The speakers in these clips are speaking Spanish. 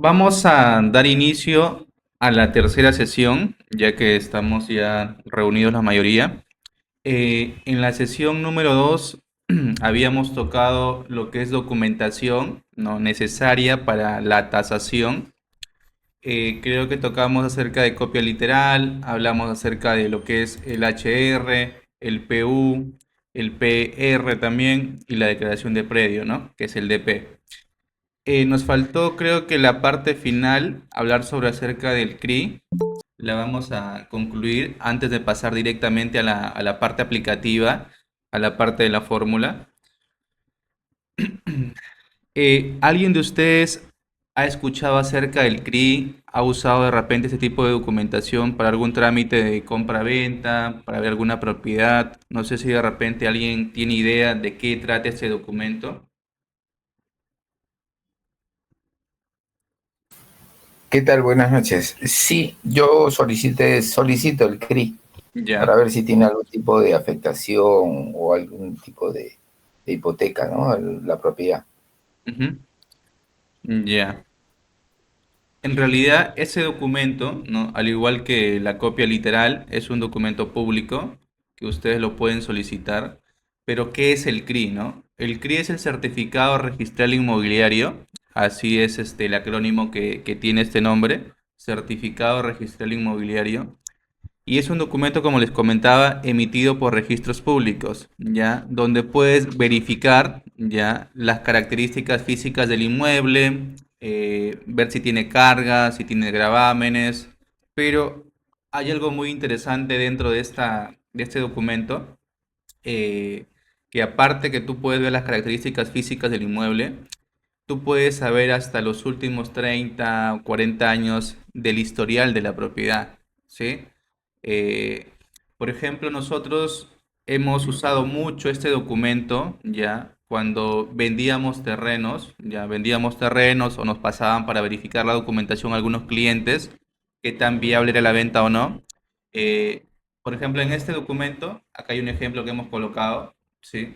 Vamos a dar inicio a la tercera sesión, ya que estamos ya reunidos la mayoría. En la sesión número 2 habíamos tocado lo que es documentación, ¿no?, necesaria para la tasación. Creo que tocamos acerca de copia literal, hablamos acerca de lo que es el HR, el PU, el PR también y la declaración de predio, ¿no?, que es el DP. Nos faltó, creo que la parte final, hablar sobre acerca del CRI. La vamos a concluir antes de pasar directamente a la parte aplicativa, a la parte de la fórmula. ¿Alguien de ustedes ha escuchado acerca del CRI? ¿Ha usado de repente este tipo de documentación para algún trámite de compra-venta, para ver alguna propiedad? No sé si de repente alguien tiene idea de qué trata este documento. ¿Qué tal? Buenas noches. Sí, yo solicito el CRI para Ya. ver si tiene algún tipo de afectación o algún tipo de hipoteca, ¿no? La propiedad. Ujú. Ya. En realidad, ese documento, ¿no?, al igual que la copia literal, es un documento público que ustedes lo pueden solicitar. Pero, ¿qué es el CRI, no? El CRI es el Certificado Registral Inmobiliario, así es el acrónimo que tiene este nombre, Certificado Registral Inmobiliario. Y es un documento, como les comentaba, emitido por registros públicos, ¿ya? Donde puedes verificar, ¿ya?, las características físicas del inmueble, ver si tiene cargas, si tiene gravámenes. Pero hay algo muy interesante dentro de este documento, eh, que aparte que tú puedes ver las características físicas del inmueble, tú puedes saber hasta los últimos 30 o 40 años del historial de la propiedad, ¿sí? Eh, por ejemplo, nosotros hemos usado mucho este documento, ya cuando vendíamos terrenos o nos pasaban para verificar la documentación a algunos clientes, qué tan viable era la venta o no. Eh, por ejemplo, en este documento, acá hay un ejemplo que hemos colocado, ¿sí?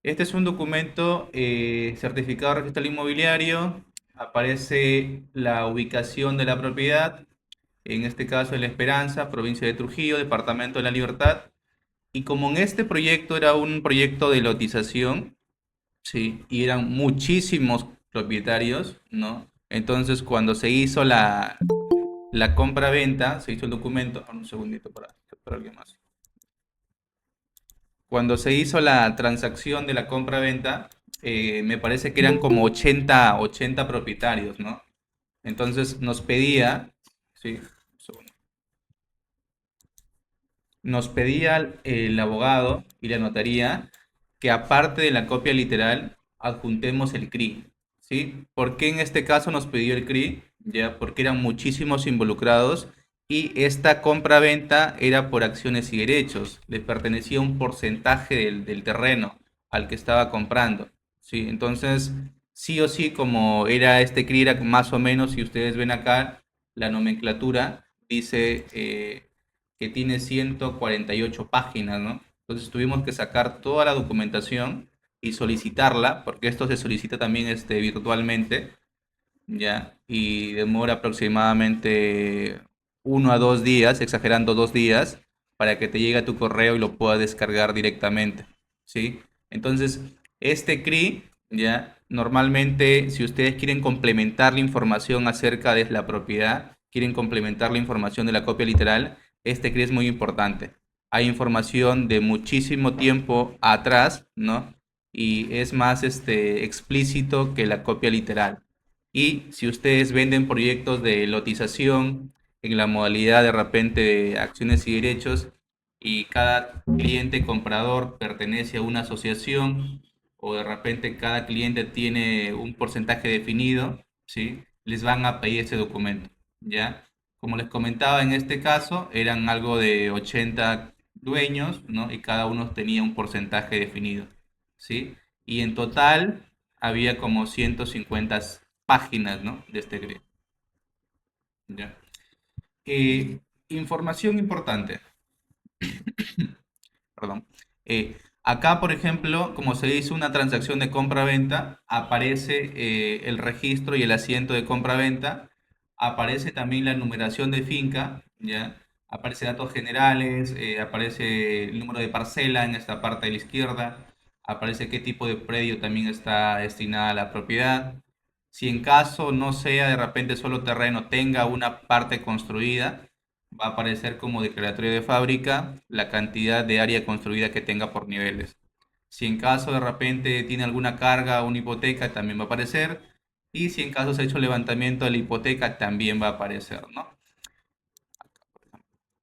Este es un documento certificado registral inmobiliario. Aparece la ubicación de la propiedad, en este caso en La Esperanza, provincia de Trujillo, departamento de La Libertad. Y como en este proyecto era un proyecto de lotización, sí, y eran muchísimos propietarios, ¿no? Entonces, cuando se hizo la compra-venta, se hizo el documento. Un segundito para alguien más. Cuando se hizo la transacción de la compra-venta, me parece que eran como 80 propietarios, ¿no? Entonces nos pedía, sí, un segundo. Nos pedía el abogado y la notaría que aparte de la copia literal adjuntemos el CRI, ¿sí? ¿Por qué en este caso nos pidió el CRI? Ya, porque eran muchísimos involucrados y esta compra-venta era por acciones y derechos, le pertenecía un porcentaje del terreno al que estaba comprando, ¿sí? Entonces, sí o sí, como era este CRI, era más o menos, si ustedes ven acá, la nomenclatura dice que tiene 148 páginas, ¿no? Entonces tuvimos que sacar toda la documentación y solicitarla, porque esto se solicita también virtualmente, ¿ya? Y demora aproximadamente 1 a 2 días, exagerando 2 días, para que te llegue a tu correo y lo puedas descargar directamente, ¿sí? Entonces, este CRI, ¿ya? Normalmente, si ustedes quieren complementar la información acerca de la propiedad, quieren complementar la información de la copia literal, este CRI es muy importante. Hay información de muchísimo tiempo atrás, ¿no? Y es más explícito que la copia literal. Y si ustedes venden proyectos de lotización en la modalidad de repente de acciones y derechos y cada cliente comprador pertenece a una asociación o de repente cada cliente tiene un porcentaje definido, ¿sí?, les van a pedir ese documento, ¿ya? Como les comentaba, en este caso eran algo de 80 dueños, ¿no? Y cada uno tenía un porcentaje definido, ¿sí? Y en total había como 150 páginas, ¿no?, de este grid. ¿Ya? Información importante, perdón. Acá, por ejemplo, como se hizo una transacción de compra-venta, aparece el registro y el asiento de compra-venta, aparece también la numeración de finca, ¿ya? Aparece datos generales, aparece el número de parcela en esta parte de la izquierda, aparece qué tipo de predio también está destinada a la propiedad. Si en caso no sea de repente solo terreno, tenga una parte construida, va a aparecer como declaratorio de fábrica la cantidad de área construida que tenga por niveles. Si en caso de repente tiene alguna carga o una hipoteca, también va a aparecer. Y si en caso se ha hecho levantamiento de la hipoteca, también va a aparecer, ¿no?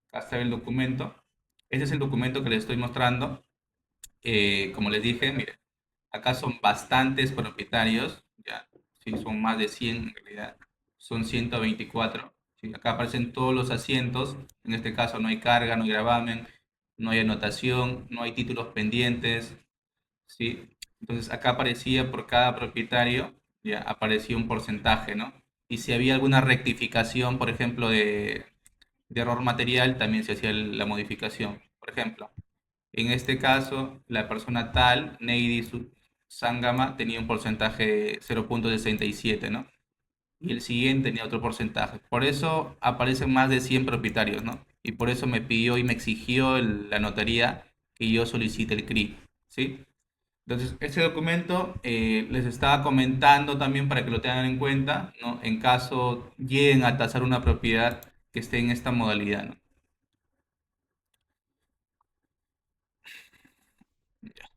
Acá está el documento. Este es el documento que les estoy mostrando. Como les dije, miren, acá son bastantes propietarios, ya, sí, son más de 100 en realidad, son 124. ¿Sí? Acá aparecen todos los asientos, en este caso no hay carga, no hay gravamen, no hay anotación, no hay títulos pendientes, ¿sí? Entonces acá aparecía por cada propietario, ya aparecía un porcentaje, ¿no? Y si había alguna rectificación, por ejemplo, de error material, también se hacía la modificación. Por ejemplo, en este caso, la persona tal, Neidi Sangama, tenía un porcentaje de 0,67, ¿no? Y el siguiente tenía otro porcentaje. Por eso aparecen más de 100 propietarios, ¿no? Y por eso me pidió y me exigió la notaría que yo solicite el CRI, ¿sí? Entonces, este documento les estaba comentando también para que lo tengan en cuenta, ¿no? En caso lleguen a tasar una propiedad que esté en esta modalidad, ¿no?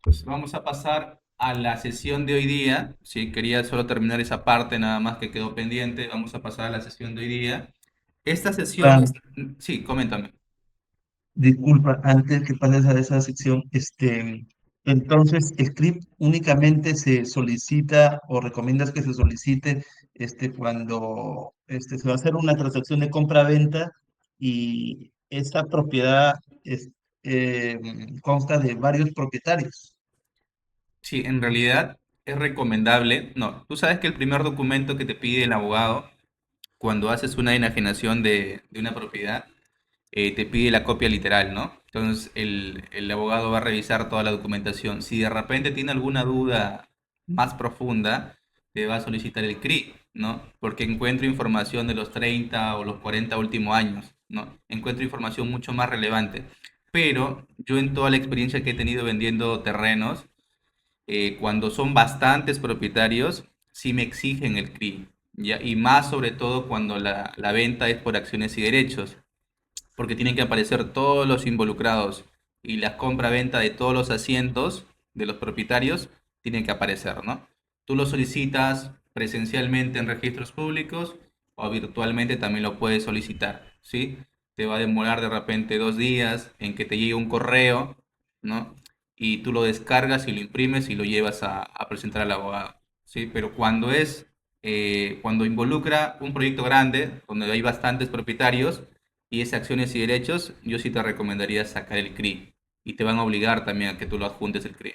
Pues vamos a pasar a la sesión de hoy día. Sí, quería solo terminar esa parte nada más que quedó pendiente. Vamos a pasar a la sesión de hoy día. Esta sesión, Ah, sí, coméntame. disculpa, antes que pases a esa sección, entonces, ¿el script únicamente se solicita o recomiendas que se solicite cuando se va a hacer una transacción de compra-venta y esta propiedad consta de varios propietarios? Sí, en realidad es recomendable. No, tú sabes que el primer documento que te pide el abogado cuando haces una enajenación de una propiedad, te pide la copia literal, ¿no? Entonces el abogado va a revisar toda la documentación. Si de repente tiene alguna duda más profunda, te va a solicitar el CRI, ¿no? Porque encuentro información de los 30 o los 40 últimos años, ¿no? Encuentro información mucho más relevante. Pero yo en toda la experiencia que he tenido vendiendo terrenos, cuando son bastantes propietarios, sí me exigen el CRI, ¿ya? Y más sobre todo cuando la venta es por acciones y derechos, porque tienen que aparecer todos los involucrados y la compra-venta de todos los asientos de los propietarios tienen que aparecer, ¿no? Tú lo solicitas presencialmente en registros públicos o virtualmente también lo puedes solicitar, ¿sí? Te va a demorar de repente 2 días en que te llegue un correo, ¿no? Y tú lo descargas y lo imprimes y lo llevas a presentar al abogado, ¿sí? Pero cuando involucra un proyecto grande, donde hay bastantes propietarios, y es acciones y derechos, yo sí te recomendaría sacar el CRI. Y te van a obligar también a que tú lo adjuntes el CRI.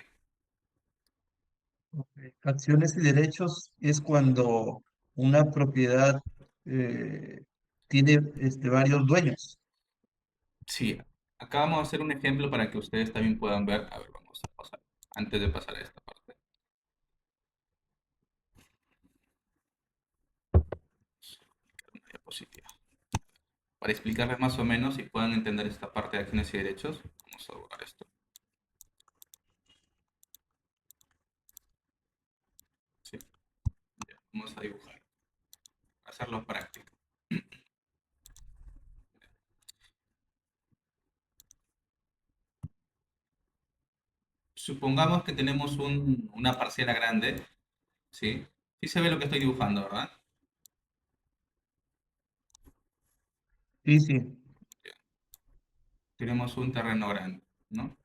Ok. Acciones y derechos es cuando una propiedad eh, tiene varios dueños. Sí, acá vamos a hacer un ejemplo para que ustedes también puedan ver. A ver, vamos a pasar. Antes de pasar a esta parte. Una diapositiva. Para explicarles más o menos y puedan entender esta parte de acciones y derechos, vamos a borrar esto. Sí, ya, vamos a dibujar. Hacerlo práctico. Supongamos que tenemos una parcela grande, ¿sí? Sí se ve lo que estoy dibujando, ¿verdad? Sí, sí, Tenemos un terreno grande, ¿no?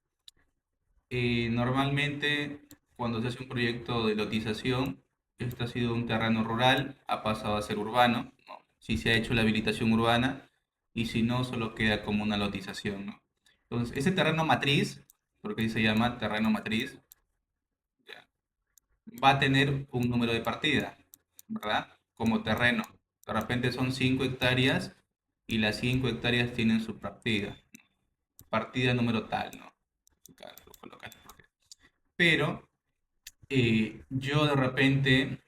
Normalmente, cuando se hace un proyecto de lotización, esto ha sido un terreno rural, ha pasado a ser urbano, ¿no? Si se ha hecho la habilitación urbana y si no, solo queda como una lotización, ¿no? Entonces, ese terreno matriz, porque ahí se llama terreno matriz, ya, va a tener un número de partida, ¿verdad? Como terreno. De repente son 5 hectáreas y las 5 hectáreas tienen su partida. Partida número tal, ¿no? Acá lo colocas. pero yo de repente,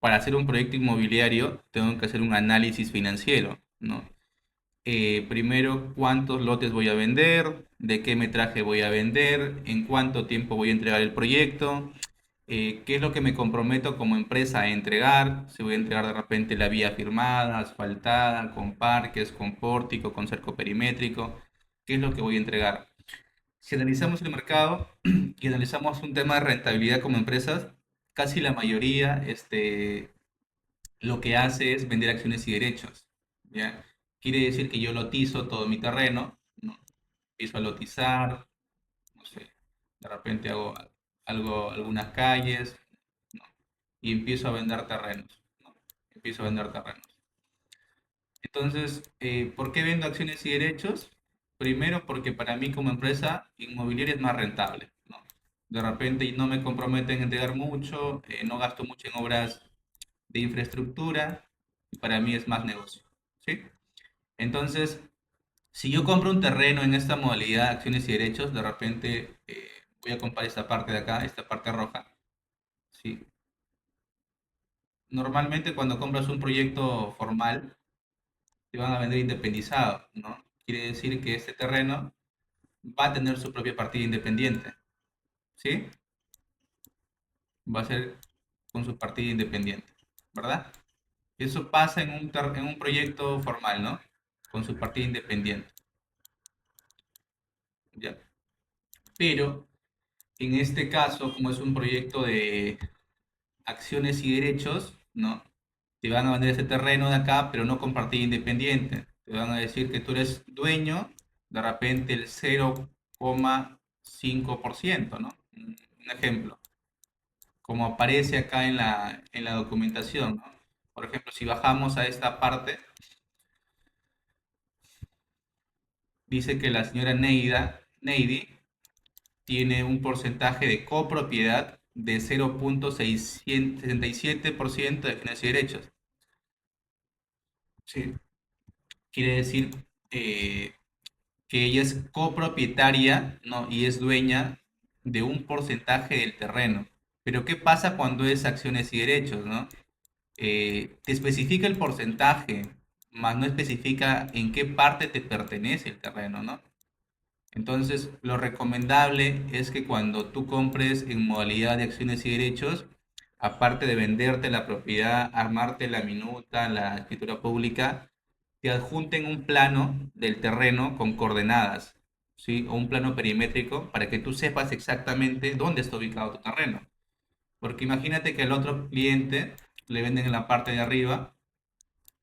para hacer un proyecto inmobiliario, tengo que hacer un análisis financiero, ¿no? Primero, cuántos lotes voy a vender, de qué metraje voy a vender, en cuánto tiempo voy a entregar el proyecto, qué es lo que me comprometo como empresa a entregar, si voy a entregar de repente la vía firmada, asfaltada, con parques, con pórtico, con cerco perimétrico, qué es lo que voy a entregar. Si analizamos el mercado y analizamos un tema de rentabilidad como empresas, casi la mayoría lo que hace es vender acciones y derechos, ¿ya? Quiere decir que yo lotizo todo mi terreno, ¿no? Empiezo a lotizar, no sé, de repente hago algunas calles, ¿no? Y empiezo a vender terrenos, ¿no? Empiezo a vender terrenos. Entonces, ¿por qué vendo acciones y derechos? Primero, porque para mí como empresa inmobiliaria es más rentable, ¿no? De repente no me comprometen en entregar mucho, no gasto mucho en obras de infraestructura y para mí es más negocio, ¿sí? Entonces, si yo compro un terreno en esta modalidad, acciones y derechos, de repente voy a comprar esta parte de acá, esta parte roja, ¿sí? Normalmente cuando compras un proyecto formal, te van a vender independizado, ¿no? Quiere decir que este terreno va a tener su propia partida independiente, ¿sí? Va a ser con su partida independiente, ¿verdad? Eso pasa en un proyecto formal, ¿no? Con su partida independiente, ¿ya? Pero en este caso, como es un proyecto de acciones y derechos, ¿no? Te van a vender ese terreno de acá, pero no con partida independiente. Te van a decir que tú eres dueño, de repente el 0,5%, ¿no? Un ejemplo, como aparece acá en la documentación, ¿no? Por ejemplo, si bajamos a esta parte, dice que la señora Neidi tiene un porcentaje de copropiedad de 0,67% de bienes y derechos. Sí. Quiere decir eh, que ella es copropietaria, ¿no? Y es dueña de un porcentaje del terreno. Pero ¿qué pasa cuando es acciones y derechos, ¿no? Te especifica el porcentaje, más no especifica en qué parte te pertenece el terreno, ¿no? Entonces, lo recomendable es que cuando tú compres en modalidad de acciones y derechos, aparte de venderte la propiedad, armarte la minuta, la escritura pública, te adjunten un plano del terreno con coordenadas, ¿sí? O un plano perimétrico para que tú sepas exactamente dónde está ubicado tu terreno. Porque imagínate que al otro cliente le venden en la parte de arriba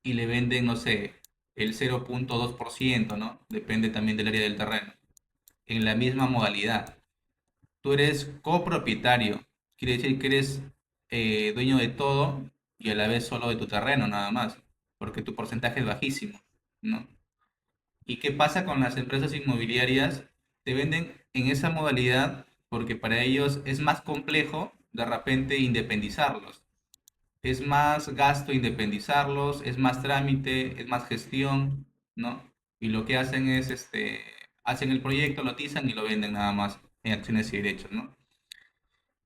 y le venden, no sé, el 0,2%, ¿no? Depende también del área del terreno en la misma modalidad. Tú eres copropietario, quiere decir que eres dueño de todo y a la vez solo de tu terreno, nada más, porque tu porcentaje es bajísimo, ¿no? ¿Y qué pasa con las empresas inmobiliarias? Te venden en esa modalidad porque para ellos es más complejo de repente independizarlos. Es más gasto independizarlos, es más trámite, es más gestión, ¿no? Y lo que hacen es, hacen el proyecto, lo tizan y lo venden nada más en acciones y derechos, ¿no?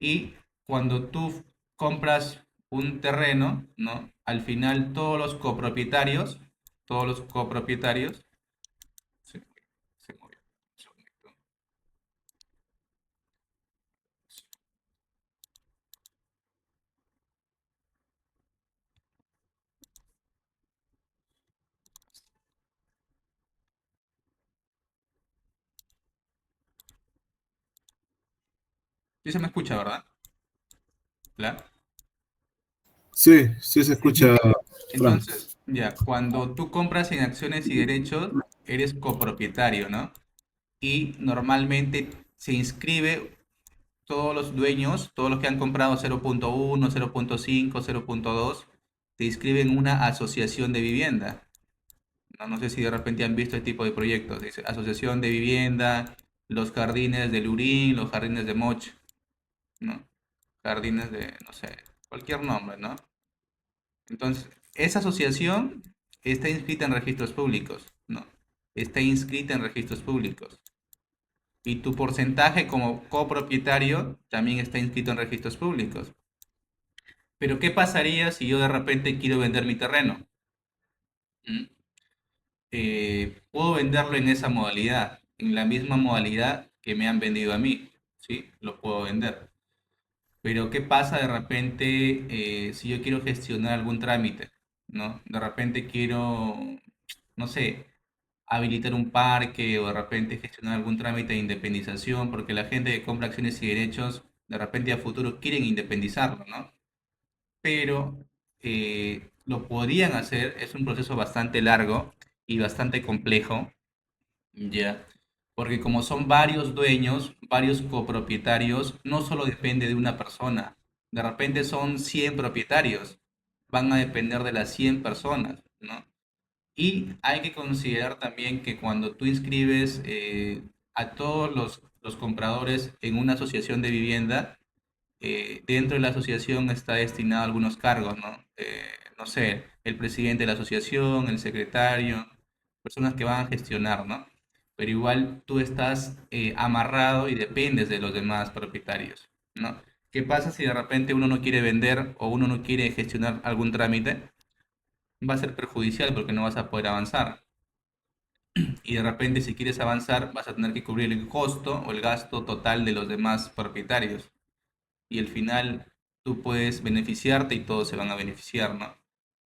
Y cuando tú compras un terreno, ¿no? Al final todos los copropietarios, se, se movió, un segundito. Sí se me escucha, ¿verdad? ¿Claro? Sí, sí se escucha, Frank. Entonces, ya, cuando tú compras en acciones y derechos, eres copropietario, ¿no? Y normalmente se inscribe todos los dueños, todos los que han comprado 0,1, 0,5, 0,2, se inscriben en una asociación de vivienda. No, no sé si de repente han visto este tipo de proyectos. Dice asociación de vivienda, los jardines de Lurín, los jardines de Moch, ¿no? Jardines de, no sé, cualquier nombre, ¿no? Entonces, esa asociación está inscrita en registros públicos, ¿no? Está inscrita en registros públicos. Y tu porcentaje como copropietario también está inscrito en registros públicos. Pero ¿qué pasaría si yo de repente quiero vender mi terreno? ¿Mm? Puedo venderlo en esa modalidad, en la misma modalidad que me han vendido a mí, ¿sí? Lo puedo vender. Pero ¿qué pasa de repente si yo quiero gestionar algún trámite, ¿no? De repente quiero, no sé, habilitar un parque o de repente gestionar algún trámite de independización, porque la gente que compra acciones y derechos, de repente a futuro quieren independizarlo, ¿no? Pero lo podrían hacer, es un proceso bastante largo y bastante complejo, ya, porque como son varios dueños, varios copropietarios, no solo depende de una persona, de repente son 100 propietarios, van a depender de las 100 personas, ¿no? Y hay que considerar también que cuando tú inscribes a todos los compradores en una asociación de vivienda, dentro de la asociación está destinado a algunos cargos, ¿no? No sé, el presidente de la asociación, el secretario, personas que van a gestionar, ¿no? Pero igual tú estás amarrado y dependes de los demás propietarios, ¿no? ¿Qué pasa si de repente uno no quiere vender o uno no quiere gestionar algún trámite? Va a ser perjudicial porque no vas a poder avanzar. Y de repente si quieres avanzar vas a tener que cubrir el costo o el gasto total de los demás propietarios y al final tú puedes beneficiarte y todos se van a beneficiar, ¿no?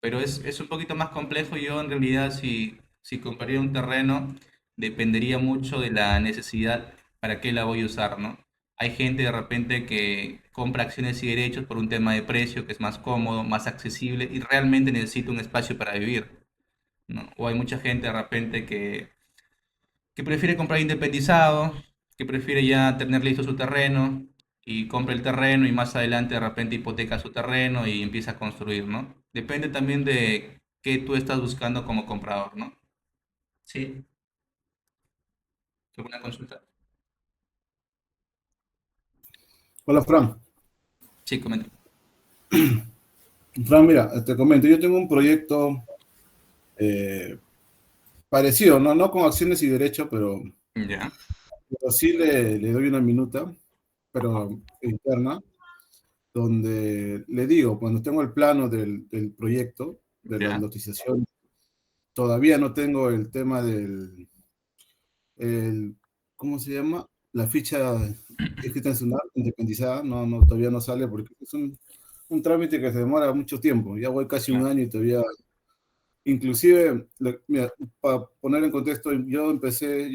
Pero es un poquito más complejo. Yo en realidad si compraría un terreno dependería mucho de la necesidad para qué la voy a usar, ¿no? Hay gente de repente que compra acciones y derechos por un tema de precio, que es más cómodo, más accesible y realmente necesita un espacio para vivir, ¿no? O hay mucha gente de repente que prefiere comprar independizado, que prefiere ya tener listo su terreno y compra el terreno y más adelante de repente hipoteca su terreno y empieza a construir, ¿no? Depende también de qué tú estás buscando como comprador, ¿no? Sí, ¿alguna consulta? Hola, Fran. Sí, comenta. Fran, mira, te comento, yo tengo un proyecto eh, parecido, ¿no? No con acciones y derechos, Ya, pero sí le doy una minuta, pero interna, donde le digo, cuando tengo el plano del proyecto, de la ya. lotización, todavía no tengo el tema el, ¿cómo se llama? La ficha escrita en su NAR, independizada, todavía no sale porque es un trámite que se demora mucho tiempo. Ya voy casi un Claro. año y todavía, inclusive, mira, para poner en contexto, yo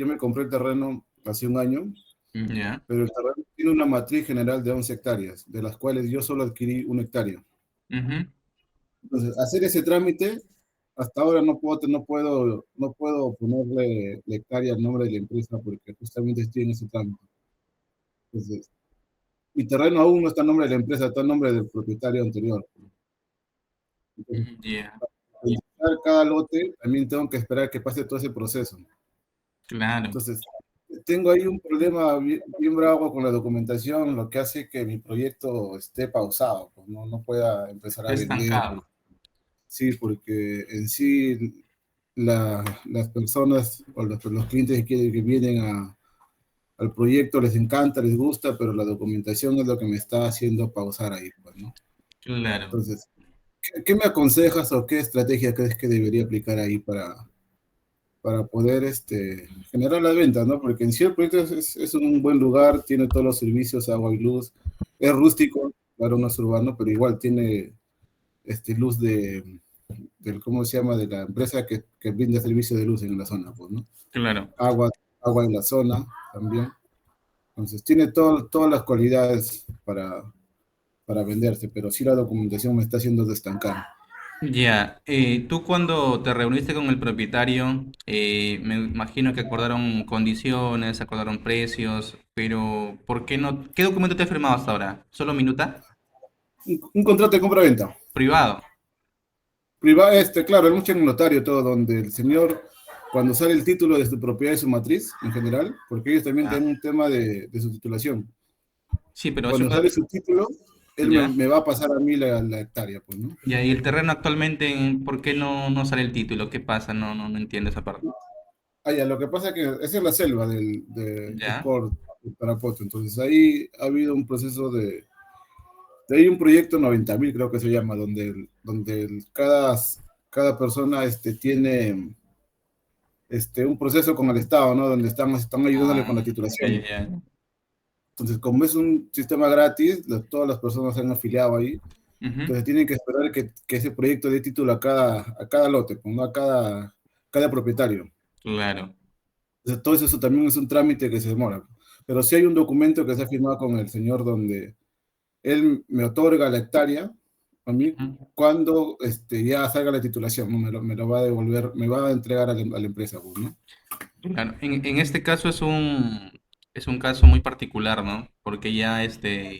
me compré el terreno hace un año, Ya. pero el terreno tiene una matriz general de 11 hectáreas, de las cuales yo solo adquirí 1 hectárea. Ujú. Entonces, hacer ese trámite, hasta ahora no puedo ponerle la hectárea al nombre de la empresa porque justamente estoy en ese trámite. Entonces, mi terreno aún no está en nombre de la empresa, está en nombre del propietario anterior. Entonces, Ya, para registrar cada lote, también tengo que esperar que pase todo ese proceso. claro. Entonces, tengo ahí un problema bien bravo con la documentación, lo que hace que mi proyecto esté pausado, pues no pueda empezar a Está vender. estancado. Sí, porque en sí las personas o los clientes que vienen al proyecto les encanta, les gusta, pero la documentación es lo que me está haciendo pausar ahí, pues, ¿no? Claro. Entonces, ¿qué me aconsejas o qué estrategia crees que debería aplicar ahí para poder generar las ventas, ¿no? Porque en sí el proyecto es un buen lugar, tiene todos los servicios, agua y luz, es rústico, claro, no es urbano, pero igual tiene luz ¿cómo se llama? De la empresa que brinda servicio de luz en la zona, pues, ¿no? Claro. Agua, agua en la zona también. Entonces, tiene todas las cualidades para venderse, pero sí la documentación me está haciendo destancar. Ya, tú cuando te reuniste con el propietario, me imagino que acordaron condiciones, acordaron precios, pero ¿por qué no? ¿Qué documento te ha firmado hasta ahora? ¿Solo minuta? Un contrato de compra-venta. Privado. Privado, claro, hay mucho en el notario todo, donde el señor, cuando sale el título de su propiedad y su matriz, en general, porque ellos también Ya. tienen un tema de su titulación. Sí, pero eso, Cuando sale su título, él ya. me va a pasar a mí la hectárea, pues, ¿no? Ya, y el terreno actualmente, ¿por qué no sale el título? ¿Qué pasa? No entiendo esa parte. Ya, lo que pasa es que esa es la selva es ¿Ya? por Tarapoto. Entonces ahí ha habido un proceso de ahí un proyecto 90.000, creo que se llama, cada persona tiene un proceso con el Estado, ¿no? Donde están ayudándole con Ah, la ya, titulación. ya, ya. Entonces, como es un sistema gratis, todas las personas se han afiliado ahí, Ujú. entonces tienen que esperar que ese proyecto dé título a cada lote, pues, ¿no? A cada propietario. Claro. Entonces, todo eso también es un trámite que se demora. Pero sí hay un documento que se ha firmado con el señor donde él me otorga la hectárea a mí Ujú. cuando ya salga la titulación, ¿no? Me lo va a devolver, me va a entregar a la empresa, pues, ¿no? Claro, en este caso es un caso muy particular, ¿no? Porque ya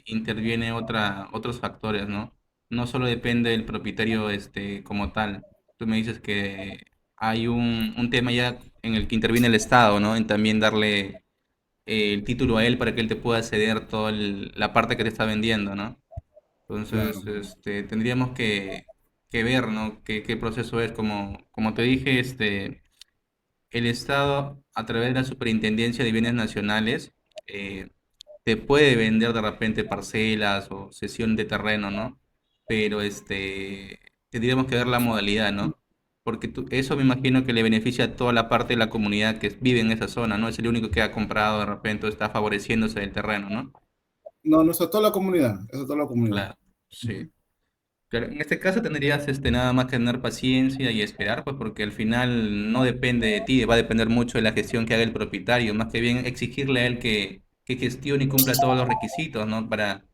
interviene otros factores, ¿no? No solo depende del propietario como tal. Tú me dices que hay un tema ya en el que interviene el Estado, ¿no? En también darle el título a él para que él te pueda ceder toda la parte que te está vendiendo, ¿no? Claro. Entonces, tendríamos que ver, ¿no? Qué proceso es. Como te dije, el Estado, a través de la Superintendencia de Bienes Nacionales, eh, te puede vender de repente parcelas o cesión de terreno, ¿no? Pero tendríamos que ver la modalidad, ¿no? Porque eso me imagino que le beneficia a toda la parte de la comunidad que vive en esa zona, ¿no? Es el único que ha comprado de repente o está favoreciéndose del terreno, ¿no? No, no es a toda la comunidad, es a toda la comunidad. Claro, sí. Claro, en este caso tendrías nada más que tener paciencia y esperar, pues porque al final no depende de ti, va a depender mucho de la gestión que haga el propietario, más que bien exigirle a él que gestione y cumpla todos los requisitos, ¿no? Para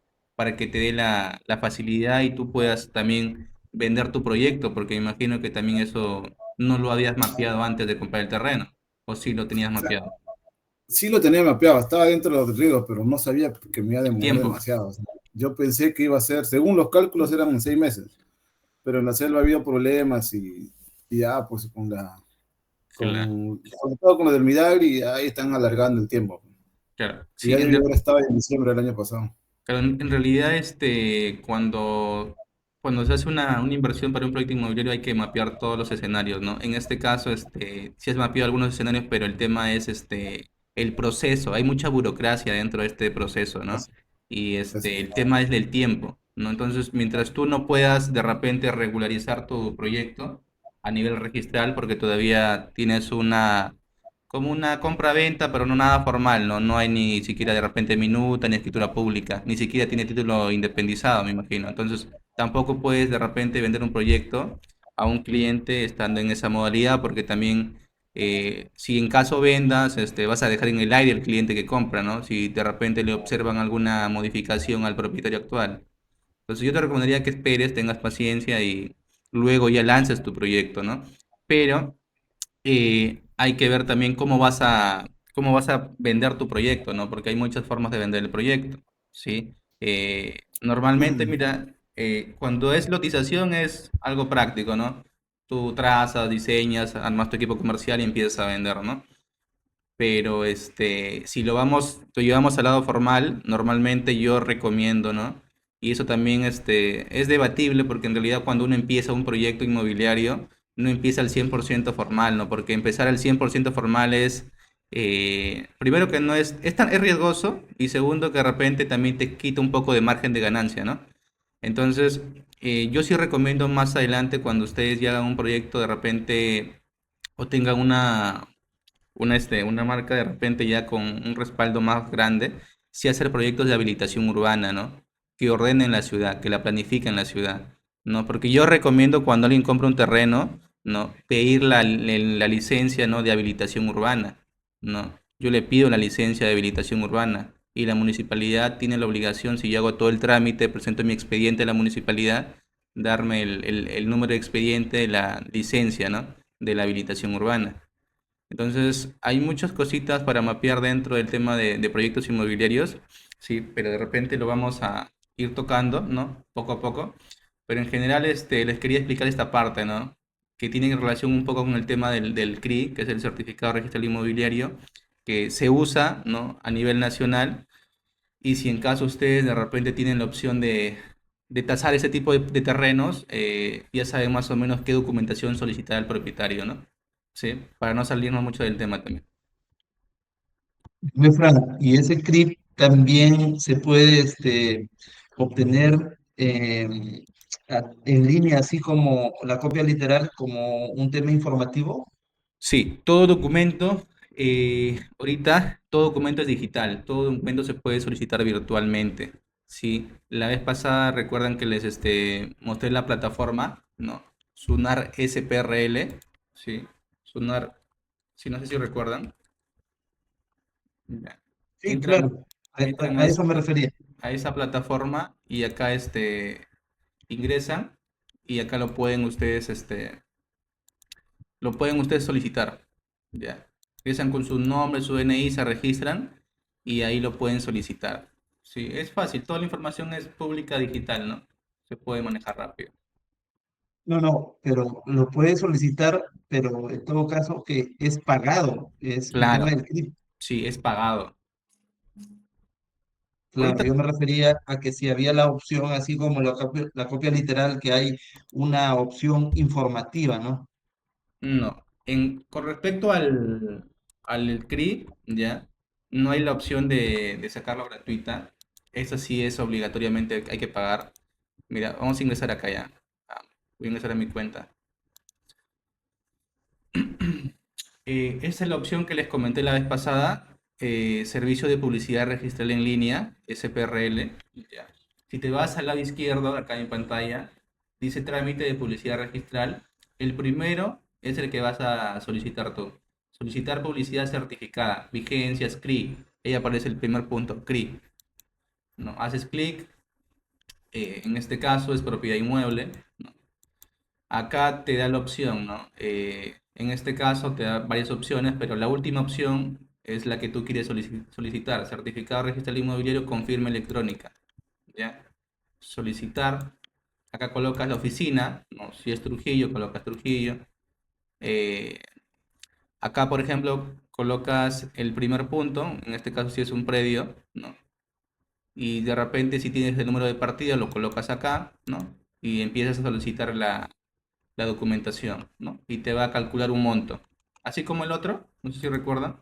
que te dé la facilidad y tú puedas también vender tu proyecto, porque me imagino que también eso no lo habías mapeado antes de comprar el terreno, o sí lo tenías O sea, mapeado. sí lo tenía mapeado, estaba dentro de los riesgos, pero no sabía que me iba a El demorar tiempo, demasiado. O sea, yo pensé que iba a ser, según los cálculos eran en 6 meses, pero en la selva ha habido problemas y ya, pues claro, sobre todo con lo del Midagri, ahí están alargando el tiempo. claro. Y Sí, ya debió haber estado en diciembre del año pasado. Pero en realidad, cuando se hace una inversión para un proyecto inmobiliario hay que mapear todos los escenarios, ¿no? En este caso, sí has mapeado algunos escenarios, pero el tema es, el proceso. Hay mucha burocracia dentro de este proceso, ¿no? Así, Y, así el es. tema es del tiempo, ¿no? Entonces, mientras tú no puedas de repente regularizar tu proyecto a nivel registral, porque todavía tienes como una compra-venta, pero no nada formal, ¿no? No hay ni siquiera de repente minuta ni escritura pública, ni siquiera tiene título independizado, me imagino. Entonces, tampoco puedes de repente vender un proyecto a un cliente estando en esa modalidad, porque también, si en caso vendas, vas a dejar en el aire al cliente que compra, ¿no? Si de repente le observan alguna modificación al propietario actual. Entonces, yo te recomendaría que esperes, tengas paciencia y luego ya lances tu proyecto, ¿no? Pero hay que ver también cómo vas a vender tu proyecto, ¿no? Porque hay muchas formas de vender el proyecto, ¿sí? Normalmente, Mm. mira, cuando es lotización es algo práctico, ¿no? Tú trazas, diseñas, armas tu equipo comercial y empiezas a vender, ¿no? Pero si lo llevamos al lado formal, normalmente yo recomiendo, ¿no? Y eso también es debatible porque en realidad cuando uno empieza un proyecto inmobiliario, no empieza al 100% formal, ¿no? Porque empezar al 100% formal primero que no es riesgoso y segundo que de repente también te quita un poco de margen de ganancia, ¿no? Entonces, yo sí recomiendo más adelante cuando ustedes ya hagan un proyecto de repente o tengan una marca de repente ya con un respaldo más grande, sí hacer proyectos de habilitación urbana, ¿no? Que ordenen la ciudad, que la planifiquen la ciudad, ¿no? Porque yo recomiendo cuando alguien compra un terreno, ¿no? Pedir la licencia, ¿no? De habilitación urbana, ¿no? Yo le pido la licencia de habilitación urbana y la municipalidad tiene la obligación, si yo hago todo el trámite, presento mi expediente a la municipalidad, darme el número de expediente de la licencia, ¿no? De la habilitación urbana. Entonces, hay muchas cositas para mapear dentro del tema de proyectos inmobiliarios, sí, pero de repente lo vamos a ir tocando, ¿no? Poco a poco. Pero en general, les quería explicar esta parte, ¿no? Que tiene relación un poco con el tema del CRI, que es el Certificado Registral Inmobiliario, que se usa, ¿no? A nivel nacional. Y si en caso ustedes de repente tienen la opción de tasar ese tipo de terrenos, ya saben más o menos qué documentación solicitar al propietario, ¿no? ¿sí? Para no salirnos mucho del tema también. Muy Fran, y ese CRIP también se puede obtener en línea, así como la copia literal, como un tema informativo. Sí, todo documento, ahorita todo documento es digital, todo documento se puede solicitar virtualmente. Sí, la vez pasada recuerdan que les mostré la plataforma, ¿no? Sunar SPRL, sí, Sunar, sí, no sé si recuerdan. Ya. Sí, Entran, claro, entran a eso me refería. a esa plataforma y acá ingresan y acá lo pueden ustedes solicitar. Ya. Empiezan con su nombre, su DNI, se registran y ahí lo pueden solicitar. Sí, es fácil, toda la información es pública digital, ¿no? Se puede manejar rápido. No, no, pero lo puede solicitar, pero en todo caso que es pagado, es el tema Claro, del CRIP. sí, es pagado. Claro, Ahorita yo me refería a que si había la opción, así como la copia literal, que hay una opción informativa, ¿no? no. Con respecto al CRI, ¿ya? No hay la opción de sacarlo gratuita. Esa sí es obligatoriamente, hay que pagar. Mira, vamos a ingresar acá ya. Ah, voy a ingresar a mi cuenta. Esa es la opción que les comenté la vez pasada, servicio de publicidad registral en línea, SPRL. Ya. Si te vas al lado izquierdo, acá en pantalla, dice trámite de publicidad registral. El primero es el que vas a solicitar tú. Solicitar publicidad certificada, vigencias, CRI. Ahí aparece el primer punto, CRI. ¿No? Haces clic, en este caso es propiedad inmueble. ¿No? Acá te da la opción, ¿no? En este caso te da varias opciones, pero la última opción es la que tú quieres solicitar, certificado registral inmobiliario con firma electrónica, ¿ya? Solicitar, acá colocas la oficina, ¿no? Si es Trujillo, colocas Trujillo. Eh, Acá, por ejemplo, colocas el primer punto, en este caso si es un predio, ¿no? Y de repente si tienes el número de partida lo colocas acá, ¿no? Y empiezas a solicitar la documentación, ¿no? Y te va a calcular un monto. Así como el otro, no sé si recuerdan,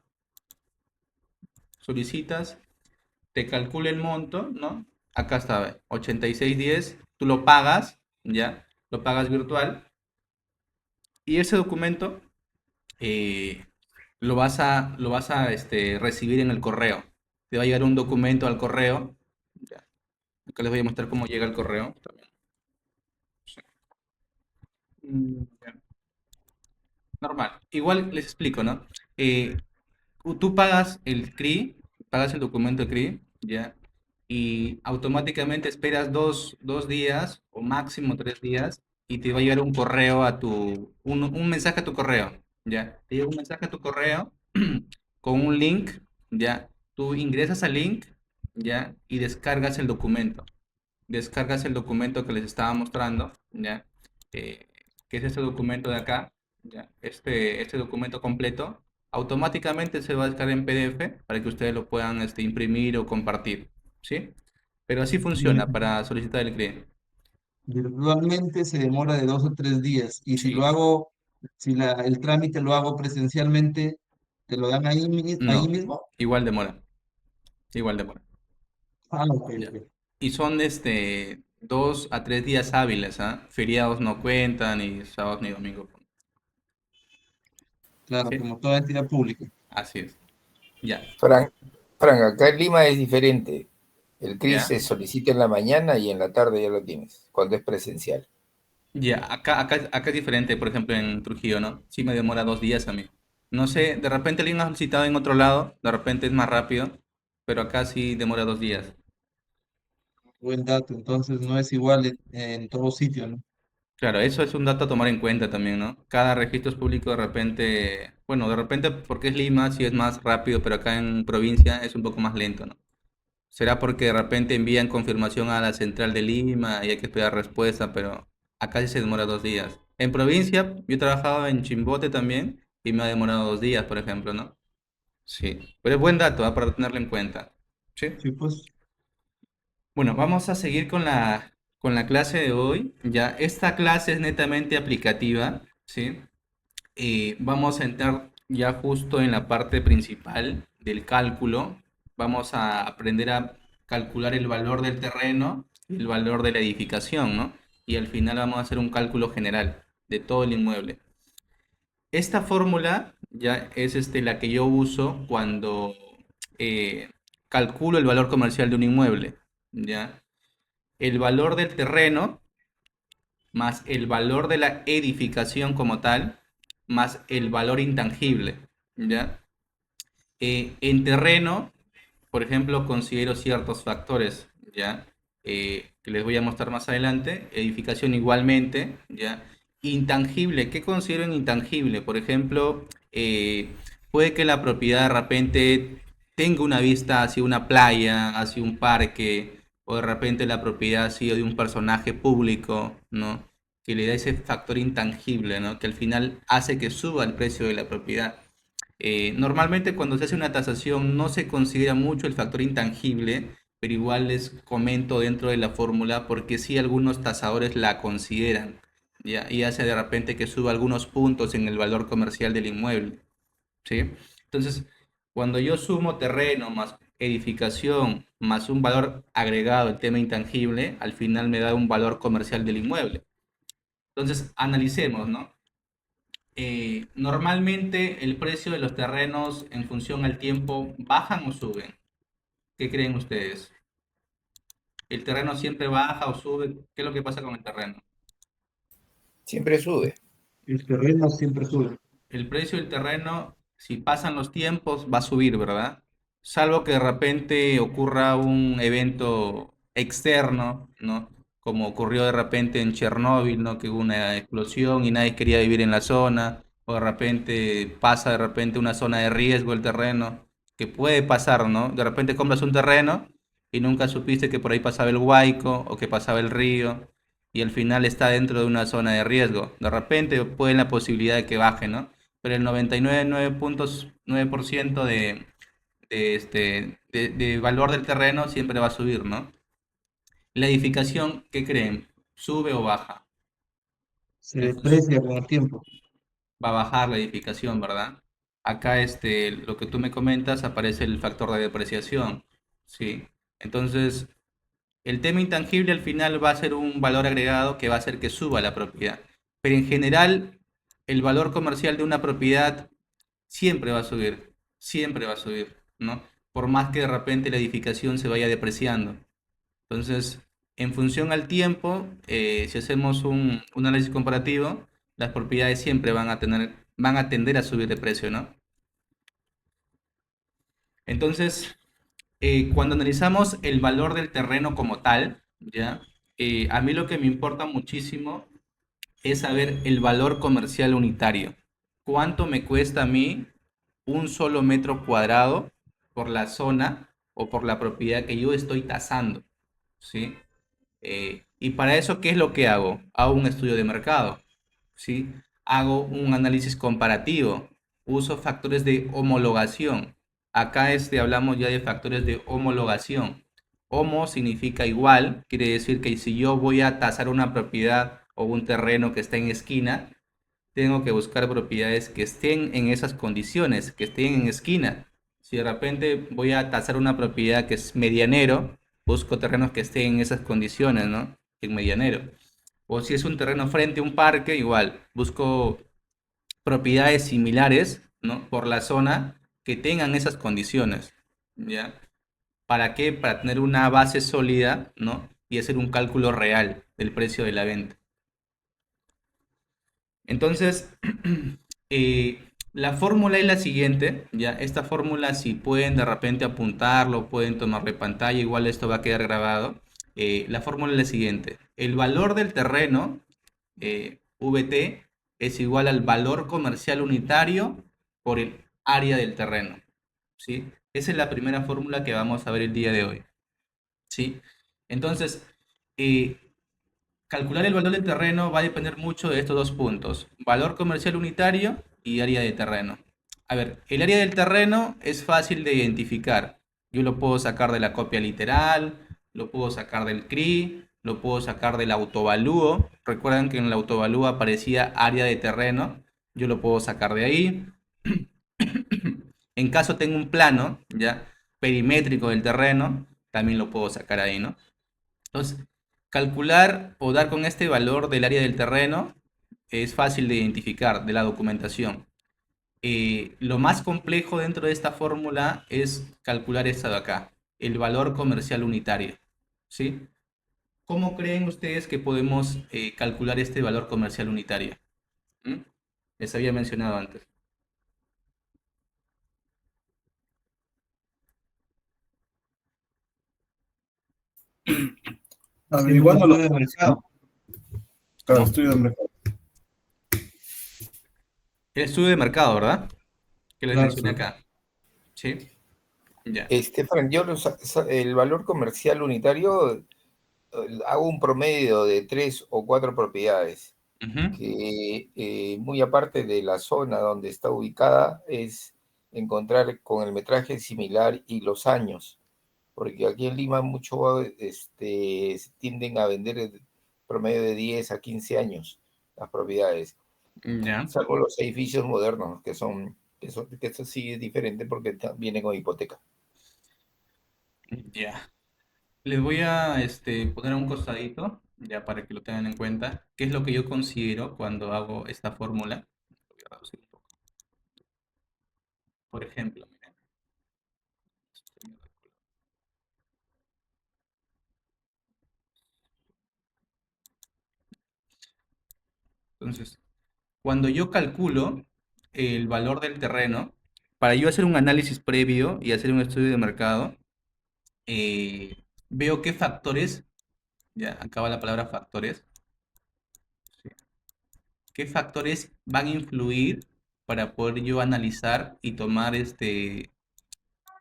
solicitas, te calcula el monto, ¿no? Acá está, ve, 86.10, tú lo pagas, ¿ya? Lo pagas virtual y ese documento eh, lo vas a recibir en el correo. Te va a llegar un documento al correo, ya. Acá les voy a mostrar cómo llega el correo también. Sí. Ya. Normal. Igual les explico, ¿no? Eh, tú pagas el CRI, pagas el documento de CRI, ¿ya? Y automáticamente esperas dos días o máximo 3 días y te va a llegar un correo un mensaje a tu correo, ¿ya? Te llega un mensaje a tu correo con un link, ¿ya? Tú ingresas al link, ¿ya? Y descargas el documento. Descargas el documento que les estaba mostrando, ¿ya? Eh, que es este documento de acá, ¿ya? Este documento completo, automáticamente se va a descargar en PDF para que ustedes lo puedan imprimir o compartir, ¿sí? Pero así funciona Bien. para solicitar el cliente. Virtualmente se demora de 2 o 3 días. Y si Sí, lo hago, si el trámite lo hago presencialmente, ¿te lo dan ahí no, mismo? igual demora, igual demora. Ah, ok, Ya. ok. Y son 2 a 3 días hábiles, ¿ah? Feriados no cuentan, ni sábados ni domingos. Claro, Sí, como toda entidad pública. así es. Ya, Frank, Frank, acá en Lima es diferente. El CRI ya. se solicita en la mañana y en la tarde ya lo tienes, cuando es presencial. Ya, acá es diferente, por ejemplo, en Trujillo, ¿no? Sí me demora 2 días a mí. No sé, de repente alguien ha solicitado en otro lado, de repente es más rápido, pero acá sí demora 2 días. Buen dato. Entonces no es igual en todo sitio, ¿no? Claro, eso es un dato a tomar en cuenta también, ¿no? Cada registro es público de repente, bueno, de repente porque es Lima sí es más rápido, pero acá en provincia es un poco más lento, ¿no? Será porque de repente envían confirmación a la central de Lima y hay que esperar respuesta, pero acá sí se demora 2 días. En provincia, yo he trabajado en Chimbote también y me ha demorado 2 días, por ejemplo, ¿no? Sí, pero es buen dato, para tenerlo en cuenta. Sí. Sí, pues. Bueno, vamos a seguir con la clase de hoy. Ya, esta clase es netamente aplicativa, ¿sí? vamos a entrar ya justo en la parte principal del cálculo. Vamos a aprender a calcular el valor del terreno y el valor de la edificación, ¿no? Y al final vamos a hacer un cálculo general de todo el inmueble. Esta fórmula ya es la que yo uso cuando eh, calculo el valor comercial de un inmueble, ¿ya? El valor del terreno más el valor de la edificación como tal, más el valor intangible, ¿ya? En terreno, por ejemplo, considero ciertos factores, ¿ya? Que les voy a mostrar más adelante. Edificación igualmente, ¿ya? Intangible, ¿qué considero en intangible? Por ejemplo, puede que la propiedad de repente tenga una vista hacia una playa, hacia un parque, o de repente la propiedad ha sido de un personaje público, ¿no? Que le da ese factor intangible, ¿no? Que al final hace que suba el precio de la propiedad. Normalmente cuando se hace una tasación no se considera mucho el factor intangible, pero igual les comento dentro de la fórmula porque sí algunos tasadores la consideran, ¿ya? Y hace de repente que suba algunos puntos en el valor comercial del inmueble, ¿sí? Entonces, cuando yo sumo terreno más edificación más un valor agregado, el tema intangible, al final me da un valor comercial del inmueble. Entonces, analicemos, ¿no? Normalmente el precio de los terrenos en función al tiempo bajan o suben. ¿Qué creen ustedes? ¿El terreno siempre baja o sube? ¿Qué es lo que pasa con el terreno? Siempre sube. El terreno siempre sube. El precio del terreno, si pasan los tiempos, va a subir, ¿verdad? Salvo que de repente ocurra un evento externo, ¿no? Como ocurrió de repente en Chernóbil, ¿no? Que hubo una explosión y nadie quería vivir en la zona, o de repente pasa de repente una zona de riesgo el terreno, que puede pasar, ¿no? De repente compras un terreno y nunca supiste que por ahí pasaba el Huayco o que pasaba el río y al final está dentro de una zona de riesgo. De repente puede la posibilidad de que baje, ¿no? Pero el 99,9% de valor del terreno siempre va a subir, ¿no? La edificación, ¿qué creen? ¿Sube o baja? Se deprecia con el tiempo. Va a bajar la edificación, ¿verdad? Acá, lo que tú me comentas, aparece el factor de depreciación, ¿sí? Entonces, el tema intangible al final va a ser un valor agregado que va a hacer que suba la propiedad. Pero en general, el valor comercial de una propiedad siempre va a subir, ¿no? Por más que de repente la edificación se vaya depreciando. Entonces, en función al tiempo, si hacemos un análisis comparativo, las propiedades siempre van a tender a subir de precio, ¿no? Entonces, cuando analizamos el valor del terreno como tal, ¿ya? A mí lo que me importa muchísimo es saber el valor comercial unitario. ¿Cuánto me cuesta a mí un solo metro cuadrado por la zona o por la propiedad que yo estoy tasando? ¿Sí? Y para eso, ¿qué es lo que hago? Hago un estudio de mercado, ¿sí? Hago un análisis comparativo, uso factores de homologación. Acá hablamos ya de factores de homologación. Homo significa igual, quiere decir que si yo voy a tasar una propiedad o un terreno que está en esquina, tengo que buscar propiedades que estén en esas condiciones, que estén en esquina. Si de repente voy a tasar una propiedad que es medianero, busco terrenos que estén en esas condiciones, ¿no? En medianero. O si es un terreno frente a un parque, igual, busco propiedades similares, ¿no? Por la zona que tengan esas condiciones, ¿ya? ¿Para qué? Para tener una base sólida, ¿no? Y hacer un cálculo real del precio de la venta. Entonces, la fórmula es la siguiente, ¿ya? Esta fórmula, si pueden de repente apuntarlo, pueden tomarle pantalla, igual esto va a quedar grabado. La fórmula es la siguiente. El valor del terreno, VT, es igual al valor comercial unitario por el área del terreno, ¿sí? Esa es la primera fórmula que vamos a ver el día de hoy, ¿sí? Entonces, calcular el valor del terreno va a depender mucho de estos dos puntos, valor comercial unitario y área de terreno. A ver, el área del terreno es fácil de identificar. Yo lo puedo sacar de la copia literal, lo puedo sacar del CRI, lo puedo sacar del autovalúo. Recuerdan que en el autovalúo aparecía área de terreno, yo lo puedo sacar de ahí. En caso tenga un plano, ya, perimétrico del terreno, también lo puedo sacar ahí, ¿no? Entonces, calcular o dar con este valor del área del terreno es fácil de identificar de la documentación. Lo más complejo dentro de esta fórmula es calcular esta de acá, el valor comercial unitario, ¿sí? ¿Cómo creen ustedes que podemos calcular este valor comercial unitario? ¿Mm? Les había mencionado antes. Haciendo un Averiguando los estudio de precios, ¿no? mercado. Claro, ¿Cómo? estudio de mercado. El estudio de mercado, ¿verdad? Que les Claro, mencioné claro. acá. Sí, ya. Frank, el valor comercial unitario, hago un promedio de 3 o 4 propiedades, Ujú. que muy aparte de la zona donde está ubicada, es encontrar con el metraje similar y los años, porque aquí en Lima mucho tienden a vender el promedio de 10 a 15 años las propiedades, Ya, salvo los edificios modernos, que eso sí es diferente porque vienen con hipoteca. ya. Les voy a poner a un costadito, ya para que lo tengan en cuenta, qué es lo que yo considero cuando hago esta fórmula. Voy a reducir un poco. Por ejemplo, miren, entonces, cuando yo calculo el valor del terreno, para yo hacer un análisis previo y hacer un estudio de mercado, veo qué factores, ya acaba la palabra factores, ¿sí? ¿Qué factores van a influir para poder yo analizar y tomar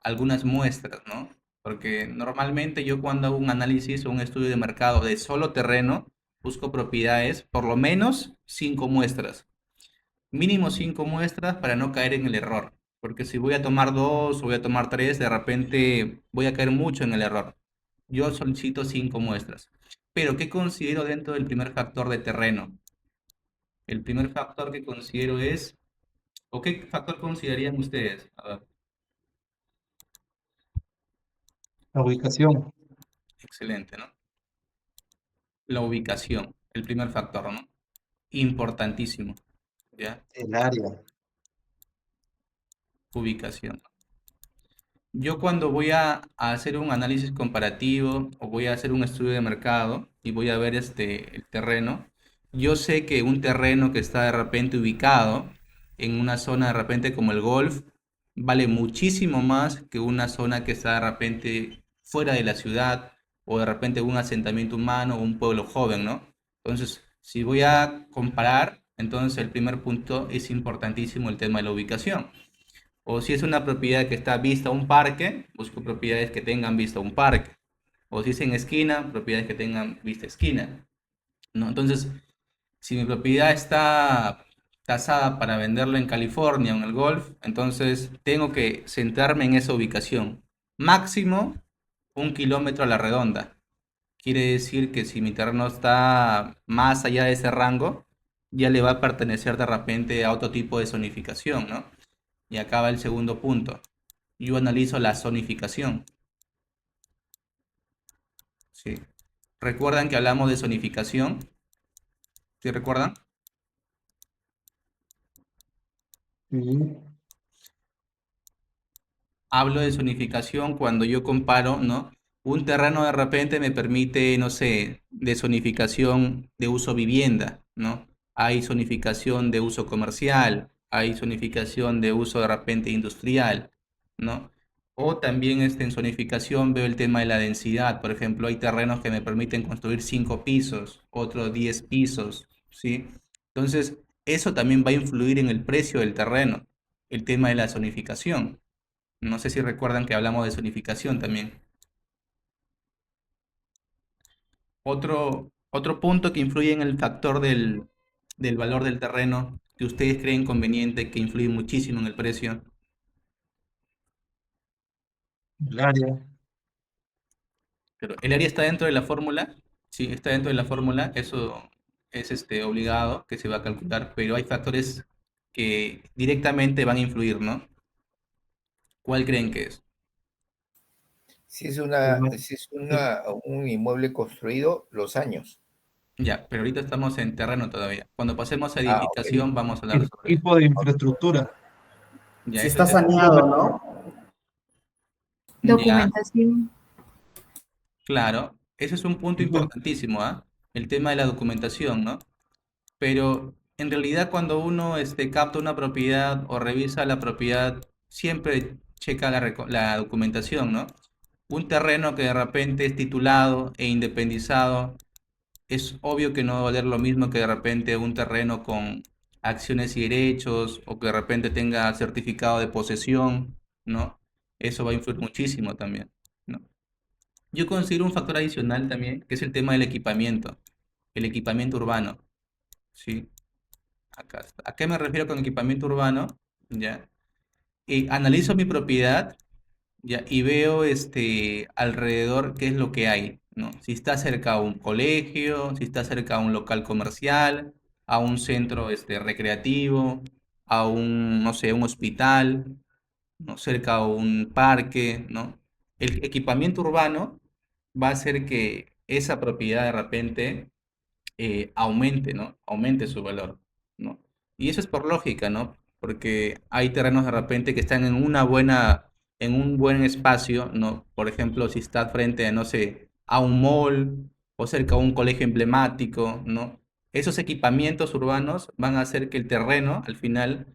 algunas muestras, ¿no? Porque normalmente yo cuando hago un análisis o un estudio de mercado de solo terreno, busco propiedades, por lo menos 5 muestras. Mínimo 5 muestras para no caer en el error. Porque si voy a tomar dos o voy a tomar tres, de repente voy a caer mucho en el error. Yo solicito 5 muestras. Pero ¿qué considero dentro del primer factor de terreno? El primer factor que considero es, ¿o qué factor considerarían ustedes? A ver, La ubicación, excelente, ¿no? La ubicación, el primer factor, ¿no? Importantísimo, ¿ya? el área. Ubicación. Yo cuando voy a hacer un análisis comparativo o voy a hacer un estudio de mercado y voy a ver el terreno, yo sé que un terreno que está de repente ubicado en una zona de repente como el Golf vale muchísimo más que una zona que está de repente fuera de la ciudad o de repente un asentamiento humano o un pueblo joven, ¿no? Entonces, si voy a comparar, entonces el primer punto es importantísimo el tema de la ubicación. O si es una propiedad que está vista a un parque, busco propiedades que tengan vista a un parque. O si es en esquina, propiedades que tengan vista a esquina, ¿no? Entonces, si mi propiedad está tasada para venderlo en California o en el Golf, entonces tengo que centrarme en esa ubicación. Máximo 1 kilómetro a la redonda. Quiere decir que si mi terreno está más allá de ese rango, ya le va a pertenecer de repente a otro tipo de zonificación, ¿no? Y acá va el segundo punto. Yo analizo la zonificación, ¿sí? ¿Recuerdan que hablamos de zonificación? ¿Sí recuerdan? Sí. Hablo de zonificación cuando yo comparo, ¿no? Un terreno de repente me permite, no sé, de zonificación de uso vivienda, ¿no? Hay zonificación de uso comercial, hay zonificación de uso de repente industrial, ¿no? O también en zonificación veo el tema de la densidad. Por ejemplo, hay terrenos que me permiten construir 5 pisos, otros 10 pisos, ¿sí? Entonces, eso también va a influir en el precio del terreno, el tema de la zonificación. No sé si recuerdan que hablamos de zonificación también. Otro punto que influye en el factor del valor del terreno, que ustedes creen conveniente, que influye muchísimo en el precio. El área. Pero el área está dentro de la fórmula. Sí, está dentro de la fórmula. Eso es obligado que se va a calcular, pero hay factores que directamente van a influir, ¿no? ¿Cuál creen que es? Si es Bueno, un inmueble construido, los años. Ya, pero ahorita estamos en terreno todavía. Cuando pasemos a Ah, ok. edificación vamos a hablar el sobre... tipo de infraestructura. Ya, Si eso está es... Yo me- saneado, ¿no? Ya, Documentación. claro. Ese es un punto yo- importantísimo, ¿ah? El tema de la documentación, ¿no? Pero en realidad cuando uno capta una propiedad o revisa la propiedad, siempre checa la documentación, ¿no? Un terreno que de repente es titulado e independizado, es obvio que no va a valer lo mismo que de repente un terreno con acciones y derechos o que de repente tenga certificado de posesión, ¿no? Eso va a influir muchísimo también, ¿no? Yo considero un factor adicional también, que es el tema del equipamiento, el equipamiento urbano, ¿sí? Acá está. ¿A qué me refiero con equipamiento urbano? ¿Ya? Y analizo mi propiedad, ¿ya? Y veo alrededor qué es lo que hay, ¿no? Si está cerca a un colegio, si está cerca a un local comercial, a un centro recreativo, a un, no sé, un hospital, ¿no? Cerca a un parque, ¿no? El equipamiento urbano va a hacer que esa propiedad de repente aumente, ¿no? Aumente su valor, ¿no? Y eso es por lógica, ¿no? Porque hay terrenos de repente que están en un buen espacio, ¿no? Por ejemplo, si está frente a, no sé, a un mall o cerca a un colegio emblemático, ¿no? Esos equipamientos urbanos van a hacer que el terreno, al final,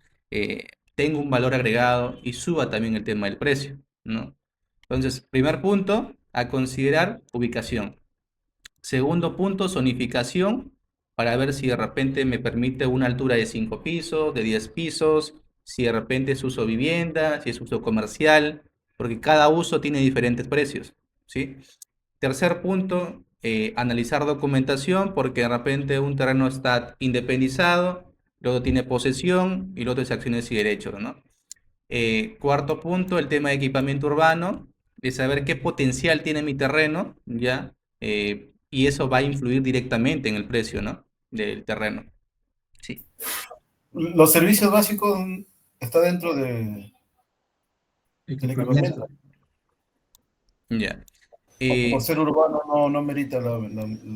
tenga un valor agregado y suba también el tema del precio, ¿no? Entonces, primer punto, a considerar ubicación. Segundo punto, zonificación, para ver si de repente me permite una altura de 5 pisos, de 10 pisos, si de repente es uso vivienda, si es uso comercial, porque cada uso tiene diferentes precios, ¿sí? Tercer punto, analizar documentación, porque de repente un terreno está independizado, luego tiene posesión y luego es acciones y derechos, ¿no? Cuarto punto, el tema de equipamiento urbano, de saber qué potencial tiene mi terreno, ¿ya? Y eso va a influir directamente en el precio, ¿no? Del terreno. Sí, Los servicios básicos están dentro del Equipamiento. equipamiento. ya. O por Eh, ser urbano no merita la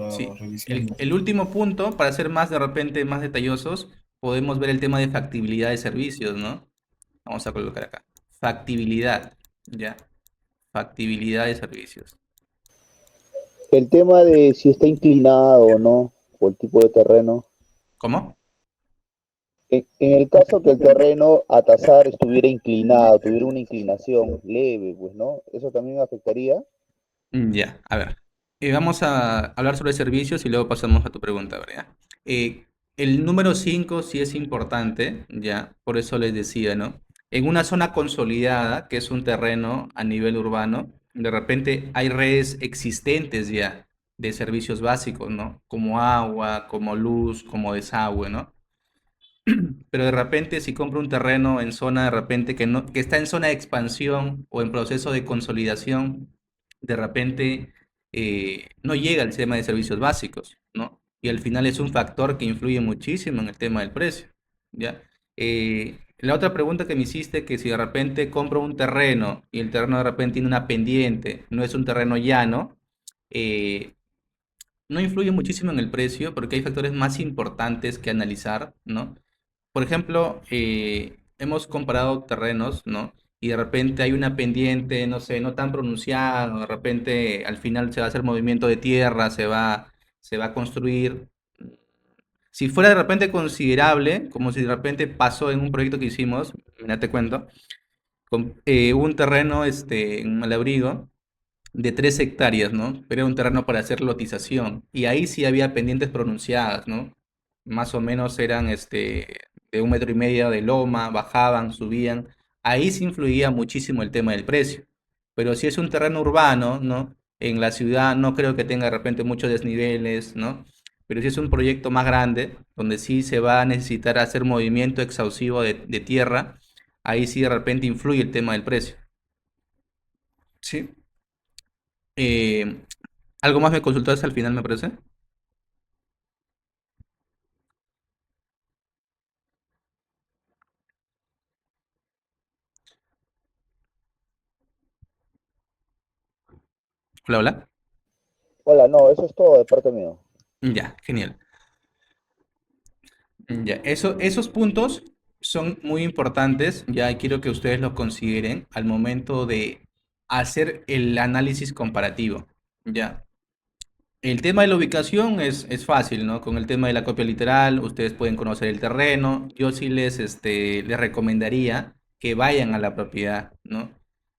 sí, revisión. el último punto, para ser más de repente más detallosos, podemos ver el tema de factibilidad de servicios, ¿no? Vamos a colocar acá. Factibilidad, ¿ya? Factibilidad de servicios. El tema de si está inclinado o no, o el tipo de terreno. ¿Cómo? En el caso que el terreno a tasar estuviera inclinado, tuviera una inclinación leve, pues, ¿no? ¿Eso también afectaría? Ya, a ver. Vamos a hablar sobre servicios y luego pasamos a tu pregunta, ¿verdad? El número 5 sí es importante, ya, por eso les decía, ¿no? En una zona consolidada, que es un terreno a nivel urbano, de repente hay redes existentes ya de servicios básicos, ¿no? Como agua, como luz, como desagüe, ¿no? Pero de repente si compro un terreno en zona de repente que no, que está en zona de expansión o en proceso de consolidación, de repente no llega el tema de servicios básicos, ¿no? Y al final es un factor que influye muchísimo en el tema del precio, ¿ya? La otra pregunta que me hiciste, que si de repente compro un terreno y el terreno de repente tiene una pendiente, no es un terreno llano, eh, no influye muchísimo en el precio porque hay factores más importantes que analizar, ¿no? Por ejemplo, hemos comparado terrenos, ¿no? Y de repente hay una pendiente, no sé, no tan pronunciada, de repente al final se va a hacer movimiento de tierra, se va a construir. Si fuera de repente considerable, como si de repente pasó en un proyecto que hicimos, mira, te cuento, hubo un terreno en Malabrigo de 3 hectáreas, ¿no? Pero era un terreno para hacer lotización. Y ahí sí había pendientes pronunciadas, ¿no? Más o menos eran de 1,5 metros de loma, bajaban, subían. Ahí sí influía muchísimo el tema del precio. Pero si es un terreno urbano, ¿no? En la ciudad no creo que tenga de repente muchos desniveles, ¿no? Pero si es un proyecto más grande, donde sí se va a necesitar hacer movimiento exhaustivo de tierra, ahí sí de repente influye el tema del precio. Sí. Eh, ¿Algo más me consultaste al final, me parece? Hola, hola. Hola, no, eso es todo de parte mío. Ya, genial. Ya, esos puntos son muy importantes, ya y quiero que ustedes los consideren al momento de hacer el análisis comparativo. Ya. El tema de la ubicación es fácil, ¿no? Con el tema de la copia literal, ustedes pueden conocer el terreno. Yo sí les recomendaría que vayan a la propiedad, ¿no?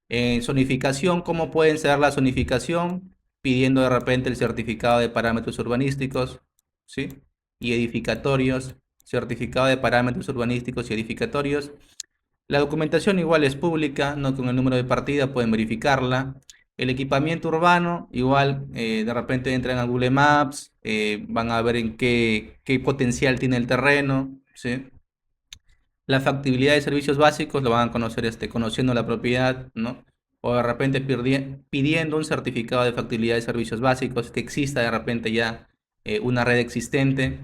En zonificación, ¿cómo pueden ser la zonificación? Pidiendo de repente el certificado de parámetros urbanísticos, ¿sí? Y edificatorios, certificado de parámetros urbanísticos y edificatorios. La documentación igual es pública, no con el número de partida pueden verificarla. El equipamiento urbano, igual de repente entran a Google Maps, van a ver en qué potencial tiene el terreno, ¿sí? La factibilidad de servicios básicos lo van a conocer conociendo la propiedad, ¿no? O de repente pidiendo un certificado de factibilidad de servicios básicos, que exista de repente ya una red existente.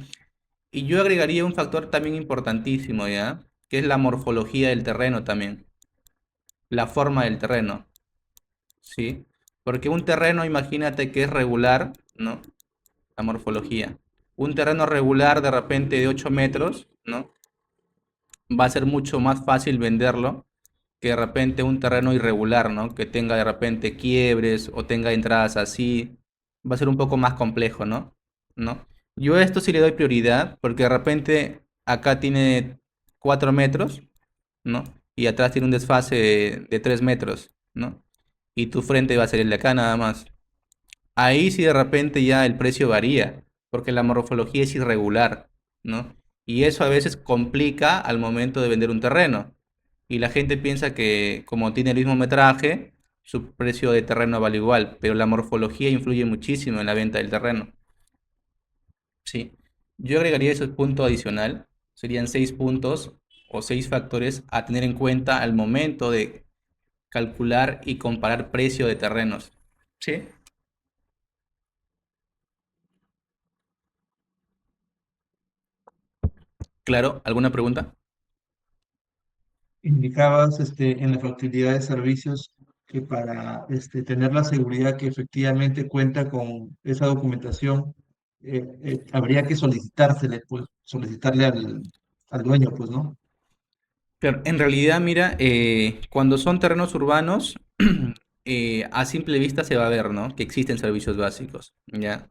Y yo agregaría un factor también importantísimo, ¿ya? Que es la morfología del terreno también, la forma del terreno, ¿sí? Porque un terreno, imagínate que es regular, ¿no? La morfología. Un terreno regular de repente de 8 metros, ¿no? Va a ser mucho más fácil venderlo que de repente un terreno irregular, ¿no? Que tenga de repente quiebres o tenga entradas así. Va a ser un poco más complejo, ¿no? ¿No? Yo a esto sí le doy prioridad porque de repente acá tiene 4 metros, ¿no? Y atrás tiene un desfase de 3 metros, ¿no? Y tu frente va a ser el de acá nada más. Ahí sí de repente ya el precio varía, porque la morfología es irregular, ¿no? Y eso a veces complica al momento de vender un terreno. Y la gente piensa que como tiene el mismo metraje, su precio de terreno vale igual, pero la morfología influye muchísimo en la venta del terreno. Sí. Yo agregaría ese punto adicional. Serían 6 puntos o 6 factores a tener en cuenta al momento de calcular y comparar precio de terrenos. ¿Sí? Claro, ¿alguna pregunta? Indicabas en la factibilidad de servicios que para tener la seguridad que efectivamente cuenta con esa documentación, habría que solicitársele, pues, solicitarle al dueño, pues, ¿no? Pero en realidad, mira, cuando son terrenos urbanos, a simple vista se va a ver, ¿no? Que existen servicios básicos, ¿ya?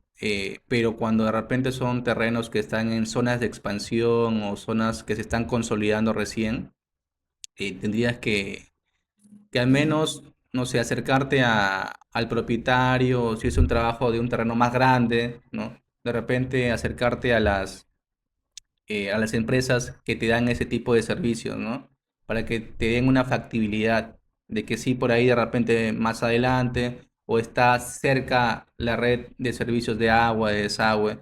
Pero cuando de repente son terrenos que están en zonas de expansión o zonas que se están consolidando recién, tendrías que al menos, no sé, acercarte al propietario, o si es un trabajo de un terreno más grande, ¿no? De repente acercarte a las empresas que te dan ese tipo de servicios, ¿no? Para que te den una factibilidad de que sí, por ahí de repente más adelante o está cerca la red de servicios de agua, de desagüe,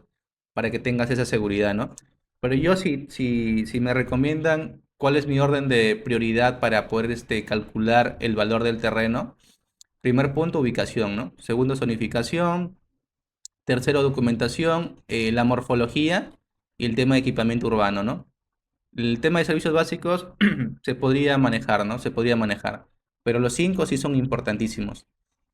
para que tengas esa seguridad, ¿no? Pero yo si me recomiendan cuál es mi orden de prioridad para poder calcular el valor del terreno, primer punto, ubicación, ¿no? Segundo, zonificación. Tercero, documentación, la morfología y el tema de equipamiento urbano, ¿no? El tema de servicios básicos se podría manejar, ¿no? Se podría manejar. Pero los 5 sí son importantísimos.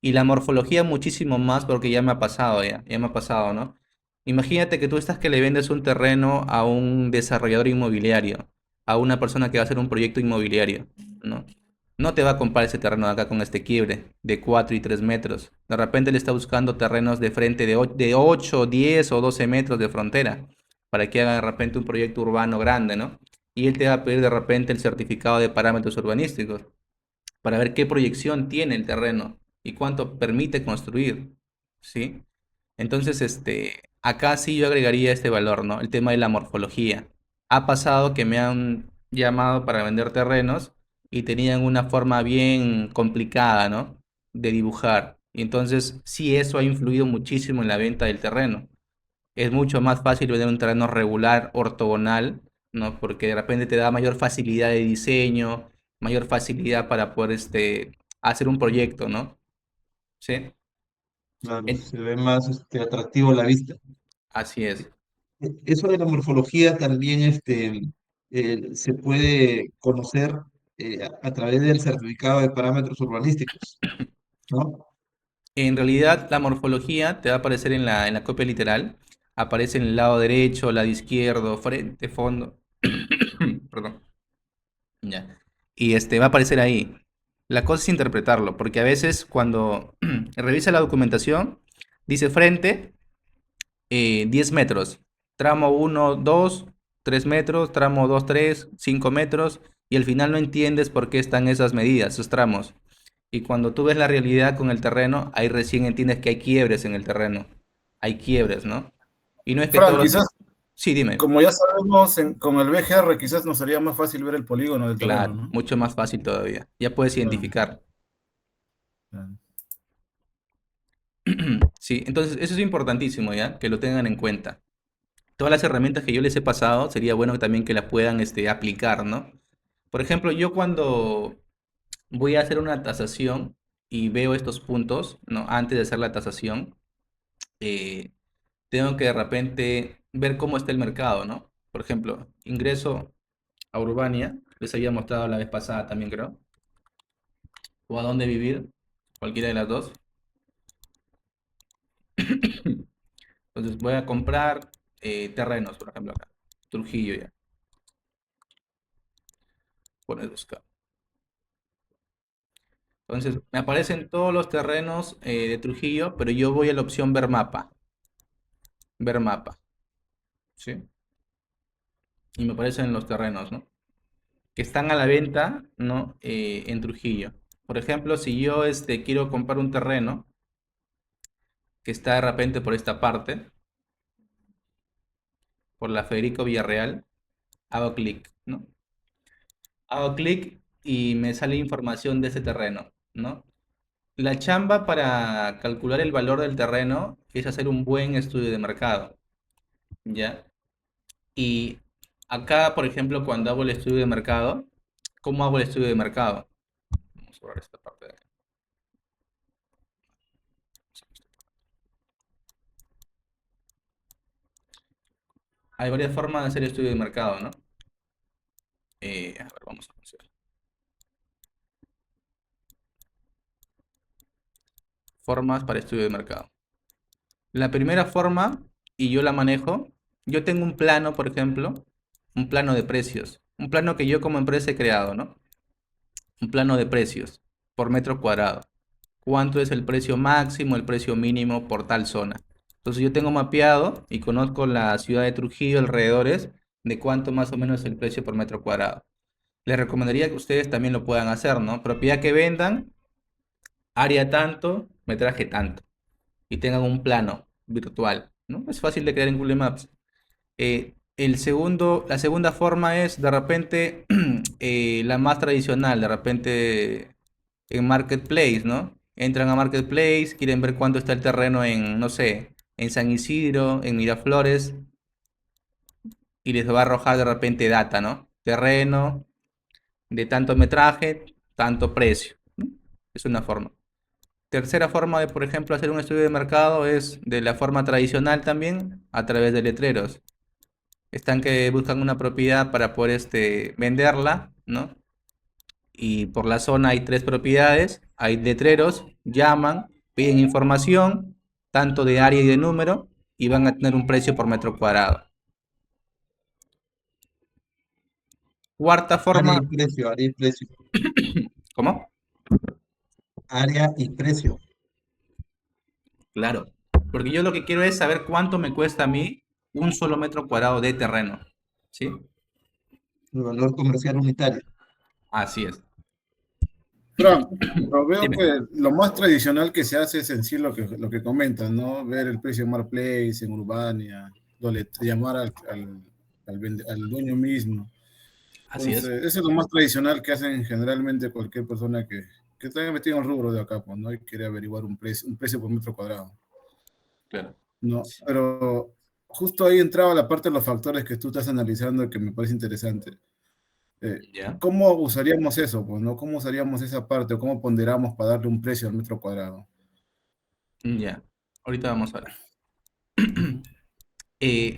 Y la morfología muchísimo más porque ya me ha pasado, ya me ha pasado, ¿no? Imagínate que tú estás que le vendes un terreno a un desarrollador inmobiliario, a una persona que va a hacer un proyecto inmobiliario, ¿no? No te va a comprar ese terreno de acá con este quiebre de 4 y 3 metros. De repente le está buscando terrenos de frente de 8, 10 o 12 metros de frontera para que haga de repente un proyecto urbano grande, ¿no? Y él te va a pedir de repente el certificado de parámetros urbanísticos para ver qué proyección tiene el terreno y cuánto permite construir, ¿sí? Entonces, acá sí yo agregaría este valor, ¿no? El tema de la morfología. Ha pasado que me han llamado para vender terrenos y tenían una forma bien complicada, ¿no? De dibujar. Y entonces, sí, eso ha influido muchísimo en la venta del terreno. Es mucho más fácil vender un terreno regular, ortogonal, ¿no? Porque de repente te da mayor facilidad de diseño, mayor facilidad para poder hacer un proyecto, ¿no? Sí. Claro, En- se ve más atractivo a la vista. Así es. Eso de la morfología también se puede conocer a través del certificado de parámetros urbanísticos, ¿no? En realidad, la morfología te va a aparecer en la copia literal. Aparece en el lado derecho, lado izquierdo, frente, fondo. Perdón. Ya. Y va a aparecer ahí. La cosa es interpretarlo, porque a veces cuando revisa la documentación, dice frente 10 metros, tramo 1, 2, 3 metros, tramo 2, 3, 5 metros, y al final no entiendes por qué están esas medidas, esos tramos. Y cuando tú ves la realidad con el terreno, ahí recién entiendes que hay quiebres en el terreno. Hay quiebres, ¿no? Y no es que Frank, todos los... quizás, Sí, dime. como ya sabemos, con el VGR quizás nos sería más fácil ver el polígono del terreno, Claro, ¿no? mucho más fácil todavía. Ya puedes Claro, identificar. claro. Sí, entonces eso es importantísimo, ¿ya? Que lo tengan en cuenta. Todas las herramientas que yo les he pasado, sería bueno también que las puedan aplicar, ¿no? Por ejemplo, yo cuando voy a hacer una tasación y veo estos puntos, ¿no? Antes de hacer la tasación, eh, tengo que de repente ver cómo está el mercado, ¿no? Por ejemplo, ingreso a Urbania, les había mostrado la vez pasada también, creo, o a dónde vivir, cualquiera de las dos. Entonces voy a comprar terrenos, por ejemplo, acá, Trujillo ya. Pones buscar. Entonces me aparecen todos los terrenos de Trujillo, pero yo voy a la opción ver mapa, ¿sí? Y me aparecen los terrenos, ¿no? Que están a la venta, ¿no? En Trujillo. Por ejemplo, si yo quiero comprar un terreno que está de repente por esta parte, por la Federico Villarreal, hago clic, ¿no? Hago clic y me sale información de ese terreno, ¿no? La chamba para calcular el valor del terreno es hacer un buen estudio de mercado, ¿ya? Y acá, por ejemplo, cuando hago el estudio de mercado, ¿cómo hago el estudio de mercado? Vamos a borrar esta parte de acá. Hay varias formas de hacer estudio de mercado, ¿no? A ver, vamos a hacer. Formas para estudio de mercado. La primera forma, y yo la manejo, yo tengo un plano, por ejemplo, un plano de precios, un plano que yo como empresa he creado, ¿no? Un plano de precios por metro cuadrado. ¿Cuánto es el precio máximo, el precio mínimo por tal zona? Entonces yo tengo mapeado y conozco la ciudad de Trujillo, alrededores, de cuánto más o menos es el precio por metro cuadrado. Les recomendaría que ustedes también lo puedan hacer, ¿no? Propiedad que vendan, área tanto, metraje tanto. Y tengan un plano virtual, ¿no? Es fácil de crear en Google Maps. La segunda forma es de repente la más tradicional, de repente en Marketplace, ¿no? Entran a Marketplace, quieren ver cuánto está el terreno en, no sé, en San Isidro, en Miraflores, y les va a arrojar de repente data, ¿no? Terreno de tanto metraje, tanto precio, ¿no? Es una forma. Tercera forma de, por ejemplo, hacer un estudio de mercado es de la forma tradicional también, a través de letreros. Están que buscan una propiedad para poder venderla, ¿no? Y por la zona hay tres propiedades, hay letreros, llaman, piden información, tanto de área y de número, y van a tener un precio por metro cuadrado. Cuarta Área forma, y precio, área y precio, ¿cómo? área y precio. Claro, porque yo lo que quiero es saber cuánto me cuesta a mí un solo metro cuadrado de terreno, ¿sí? El valor comercial unitario. Así es. Frank, pero veo Dime. que lo más tradicional que se hace es en sí lo que comentan, ¿no? Ver el precio en Marketplace, en Urbania, llamar al dueño mismo. Así es. Entonces, eso es lo más tradicional que hacen generalmente cualquier persona que está metido en el rubro de acá, pues, ¿no? Y quiere averiguar un precio por metro cuadrado, Claro. ¿no? Pero justo ahí entraba la parte de los factores que tú estás analizando que me parece interesante. Ya, ¿Cómo usaríamos eso, pues, no? ¿Cómo usaríamos esa parte o cómo ponderamos para darle un precio al metro cuadrado? ya. Ahorita vamos a ver.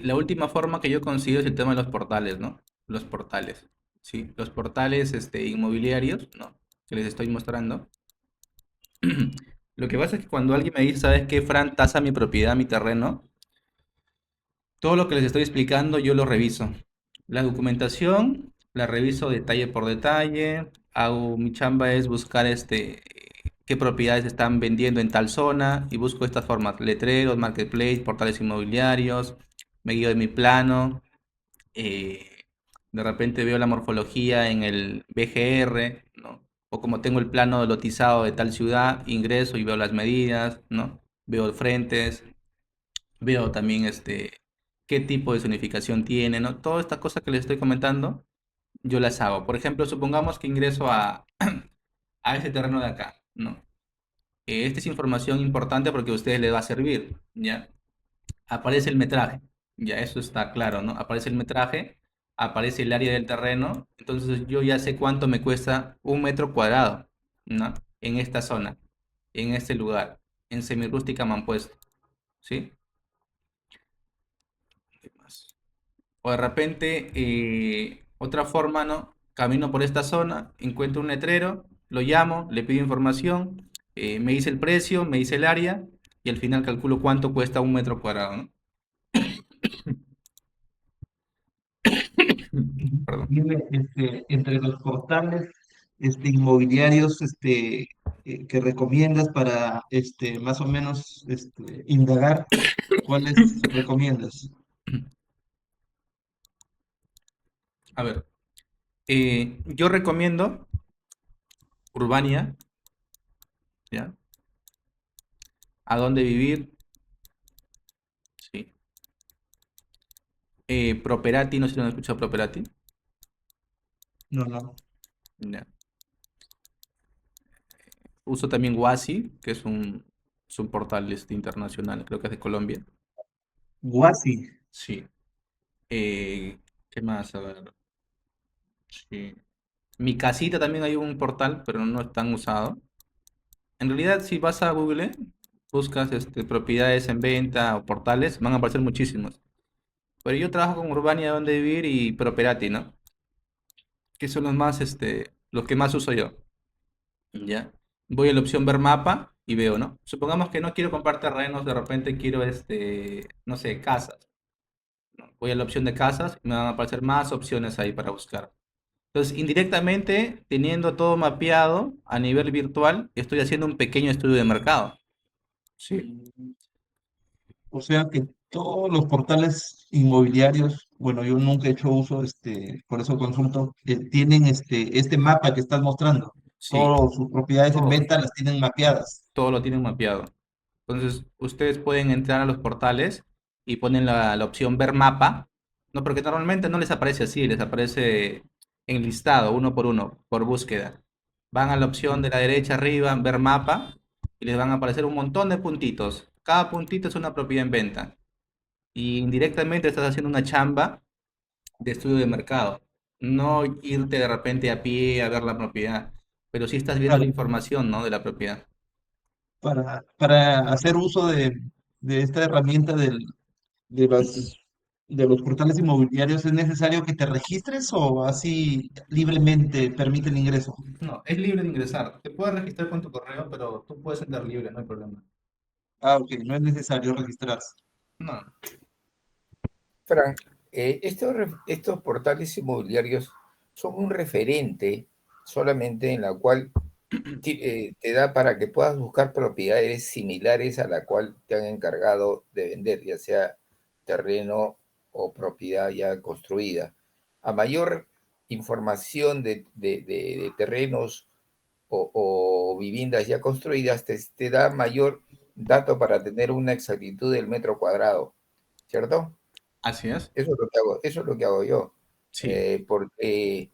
La última forma que yo considero es el tema de los portales, ¿no? Los portales, ¿sí? Los portales inmobiliarios, ¿no? Que les estoy mostrando. Lo que pasa es que cuando alguien me dice, ¿sabes qué, Fran? Tasa mi propiedad, mi terreno. Todo lo que les estoy explicando yo lo reviso. La documentación la reviso detalle por detalle. Mi chamba es buscar qué propiedades están vendiendo en tal zona y busco estas formas, letreros, marketplace, portales inmobiliarios, me guío de mi plano, eh, de repente veo la morfología en el BGR, ¿no? O como tengo el plano lotizado de tal ciudad, ingreso y veo las medidas, ¿no? Veo frentes, veo también qué tipo de zonificación tiene, ¿no? Todas estas cosas que les estoy comentando, yo las hago. Por ejemplo, supongamos que ingreso a ese terreno de acá, ¿no? Esta es información importante porque a ustedes les va a servir, ¿ya? Aparece el metraje, ya eso está claro, ¿no? Aparece el metraje, aparece el área del terreno, entonces yo ya sé cuánto me cuesta un metro cuadrado, ¿no? En esta zona, en este lugar, en semirrústica Mampuesto, ¿sí? ¿Qué más? O de repente, otra forma, ¿no? Camino por esta zona, encuentro un letrero, lo llamo, le pido información, me dice el precio, me dice el área y al final calculo cuánto cuesta un metro cuadrado, ¿no? Perdón. Dime, entre los portales inmobiliarios que recomiendas para más o menos indagar, ¿cuáles recomiendas? A ver, yo recomiendo Urbania, ¿ya? ¿A dónde vivir? Sí. Properati, no sé si no han escuchado Properati. No, no. Ya. Uso también Wasi, que es un portal internacional, creo que es de Colombia. Guasi. Sí. ¿Qué más? A ver. Sí. Mi casita también hay un portal, pero no es tan usado. En realidad, si vas a Google, buscas propiedades en venta o portales, van a aparecer muchísimos. Pero yo trabajo con Urbania donde vivir y Properati, ¿no? Que son los que más uso yo. ¿Ya? Voy a la opción ver mapa y veo, ¿no? Supongamos que no quiero comprar terrenos, de repente quiero, no sé, casas, ¿no? Voy a la opción de casas y me van a aparecer más opciones ahí para buscar. Entonces, indirectamente, teniendo todo mapeado a nivel virtual, estoy haciendo un pequeño estudio de mercado. Sí, O sea que todos los portales inmobiliarios, bueno, yo nunca he hecho uso, por eso consulto, tienen este mapa que estás mostrando. sí, Todas sus propiedades en todo, venta las tienen mapeadas. todo lo tienen mapeado. Entonces, ustedes pueden entrar a los portales y ponen la opción ver mapa, ¿no? Porque normalmente no les aparece así, les aparece en listado, uno por uno, por búsqueda. Van a la opción de la derecha arriba, ver mapa, y les van a aparecer un montón de puntitos. Cada puntito es una propiedad en venta. Y indirectamente estás haciendo una chamba de estudio de mercado. No irte de repente a pie a ver la propiedad, pero sí estás viendo la Claro, información, ¿no? De la propiedad. para hacer uso de esta herramienta de los portales inmobiliarios, ¿es necesario que te registres o así libremente permite el ingreso? No, es libre de ingresar. Te puedes registrar con tu correo, pero tú puedes entrar libre, no hay problema. Ah, ok, no es necesario registrarse. No, Frank, estos portales inmobiliarios son un referente solamente en la cual te da para que puedas buscar propiedades similares a la cual te han encargado de vender, ya sea terreno o propiedad ya construida. A mayor información de terrenos o viviendas ya construidas, te da mayor dato para tener una exactitud del metro cuadrado, ¿cierto? así es. Eso es lo que hago, eso es lo que hago yo. Sí. Porque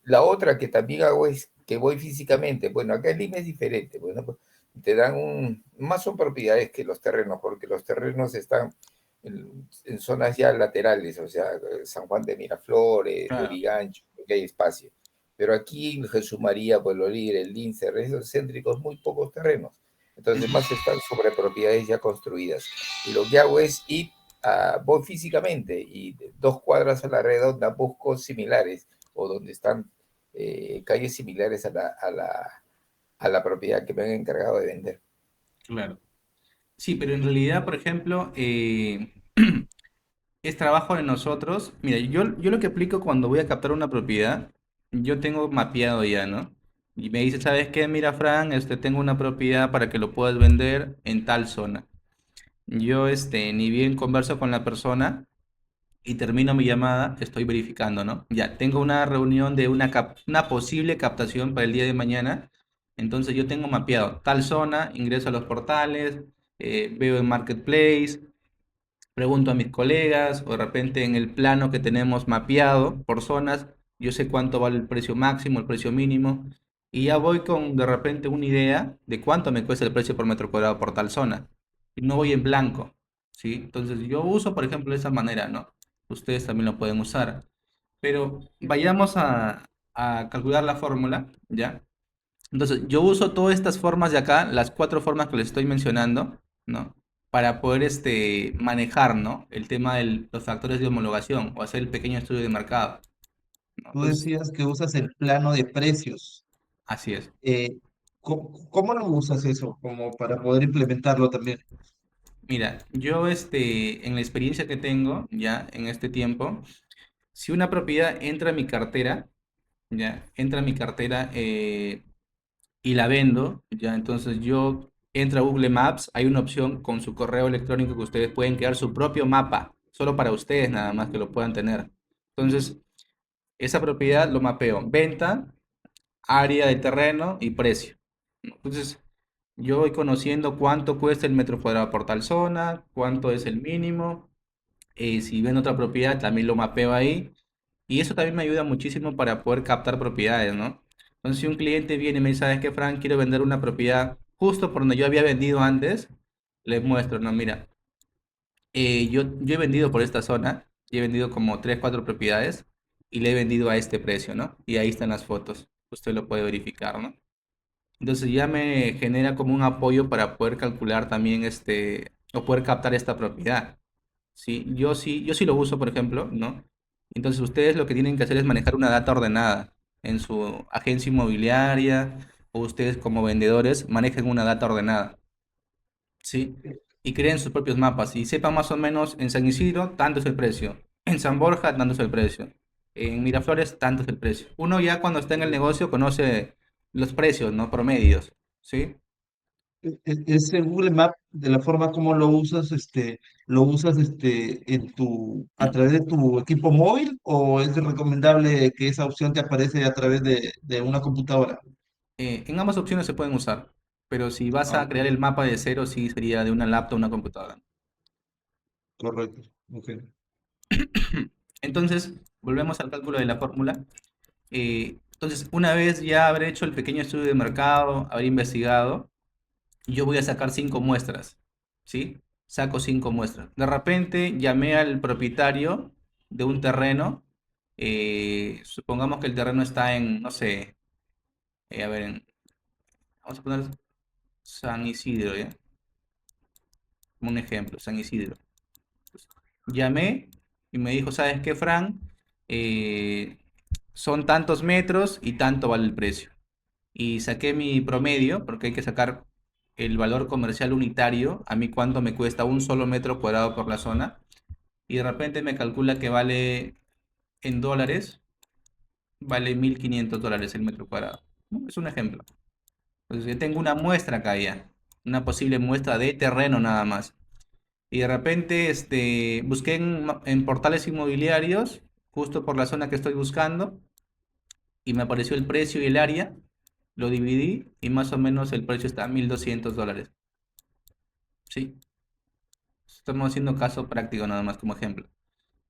la otra que también hago es que voy físicamente. Bueno, acá en Lima es diferente. Bueno, pues, te dan más son propiedades que los terrenos, porque los terrenos están en zonas ya laterales, o sea, San Juan de Miraflores, Claro. Lurigancho, porque hay espacio. Pero aquí en Jesús María, Pueblo Libre, el Lince, esos céntricos, muy pocos terrenos. Entonces, más están sobre propiedades ya construidas. Y lo que hago es ir voy físicamente y 2 cuadras a la redonda busco similares o donde están calles similares a la propiedad que me han encargado de vender. Claro. Sí, pero en realidad, por ejemplo, es trabajo de nosotros. Mira, yo lo que aplico cuando voy a captar una propiedad, yo tengo mapeado ya, ¿no? Y me dice, ¿sabes qué? Mira, Fran, tengo una propiedad para que lo puedas vender en tal zona. Yo, ni bien converso con la persona y termino mi llamada, estoy verificando, ¿no? Ya, tengo una reunión de una posible captación para el día de mañana. Entonces yo tengo mapeado tal zona, ingreso a los portales, veo en Marketplace, pregunto a mis colegas o de repente en el plano que tenemos mapeado por zonas, yo sé cuánto vale el precio máximo, el precio mínimo y ya voy con de repente una idea de cuánto me cuesta el precio por metro cuadrado por tal zona. Y no voy en blanco, ¿sí? Entonces yo uso, por ejemplo, de esa manera, ¿no? Ustedes también lo pueden usar. Pero vayamos a calcular la fórmula, ¿ya? Entonces, yo uso todas estas formas de acá, las cuatro formas que les estoy mencionando, ¿no? Para poder manejar, ¿no? El tema de los factores de homologación o hacer el pequeño estudio de mercado, ¿no? Tú Entonces, decías que usas el plano de precios. así es. ¿Cómo lo usas eso como para poder implementarlo también? Mira, yo en la experiencia que tengo ya en este tiempo, si una propiedad entra a mi cartera, ya, entra a mi cartera y la vendo, ya, entonces yo entro a Google Maps, hay una opción con su correo electrónico que ustedes pueden crear su propio mapa, solo para ustedes nada más que lo puedan tener. Entonces, esa propiedad lo mapeo, venta, área de terreno y precio. Entonces, yo voy conociendo cuánto cuesta el metro cuadrado por tal zona, cuánto es el mínimo, si ven otra propiedad, también lo mapeo ahí. Y eso también me ayuda muchísimo para poder captar propiedades, ¿no? Entonces, si un cliente viene y me dice, ¿sabes qué, Frank? Quiero vender una propiedad justo por donde yo había vendido antes, les muestro, no, mira, yo he vendido por esta zona, y he vendido como 3 4 propiedades y le he vendido a este precio, ¿no? Y ahí están las fotos, usted lo puede verificar, ¿no? Entonces ya me genera como un apoyo para poder calcular también o poder captar esta propiedad. Sí, yo sí lo uso, por ejemplo, ¿no? Entonces ustedes lo que tienen que hacer es manejar una data ordenada en su agencia inmobiliaria o ustedes como vendedores manejen una data ordenada, ¿sí? Y creen sus propios mapas y sepan más o menos en San Isidro tanto es el precio, en San Borja tanto es el precio, en Miraflores tanto es el precio. Uno ya cuando está en el negocio conoce los precios, ¿no? Promedios, ¿sí? Ese Google Map, de la forma como lo usas a través de tu equipo móvil o es recomendable que esa opción te aparece a través de una computadora? En ambas opciones se pueden usar, pero si vas Ah, a ok, crear el mapa de cero, sí sería de una laptop o una computadora. correcto. Ok. Entonces, volvemos al cálculo de la fórmula. Entonces, una vez ya habré hecho el pequeño estudio de mercado, habré investigado, yo voy a sacar 5 muestras, ¿sí? Saco 5 muestras. De repente llamé al propietario de un terreno, supongamos que el terreno está en, no sé, a ver, vamos a poner San Isidro, ¿ya? Como un ejemplo, San Isidro. Llamé y me dijo, ¿sabes qué, Fran? Eh, Son tantos metros y tanto vale el precio. Y saqué mi promedio, porque hay que sacar el valor comercial unitario, a mí cuánto me cuesta un solo metro cuadrado por la zona, y de repente me calcula que vale en dólares, vale $1.500 el metro cuadrado, ¿no? Es un ejemplo. Entonces yo tengo una muestra acá ya, una posible muestra de terreno nada más. Y de repente busqué en portales inmobiliarios, justo por la zona que estoy buscando, y me apareció el precio y el área, lo dividí y más o menos el precio está a $1.200. Sí, estamos haciendo caso práctico nada más como ejemplo.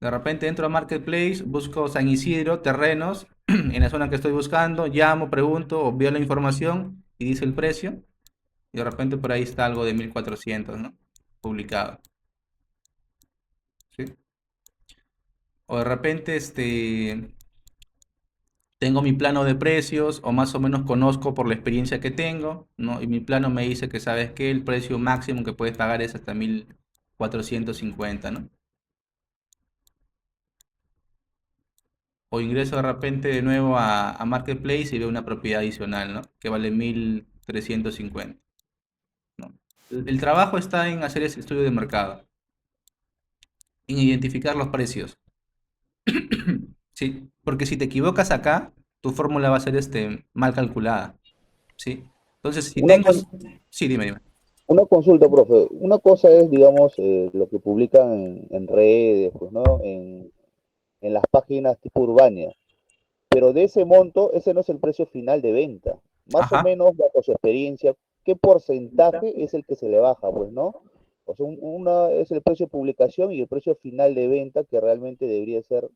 De repente entro a Marketplace, busco San Isidro, terrenos, en la zona que estoy buscando, llamo, pregunto, o veo la información y dice el precio, y de repente por ahí está algo de 1.400, ¿no? Publicado, ¿sí? O de repente tengo mi plano de precios o más o menos conozco por la experiencia que tengo, ¿no? Y mi plano me dice que sabes que el precio máximo que puedes pagar es hasta 1.450, ¿no? O ingreso de repente de nuevo a Marketplace y veo una propiedad adicional, ¿no? Que vale 350, ¿no? El trabajo está en hacer ese estudio de mercado, en identificar los precios. Sí, porque si te equivocas acá, tu fórmula va a ser mal calculada, ¿sí? Entonces, si Una, tengo... con- Sí, dime. una consulta, profe. Una cosa es, digamos, lo que publican en redes, pues, ¿no? En las páginas tipo Urbania. Pero de ese monto, ese no es el precio final de venta. Más o Ajá. menos, bajo su experiencia, ¿qué porcentaje es el que se le baja? Pues, ¿no? O sea, una es el precio de publicación y el precio final de venta que realmente debería ser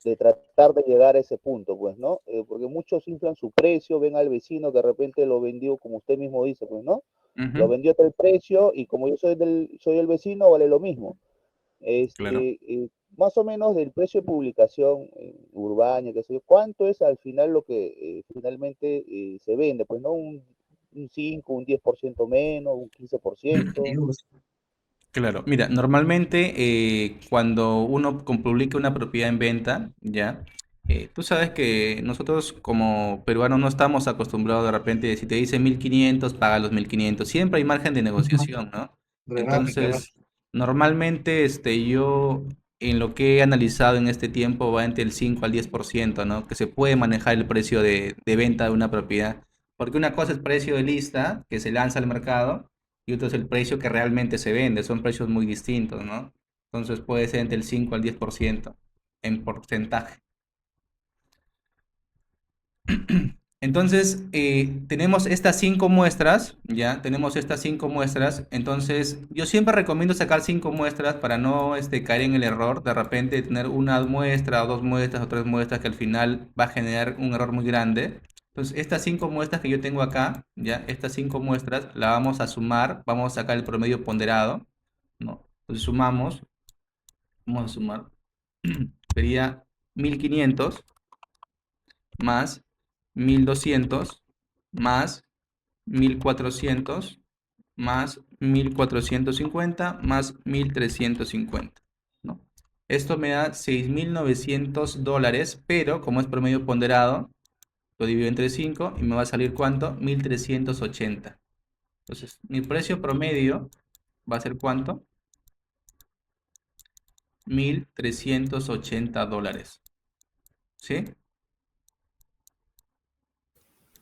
de tratar de llegar a ese punto, pues, ¿no? Porque muchos inflan su precio, ven al vecino que de repente lo vendió, como usted mismo dice, pues, ¿no? Lo Ujú, vendió a tal precio y como yo soy el vecino, vale lo mismo. claro. Más o menos del precio de publicación urbana, qué sé yo, ¿cuánto es al final lo que finalmente se vende? Pues, ¿no? Un 5, un 10% menos, un 15%. Dios. Claro, mira, normalmente cuando uno publica una propiedad en venta, ya, tú sabes que nosotros como peruanos no estamos acostumbrados de repente, si te dice 1500, paga los 1500, siempre hay margen de Ujú. negociación, ¿no? Rebate, claro. Entonces, normalmente yo en lo que he analizado en este tiempo va entre el 5 al 10%, ¿no? Que se puede manejar el precio de venta de una propiedad, porque una cosa es precio de lista que se lanza al mercado y otro es el precio que realmente se vende. Son precios muy distintos, ¿no? Entonces puede ser entre el 5 al 10% en porcentaje. Entonces, tenemos estas 5 muestras, ¿ya? Tenemos estas 5 muestras. Entonces, yo siempre recomiendo sacar 5 muestras para no caer en el error de repente tener una muestra o 2 muestras o 3 muestras que al final va a generar un error muy grande. Entonces, estas 5 muestras que yo tengo acá, ¿ya? Estas 5 muestras las vamos a sumar, vamos a sacar el promedio ponderado, ¿no? Entonces, vamos a sumar, sería 1500 más 1200 más 1400 más 1450 más 1350, ¿no? Esto me da $6.900, pero como es promedio ponderado, lo divido entre 5 y me va a salir ¿cuánto? 1380. Entonces, mi precio promedio va a ser ¿cuánto? $1380, ¿sí?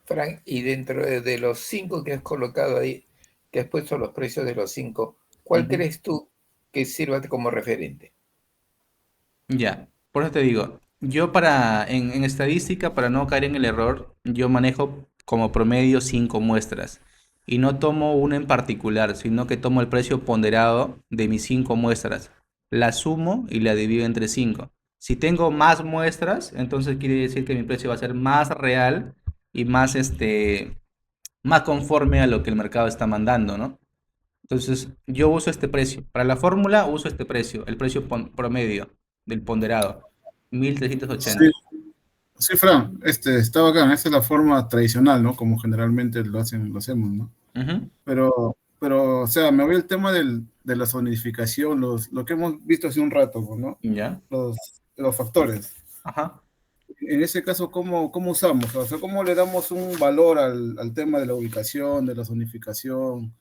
Frank, y dentro de los 5 que has colocado ahí, que has puesto los precios de los 5, ¿cuál Ujú. crees tú que sirva como referente? Ya, por eso te digo, yo en estadística, para no caer en el error, yo manejo como promedio 5 muestras y no tomo una en particular, sino que tomo el precio ponderado de mis 5 muestras, la sumo y la divido entre 5. Si tengo más muestras, entonces quiere decir que mi precio va a ser más real y más conforme a lo que el mercado está mandando, ¿no? Entonces, yo uso este precio. Para la fórmula uso este precio, el precio promedio del ponderado, Sí, 1380. sí, Fran, está bacán, esa es la forma tradicional, ¿no? Como generalmente lo hacemos, ¿no? Ujú, O sea, me voy al tema de la zonificación, lo que hemos visto hace un rato, ¿no? ya, Los, los factores. ajá. En ese caso, ¿cómo usamos? O sea, ¿cómo le damos un valor al tema de la ubicación, de la zonificación?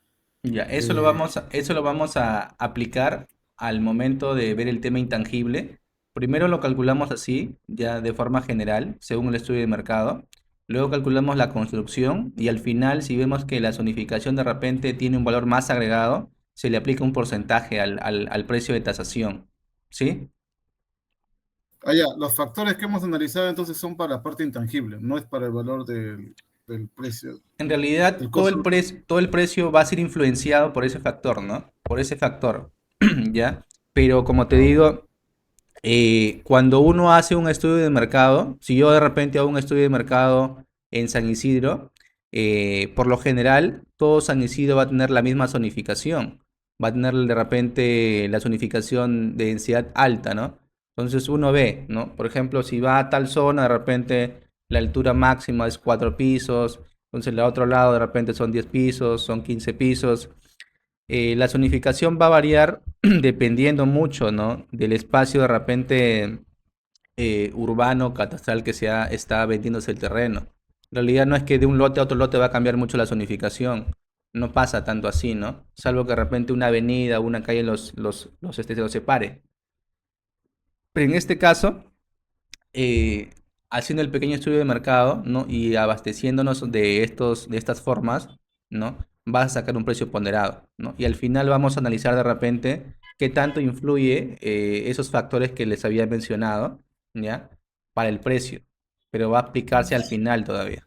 Ya, De... eso lo vamos a aplicar al momento de ver el tema intangible. Primero lo calculamos así, ya de forma general, según el estudio de mercado. Luego calculamos la construcción y al final, si vemos que la zonificación de repente tiene un valor más agregado, se le aplica un porcentaje al precio de tasación. ¿Sí? Ya, los factores que hemos analizado entonces son para la parte intangible, no es para el valor del precio, En realidad, del costo. todo el precio va a ser influenciado por ese factor, ¿no? Por ese factor, ¿ya? Pero como te digo, cuando uno hace un estudio de mercado, si yo de repente hago un estudio de mercado en San Isidro, por lo general, todo San Isidro va a tener la misma zonificación. Va a tener de repente la zonificación de densidad alta, ¿no? Entonces uno ve, ¿no? Por ejemplo, si va a tal zona, de repente la altura máxima es 4 pisos, entonces el otro lado de repente son 10 pisos, son 15 pisos. La zonificación va a variar dependiendo mucho, ¿no? Del espacio de repente urbano, catastral que está vendiéndose el terreno. En realidad no es que de un lote a otro lote va a cambiar mucho la zonificación. No pasa tanto así, ¿no? Salvo que de repente una avenida o una calle los separe. Pero en este caso, haciendo el pequeño estudio de mercado, ¿no? Y abasteciéndonos de estas formas, ¿no? Vas a sacar un precio ponderado, ¿no? Y al final vamos a analizar de repente qué tanto influye esos factores que les había mencionado, ¿ya? Para el precio. Pero va a aplicarse al final todavía.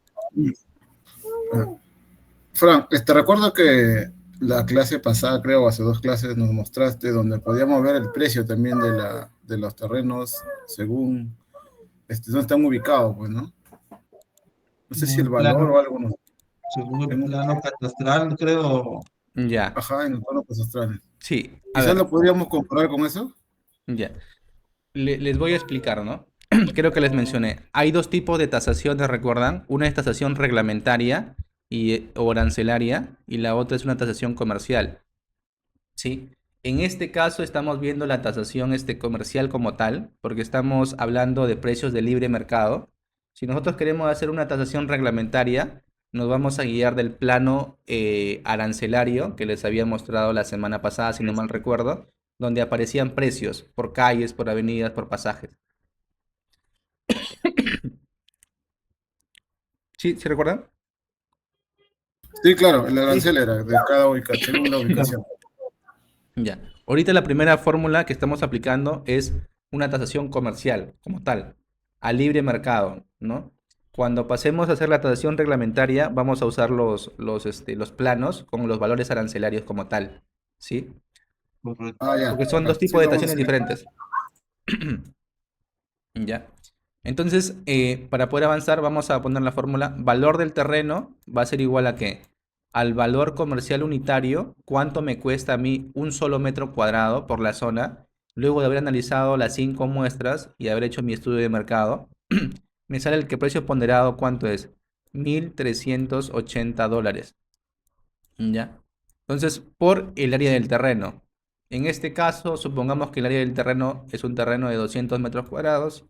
Frank, recuerdo que la clase pasada, creo, hace 2 clases, nos mostraste donde podíamos ver el precio también de los terrenos según dónde están ubicados, pues, ¿no? No sé si el valor o algo, ¿no? Según el plano catastral, creo. Ya, Ajá, en el plano catastral. sí, a Quizás ver, lo podríamos comparar con eso. ya. Les voy a explicar, ¿no? Creo que les mencioné. Hay dos tipos de tasaciones, ¿recuerdan? Una es tasación reglamentaria o arancelaria y la otra es una tasación comercial, ¿sí? En este caso estamos viendo la tasación comercial como tal, porque estamos hablando de precios de libre mercado. Si nosotros queremos hacer una tasación reglamentaria, nos vamos a guiar del plano arancelario que les había mostrado la semana pasada, si no mal recuerdo, donde aparecían precios por calles, por avenidas, por pasajes. ¿Sí? ¿Sí recuerdan? Sí, claro, el arancel era de cada ubicación, según la ubicación. Ya. Ahorita la primera fórmula que estamos aplicando es una tasación comercial, como tal, a libre mercado, ¿no? Cuando pasemos a hacer la tasación reglamentaria, vamos a usar los planos con los valores arancelarios como tal, ¿sí? Correcto. Ah, ya. Porque son dos Sí, tipos de vamos a tasaciones hacer. diferentes. ¿Ya? Entonces, para poder avanzar, vamos a poner la fórmula. Valor del terreno va a ser igual a ¿qué? Al valor comercial unitario, cuánto me cuesta a mí un solo metro cuadrado por la zona, luego de haber analizado las 5 muestras y haber hecho mi estudio de mercado, me sale el que precio ponderado, ¿cuánto es? $1,380. ¿Ya? Entonces, por el área del terreno. En este caso, supongamos que el área del terreno es un terreno de 200 metros cuadrados.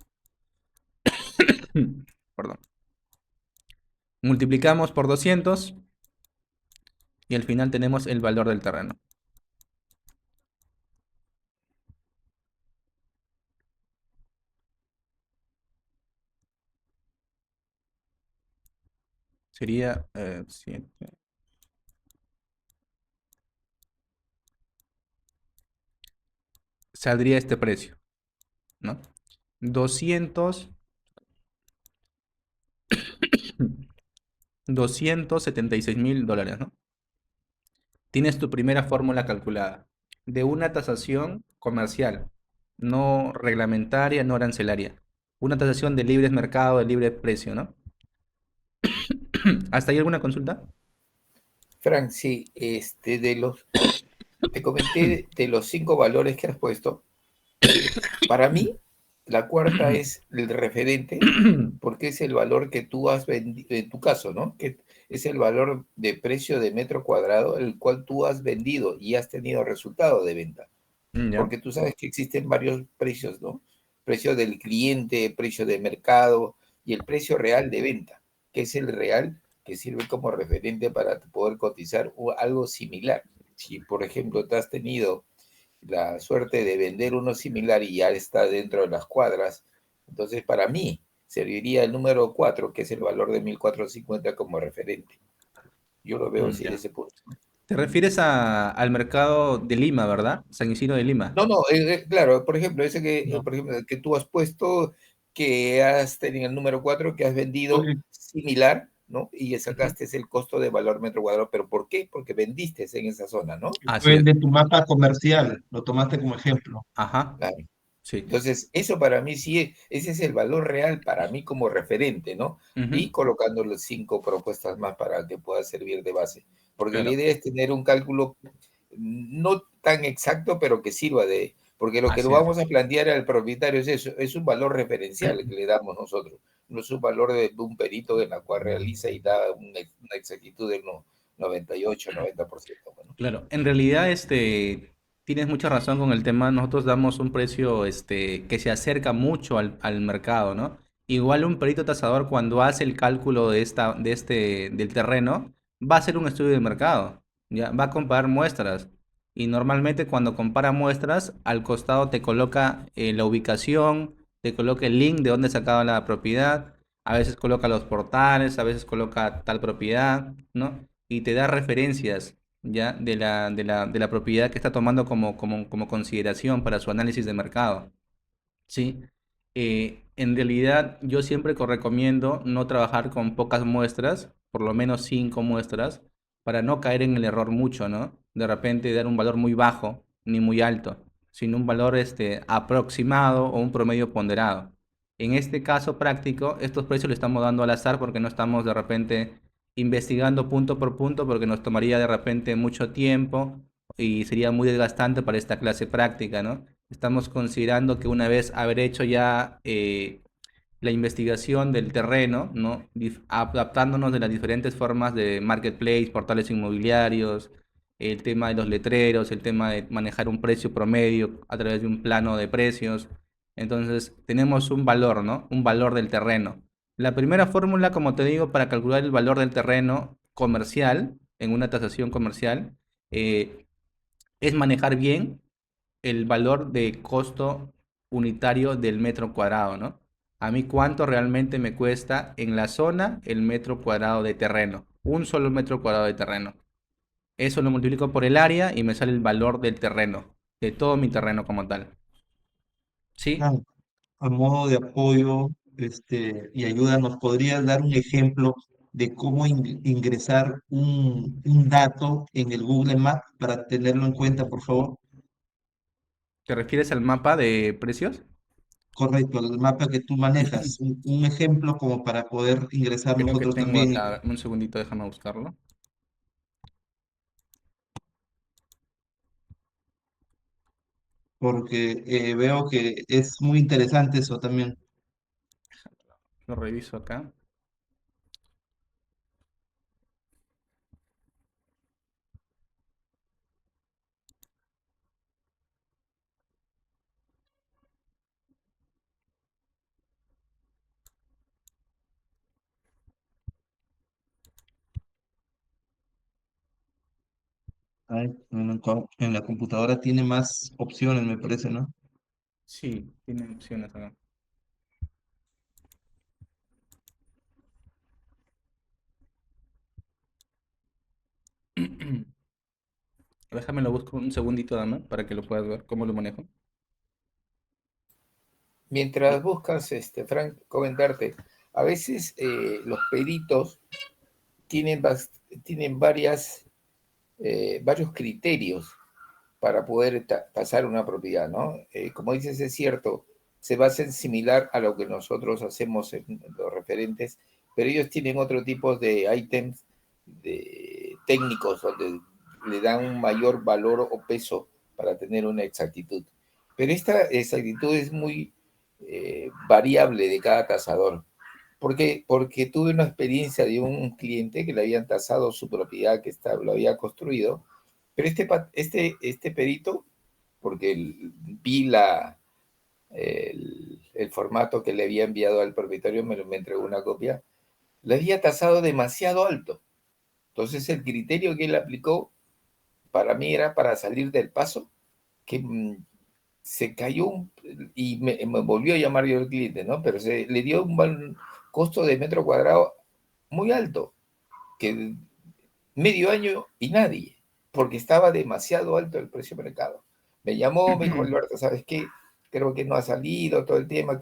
Perdón. Multiplicamos por 200 y al final tenemos el valor del terreno. Sería 7. Saldría este precio, ¿no? 200, $276,000, ¿no? Tienes tu primera fórmula calculada de una tasación comercial, no reglamentaria, no arancelaria. Una tasación de libre mercado, de libre precio, ¿no? ¿Hasta ahí alguna consulta? Frank, sí, te comenté de los 5 valores que has puesto. Para mí, la cuarta es el referente, porque es el valor que tú has vendido, en tu caso, ¿no? Que es el valor de precio de metro cuadrado, el cual tú has vendido y has tenido resultado de venta. Ya. Porque tú sabes que existen varios precios, ¿no? Precio del cliente, precio de mercado y el precio real de venta, que es el real que sirve como referente para poder cotizar algo similar. Si, por ejemplo, te has tenido la suerte de vender uno similar y ya está dentro de las cuadras, entonces para mí serviría el número 4, que es el valor de 1450 como referente. Yo lo veo así Ya. de ese punto. Te refieres al mercado de Lima, ¿verdad? San Isidro de Lima. No, no, claro, por ejemplo, ese que, No. por ejemplo, que tú has puesto, que has tenido el número 4, que has vendido Oye, similar, ¿no? Y sacaste el costo de valor metro cuadrado, pero ¿por qué? Porque vendiste en esa zona, ¿no? Así fue es. de tu mapa comercial, lo tomaste como ejemplo. Ajá, Claro. sí. Entonces, eso para mí sí, ese es el valor real para mí como referente, ¿no? Ujú, Y colocando las 5 propuestas más para que pueda servir de base. Porque la claro, idea es tener un cálculo no tan exacto, pero que sirva de... Porque lo que lo así es. vamos a plantear al propietario es eso, es un valor referencial que le damos nosotros. No es un valor de un perito en la cual realiza y da una exactitud del 98, 90%. ¿No? Claro, en realidad tienes mucha razón con el tema. Nosotros damos un precio que se acerca mucho al mercado, ¿no? Igual un perito tasador cuando hace el cálculo del terreno, va a hacer un estudio de mercado, ¿ya? Va a comparar muestras. Y normalmente cuando compara muestras, al costado te coloca la ubicación, te coloca el link de dónde sacaba la propiedad, a veces coloca los portales, a veces coloca tal propiedad, ¿no? Y te da referencias, ¿ya? De la propiedad que está tomando como consideración para su análisis de mercado. Sí, en realidad yo siempre recomiendo no trabajar con pocas muestras, por lo menos 5 muestras, para no caer en el error mucho, ¿no? De repente dar un valor muy bajo ni muy alto, sino un valor aproximado o un promedio ponderado. En este caso práctico, estos precios le estamos dando al azar porque no estamos de repente investigando punto por punto porque nos tomaría de repente mucho tiempo y sería muy desgastante para esta clase práctica, ¿no? Estamos considerando que una vez haber hecho ya la investigación del terreno, ¿no? Adaptándonos de las diferentes formas de marketplace, portales inmobiliarios, el tema de los letreros, el tema de manejar un precio promedio a través de un plano de precios. Entonces, tenemos un valor, ¿no? Un valor del terreno. La primera fórmula, como te digo, para calcular el valor del terreno comercial, en una tasación comercial, eh, es manejar bien el valor de costo unitario del metro cuadrado, ¿no? A mí cuánto realmente me cuesta en la zona el metro cuadrado de terreno, un solo metro cuadrado de terreno. Eso lo multiplico por el área y me sale el valor del terreno, de todo mi terreno como tal. ¿Sí? Claro, a modo de apoyo, y ayuda, ¿nos podrías dar un ejemplo de cómo ingresar un dato en el Google Maps para tenerlo en cuenta, por favor? ¿Te refieres al mapa de precios? Correcto, el mapa que tú manejas, un ejemplo como para poder ingresar Creo que nosotros tengo también, acá, un segundito, déjame buscarlo. porque veo que es muy interesante eso también. Lo reviso acá. Ay, en la computadora tiene más opciones, me parece, ¿no? Sí, tiene opciones acá. Déjame lo busco un segundito, dame, para que lo puedas ver, cómo lo manejo. Mientras buscas, Frank, comentarte, a veces los peritos tienen, tienen varios criterios para poder tasar una propiedad, ¿no? Como dices, es cierto, se basan similar a lo que nosotros hacemos en los referentes, pero ellos tienen otro tipo de ítems técnicos donde le dan un mayor valor o peso para tener una exactitud. Pero esta exactitud es muy variable de cada tasador. ¿Por qué? Porque tuve una experiencia de un cliente que le habían tasado su propiedad que lo había construido, pero este perito, porque vi el formato que le había enviado al propietario, me entregó una copia, le había tasado demasiado alto. Entonces el criterio que él aplicó para mí era para salir del paso, que se cayó y me volvió a llamar yo el cliente, ¿no? Pero se le dio un costo de metro cuadrado muy alto, que medio año y nadie, porque estaba demasiado alto el precio de mercado. Me llamó, me dijo, Alberto, ¿sabes qué? Creo que no ha salido todo el tema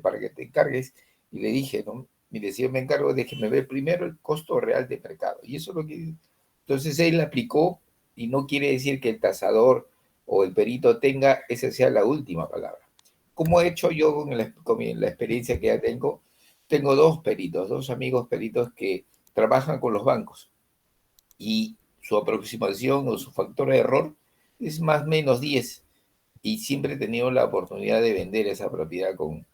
para que te encargues. Y le dije, ¿no? Mire, si yo me encargo, déjeme ver primero el costo real de mercado. Y eso es lo que... Entonces él aplicó y no quiere decir que el tasador o el perito tenga, esa sea la última palabra. Como he hecho yo con la experiencia que ya tengo, tengo dos peritos, dos amigos peritos que trabajan con los bancos y su aproximación o su factor de error es más o menos 10 y siempre he tenido la oportunidad de vender esa propiedad con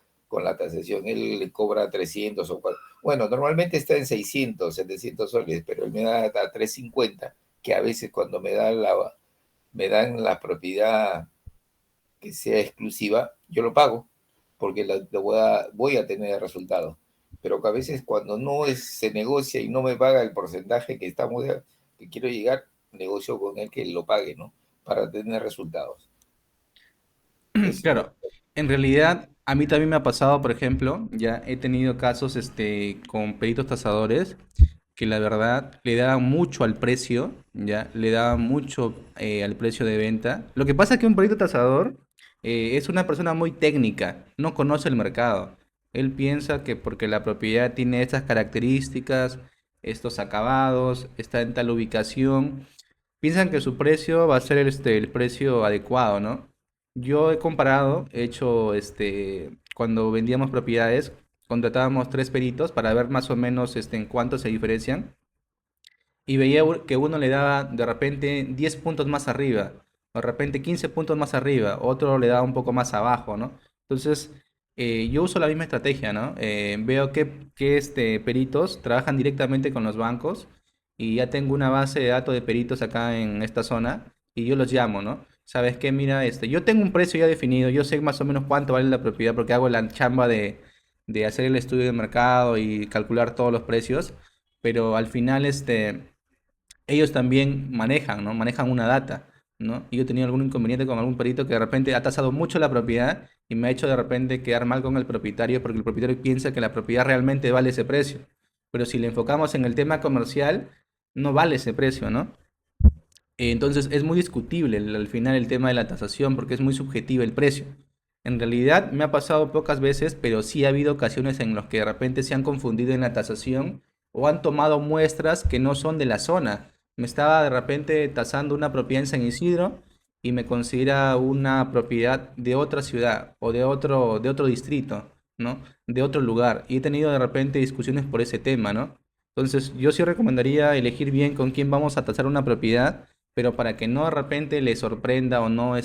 la tasación. Él le cobra 300 o 4. Bueno, normalmente está en 600, 700 soles, pero él me da hasta 350, que a veces cuando me dan la propiedad que sea exclusiva, yo lo pago. porque voy a tener el resultado. Pero que a veces cuando se negocia y no me paga el porcentaje que quiero llegar, negocio con él que lo pague, ¿no? Para tener resultados. Eso, Claro, en realidad a mí también me ha pasado, por ejemplo, ya he tenido casos con peritos tasadores que la verdad le daban mucho al precio, ya le daban mucho al precio de venta. Lo que pasa es que un perito tasador es una persona muy técnica, no conoce el mercado. Él piensa que porque la propiedad tiene estas características, estos acabados, está en tal ubicación, piensan que su precio va a ser el precio adecuado, ¿no? Yo he comparado, he hecho, cuando vendíamos propiedades, contratábamos tres peritos para ver más o menos en cuánto se diferencian y veía que uno le daba de repente 10 puntos más arriba, o de repente 15 puntos más arriba, otro le daba un poco más abajo, ¿no? Entonces, yo uso la misma estrategia, ¿no? Veo que peritos trabajan directamente con los bancos y ya tengo una base de datos de peritos acá en esta zona y yo los llamo, ¿no? ¿Sabes qué? Mira, yo tengo un precio ya definido, yo sé más o menos cuánto vale la propiedad porque hago la chamba de hacer el estudio de mercado y calcular todos los precios, pero al final, ellos también manejan, ¿no? Manejan una data, ¿no? Y yo he tenido algún inconveniente con algún perito que de repente ha tasado mucho la propiedad y me ha hecho de repente quedar mal con el propietario porque el propietario piensa que la propiedad realmente vale ese precio. Pero si le enfocamos en el tema comercial, no vale ese precio, ¿no? Entonces es muy discutible al final el tema de la tasación porque es muy subjetivo el precio. En realidad me ha pasado pocas veces, pero sí ha habido ocasiones en las que de repente se han confundido en la tasación o han tomado muestras que no son de la zona. Me estaba de repente tasando una propiedad en San Isidro y me considera una propiedad de otra ciudad o de otro distrito, ¿no? De otro lugar. Y he tenido de repente discusiones por ese tema, ¿no? Entonces yo sí recomendaría elegir bien con quién vamos a tasar una propiedad, pero para que no de repente les sorprenda o no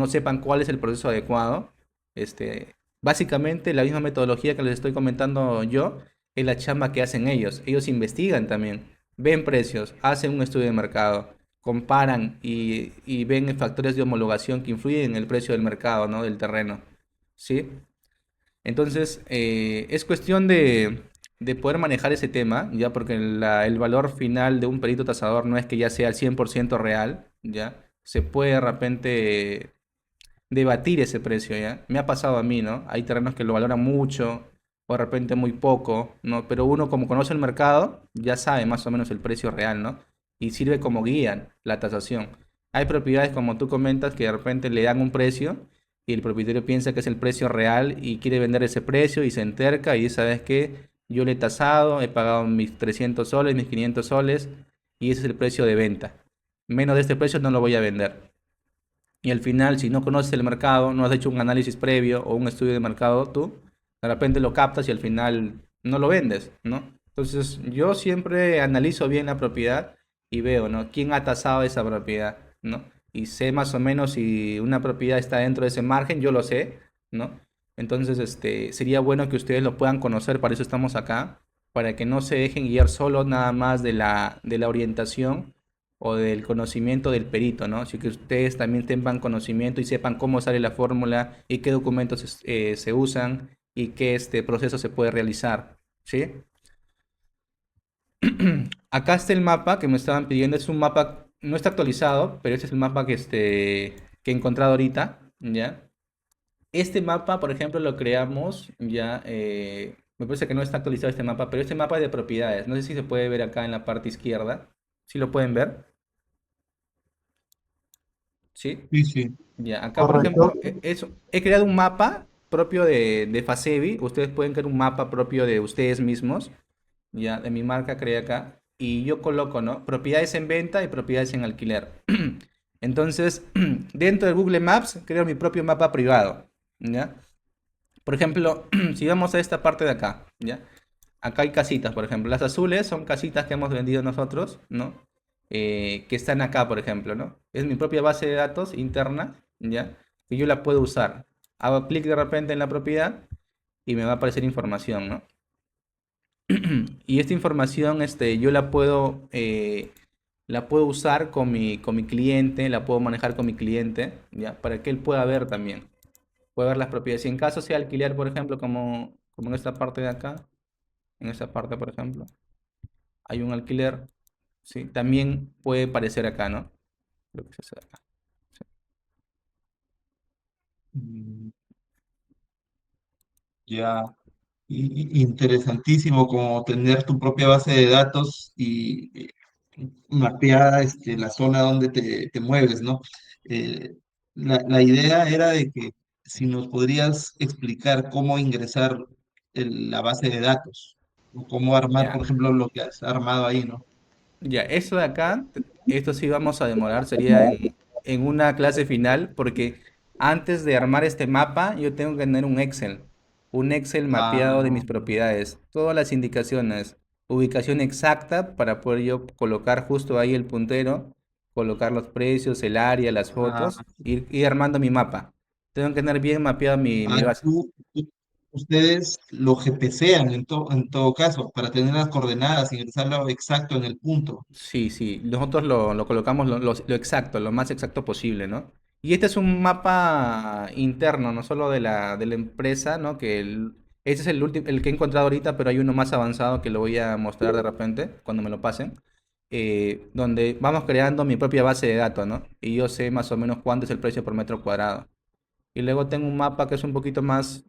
sepan cuál es el proceso adecuado, básicamente la misma metodología que les estoy comentando yo es la chamba que hacen ellos. Ellos investigan también, ven precios, hacen un estudio de mercado, comparan y ven factores de homologación que influyen en el precio del mercado, ¿no? Del terreno, ¿sí? Entonces, es cuestión de poder manejar ese tema, ya porque el valor final de un perito tasador no es que ya sea al 100% real, ya. Se puede de repente debatir ese precio, ya. Me ha pasado a mí, ¿no? Hay terrenos que lo valoran mucho o de repente muy poco, ¿no? Pero uno como conoce el mercado, ya sabe más o menos el precio real, ¿no? Y sirve como guía la tasación. Hay propiedades, como tú comentas, que de repente le dan un precio y el propietario piensa que es el precio real y quiere vender ese precio y se enterca y dice, ¿sabes qué? Yo le he tasado, he pagado mis 300 soles, mis 500 soles y ese es el precio de venta. Menos de este precio no lo voy a vender. Y al final, si no conoces el mercado, no has hecho un análisis previo o un estudio de mercado tú, de repente lo captas y al final no lo vendes, ¿no? Entonces, yo siempre analizo bien la propiedad y veo, ¿no? ¿Quién ha tasado esa propiedad, ¿no? Y sé más o menos si una propiedad está dentro de ese margen, yo lo sé, ¿no? Entonces, sería bueno que ustedes lo puedan conocer, para eso estamos acá, para que no se dejen guiar solo nada más de la orientación o del conocimiento del perito, ¿no? Así que ustedes también tengan conocimiento y sepan cómo sale la fórmula y qué documentos se usan y qué proceso se puede realizar, ¿sí? Acá está el mapa que me estaban pidiendo, es un mapa, no está actualizado, pero este es el mapa que he encontrado ahorita, ¿ya? Este mapa, por ejemplo, lo creamos, ya, me parece que no está actualizado este mapa, pero este mapa es de propiedades, no sé si se puede ver acá en la parte izquierda, ¿sí lo pueden ver? ¿Sí? Sí, sí, Ya, acá por correcto. ejemplo, he creado un mapa propio de Facebi. Ustedes pueden crear un mapa propio de ustedes mismos. Ya, de mi marca creé acá. Y yo coloco, ¿no? Propiedades en venta y propiedades en alquiler. Entonces, dentro de Google Maps, creo mi propio mapa privado. ¿Ya? Por ejemplo, si vamos a esta parte de acá, ¿ya? Acá hay casitas, por ejemplo. Las azules son casitas que hemos vendido nosotros, ¿no? Que están acá, por ejemplo, ¿no? Es mi propia base de datos interna, ¿ya? Que yo la puedo usar. Hago clic de repente en la propiedad y me va a aparecer información, ¿no? Y esta información, yo la puedo usar con mi cliente, la puedo manejar con mi cliente, ¿ya? Para que él pueda ver también. puede ver las propiedades. Si en caso sea alquiler, por ejemplo, como en esta parte de acá, en esta parte, por ejemplo, hay un alquiler, ¿sí? También puede aparecer acá, ¿no? Lo que se hace acá. Mm, Ya, interesantísimo como tener tu propia base de datos y mapeada la zona donde te mueves, ¿no? Eh, la idea era de que si nos podrías explicar cómo ingresar la base de datos, o cómo armar, por Ya. ejemplo, lo que has armado ahí, ¿no? Ya, esto de acá, esto sí vamos a demorar, sería en una clase final, porque antes de armar este mapa, yo tengo que tener un Excel mapeado de Ah, mis propiedades, todas las indicaciones, ubicación exacta para poder yo colocar justo ahí el puntero, colocar los precios, el área, las ah, fotos, ir armando mi mapa. Tengo que tener bien mapeado mi base. ustedes lo GPCan en todo caso, para tener las coordenadas, ingresarlo exacto en el punto. Sí, sí, nosotros lo colocamos lo exacto, lo más exacto posible, ¿no? Y este es un mapa interno, no solo de la empresa, ¿no? Este es el último, el que he encontrado ahorita, pero hay uno más avanzado que lo voy a mostrar de repente, cuando me lo pasen, donde vamos creando mi propia base de datos, ¿no? Y yo sé más o menos cuánto es el precio por metro cuadrado. Y luego tengo un mapa que es un poquito más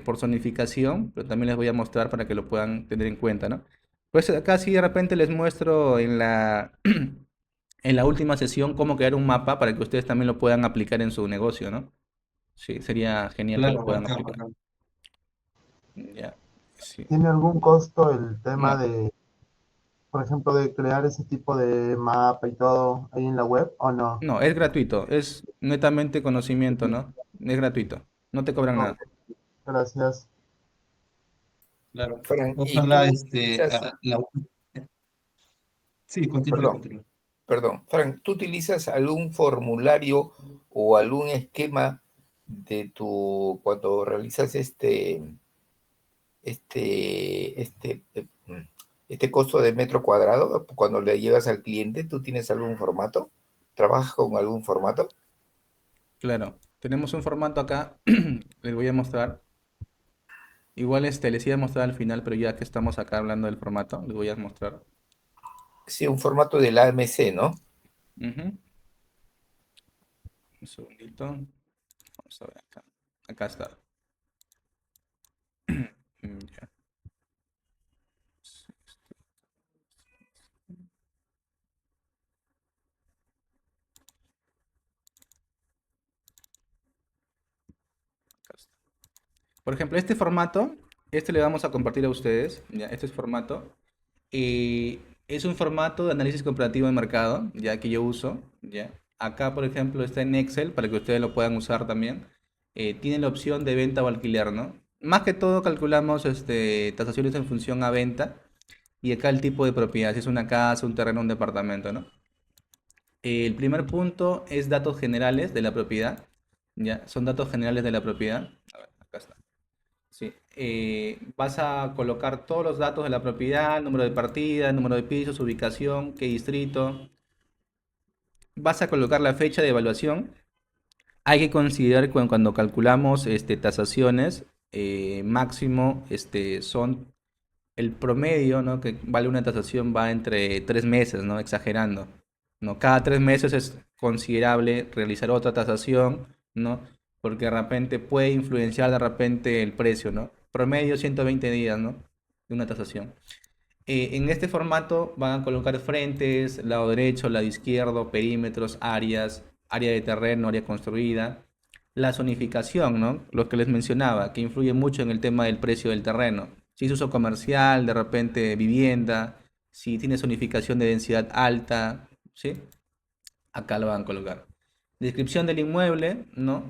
por zonificación, pero también les voy a mostrar para que lo puedan tener en cuenta, ¿no? Pues acá sí de repente les muestro en la última sesión cómo crear un mapa para que ustedes también lo puedan aplicar en su negocio, ¿no? Sí, sería genial que lo Claro, puedan bacán, aplicar. bacán. Ya, sí. ¿Tiene algún costo el tema No, de, por ejemplo, de crear ese tipo de mapa y todo ahí en la web o no? no, es gratuito, es netamente conocimiento, ¿no? Es gratuito, no te cobran Ok, nada. gracias. Claro. Frank, ¿y Ojalá tú utilizas, sí, continúe, perdón, continúe. perdón, Frank, ¿tú utilizas algún formulario o algún esquema de cuando realizas este costo de metro cuadrado, cuando le llegas al cliente, ¿tú tienes algún formato? ¿Trabajas con algún formato? Claro, tenemos un formato acá, les voy a mostrar. Igual les iba a mostrar al final, pero ya que estamos acá hablando del formato, les voy a mostrar. Sí, un formato del AMC, ¿no? Ujú. Un segundito. Vamos a ver acá. Acá está. Ya. Acá está. Por ejemplo, este formato, le vamos a compartir a ustedes. Ya, este es formato. Es un formato de análisis comparativo de mercado, ya que yo uso. Ya. Acá, por ejemplo, está en Excel para que ustedes lo puedan usar también. Tiene la opción de venta o alquiler, ¿no? Más que todo calculamos tasaciones en función a venta. Y acá el tipo de propiedad, si es una casa, un terreno, un departamento, ¿no? El primer punto es datos generales de la propiedad, ¿ya? Son datos generales de la propiedad. A ver, acá está. Sí. Vas a colocar todos los datos de la propiedad, número de partida, número de pisos, ubicación, qué distrito. Vas a colocar la fecha de evaluación. Hay que considerar cuando calculamos tasaciones, máximo son el promedio, ¿no? Que vale una tasación va entre 3 meses, ¿no? Exagerando, ¿no? Cada 3 meses es considerable realizar otra tasación, ¿no? Porque de repente puede influenciar de repente el precio, ¿no? Promedio 120 días, ¿no? De una tasación. En este formato van a colocar frentes, lado derecho, lado izquierdo, perímetros, áreas, área de terreno, área construida. La zonificación, ¿no? Lo que les mencionaba, que influye mucho en el tema del precio del terreno. Si es uso comercial, de repente vivienda, si tiene zonificación de densidad alta, ¿sí? Acá lo van a colocar. Descripción del inmueble, ¿no?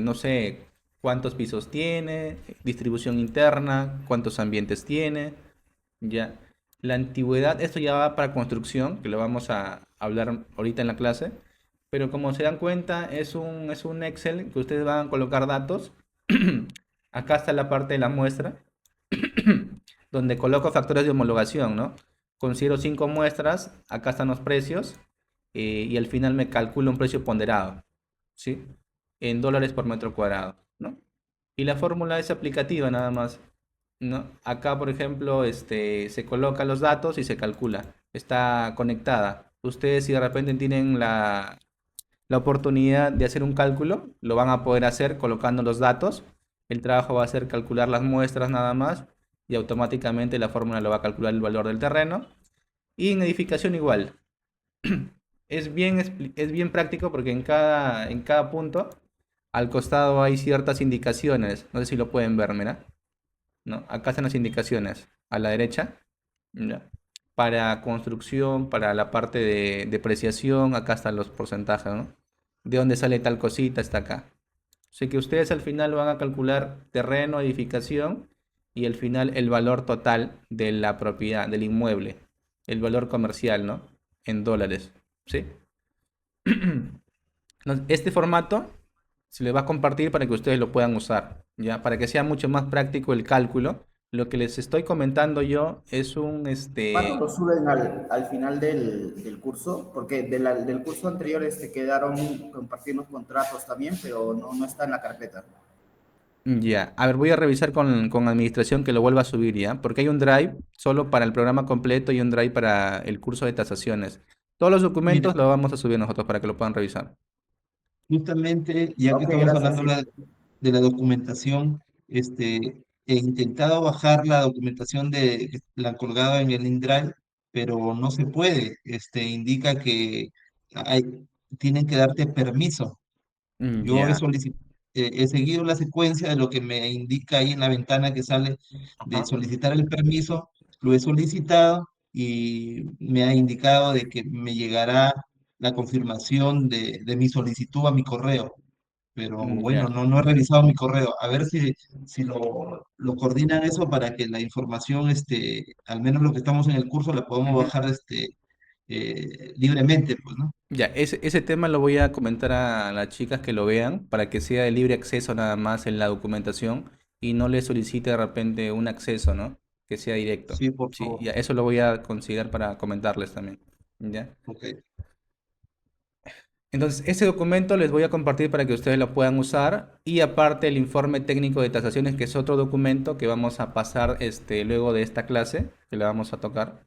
No sé cuántos pisos tiene, distribución interna, cuántos ambientes tiene, ya. La antigüedad, esto ya va para construcción, que lo vamos a hablar ahorita en la clase, pero como se dan cuenta, es un Excel que ustedes van a colocar datos. Acá está la parte de la muestra, donde coloco factores de homologación, ¿no? Considero 5 muestras, acá están los precios, y al final me calculo un precio ponderado, ¿sí? En dólares por metro cuadrado, y la fórmula es aplicativa nada más, ¿no? Acá, por ejemplo, se coloca los datos y se calcula. Está conectada. Ustedes si de repente tienen la oportunidad de hacer un cálculo, lo van a poder hacer colocando los datos. El trabajo va a ser calcular las muestras nada más y automáticamente la fórmula lo va a calcular el valor del terreno. Y en edificación igual. Es bien práctico porque en cada punto al costado hay ciertas indicaciones. No sé si lo pueden ver, mira. ¿No? Acá están las indicaciones. A la derecha, ¿ya? Para construcción, para la parte de depreciación, acá están los porcentajes, ¿no? De dónde sale tal cosita, está acá. Así que ustedes al final van a calcular terreno, edificación y al final el valor total de la propiedad, del inmueble, el valor comercial, ¿no? En dólares, ¿sí? Este formato se les va a compartir para que ustedes lo puedan usar, ¿ya? Para que sea mucho más práctico el cálculo. Lo que les estoy comentando yo es ¿Cuándo lo suben al final del curso? Porque del curso anterior quedaron compartir los contratos también, pero no está en la carpeta. Ya, a ver, voy a revisar con administración que lo vuelva a subir, ¿ya? Porque hay un drive solo para el programa completo y un drive para el curso de tasaciones. Todos los Mira, documentos los vamos a subir nosotros para que lo puedan revisar. justamente, ya que Ok, estamos gracias, hablando sí. de la documentación, he intentado bajar la documentación de la colgada en el InDrive, pero no se puede. Indica que tienen que darte permiso. Yo Ya, he seguido la secuencia de lo que me indica ahí en la ventana que sale de ajá, solicitar el permiso, lo he solicitado y me ha indicado de que me llegará la confirmación de mi solicitud a mi correo. Pero bueno, ya. no he revisado mi correo. A ver si lo coordinan eso para que la información, al menos lo que estamos en el curso, la podamos Ujú. bajar libremente, pues, ¿no? Ya, ese tema lo voy a comentar a las chicas que lo vean para que sea de libre acceso nada más en la documentación y no les solicite de repente un acceso, ¿no? Que sea directo. Sí, por Sí, favor. ya, eso lo voy a considerar para comentarles también. ¿Ya? Ok. Entonces, ese documento les voy a compartir para que ustedes lo puedan usar y aparte el informe técnico de tasaciones, que es otro documento que vamos a pasar luego de esta clase, que la vamos a tocar.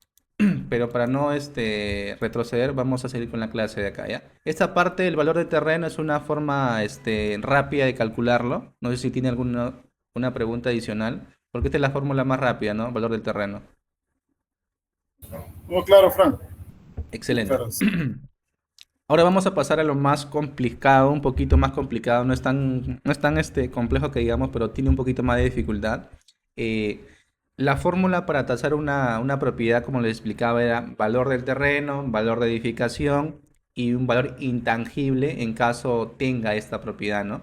Pero para no retroceder, vamos a seguir con la clase de acá, ¿ya? Esta parte del valor de terreno es una forma rápida de calcularlo. No sé si tiene alguna una pregunta adicional, porque esta es la fórmula más rápida, ¿no? Valor del terreno. Oh, claro, Frank. Sí, Excelente. claro. Ahora vamos a pasar a lo más complicado, un poquito más complicado. No es tan complejo que digamos, pero tiene un poquito más de dificultad. Eh, la fórmula para tasar una propiedad, como les explicaba, era valor del terreno, valor de edificación y un valor intangible en caso tenga esta propiedad, ¿no?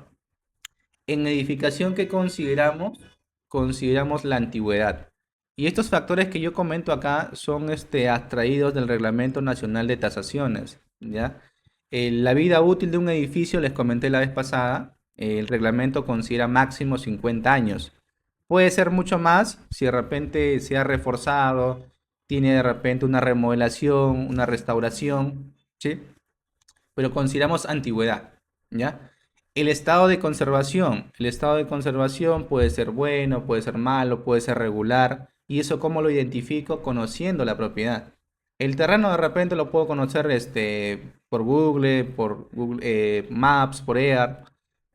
En edificación, ¿qué consideramos? Consideramos la antigüedad. Y estos factores que yo comento acá son extraídos del Reglamento Nacional de Tasaciones, ¿ya? La vida útil de un edificio, les comenté la vez pasada, el reglamento considera máximo 50 años. Puede ser mucho más si de repente se ha reforzado, tiene de repente una remodelación, una restauración, ¿sí? Pero consideramos antigüedad, ¿ya? El estado de conservación puede ser bueno, puede ser malo, puede ser regular, y eso cómo lo identifico conociendo la propiedad. El terreno de repente lo puedo conocer por Google Maps, por EAR,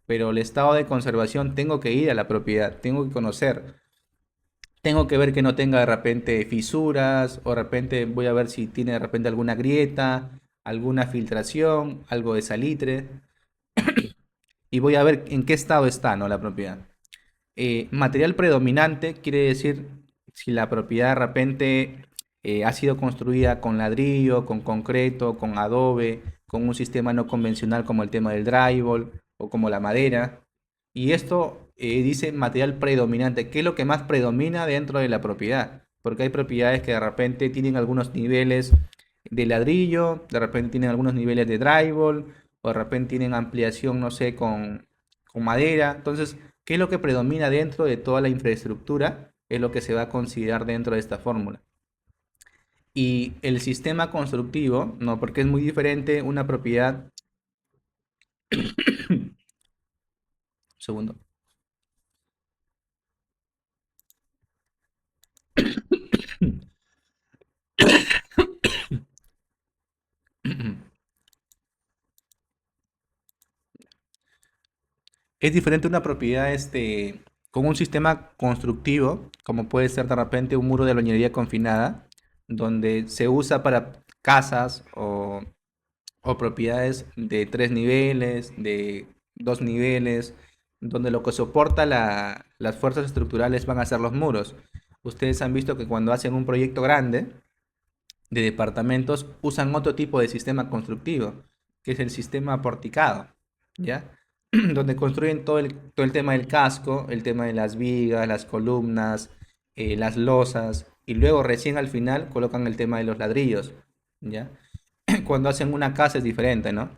pero el estado de conservación tengo que ir a la propiedad, tengo que conocer. Tengo que ver que no tenga de repente fisuras o de repente voy a ver si tiene de repente alguna grieta, alguna filtración, algo de salitre y voy a ver en qué estado está, ¿no? La propiedad. Material predominante quiere decir si la propiedad de repente ha sido construida con ladrillo, con concreto, con adobe, con un sistema no convencional como el tema del drywall o como la madera. Y esto dice material predominante, ¿qué es lo que más predomina dentro de la propiedad? Porque hay propiedades que de repente tienen algunos niveles de ladrillo, de repente tienen algunos niveles de drywall, o de repente tienen ampliación, no sé, con madera. Entonces, ¿qué es lo que predomina dentro de toda la infraestructura? Es lo que se va a considerar dentro de esta fórmula. Y el sistema constructivo, ¿no? Porque es muy diferente una propiedad. Un segundo. Es diferente una propiedad con un sistema constructivo, como puede ser de repente un muro de albañilería confinada, donde se usa para casas o propiedades de 3 niveles, de 2 niveles, donde lo que soporta las fuerzas estructurales van a ser los muros. Ustedes han visto que cuando hacen un proyecto grande de departamentos usan otro tipo de sistema constructivo, que es el sistema porticado, ¿ya? Donde construyen todo el tema del casco, el tema de las vigas, las columnas, las losas, y luego recién al final colocan el tema de los ladrillos, ¿ya? Cuando hacen una casa es diferente, ¿no?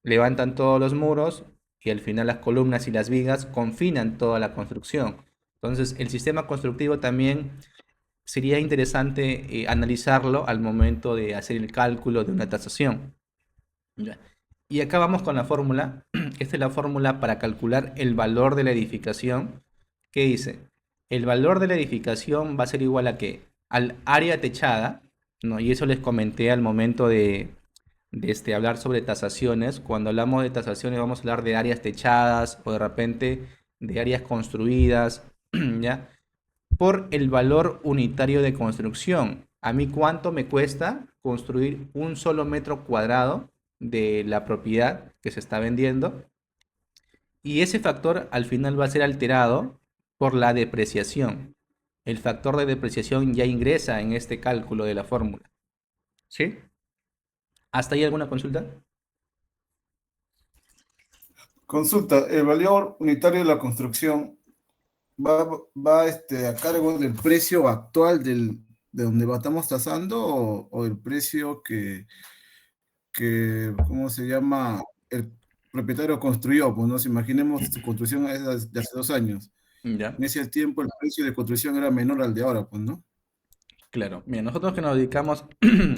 Levantan todos los muros y al final las columnas y las vigas confinan toda la construcción. Entonces, el sistema constructivo también sería interesante analizarlo al momento de hacer el cálculo de una tasación. ¿Ya? Y acá vamos con la fórmula. Esta es la fórmula para calcular el valor de la edificación. ¿Qué dice? El valor de la edificación va a ser igual a qué? Al área techada, ¿no? Y eso les comenté al momento de hablar sobre tasaciones. Cuando hablamos de tasaciones vamos a hablar de áreas techadas o de repente de áreas construidas, ¿ya? Por el valor unitario de construcción. A mí, ¿cuánto me cuesta construir un solo metro cuadrado de la propiedad que se está vendiendo? Y ese factor al final va a ser alterado por la depreciación. El factor de depreciación ya ingresa en este cálculo de la fórmula. ¿Sí? ¿Hasta ahí alguna consulta? Consulta, el valor unitario de la construcción va a cargo del precio actual de donde estamos tasando o el precio que, ¿cómo se llama? El propietario construyó, pues no, imaginemos su construcción es de hace 2 años. Ya. En ese tiempo el precio de construcción era menor al de ahora, pues, ¿no? Claro. Mira, nosotros que nos dedicamos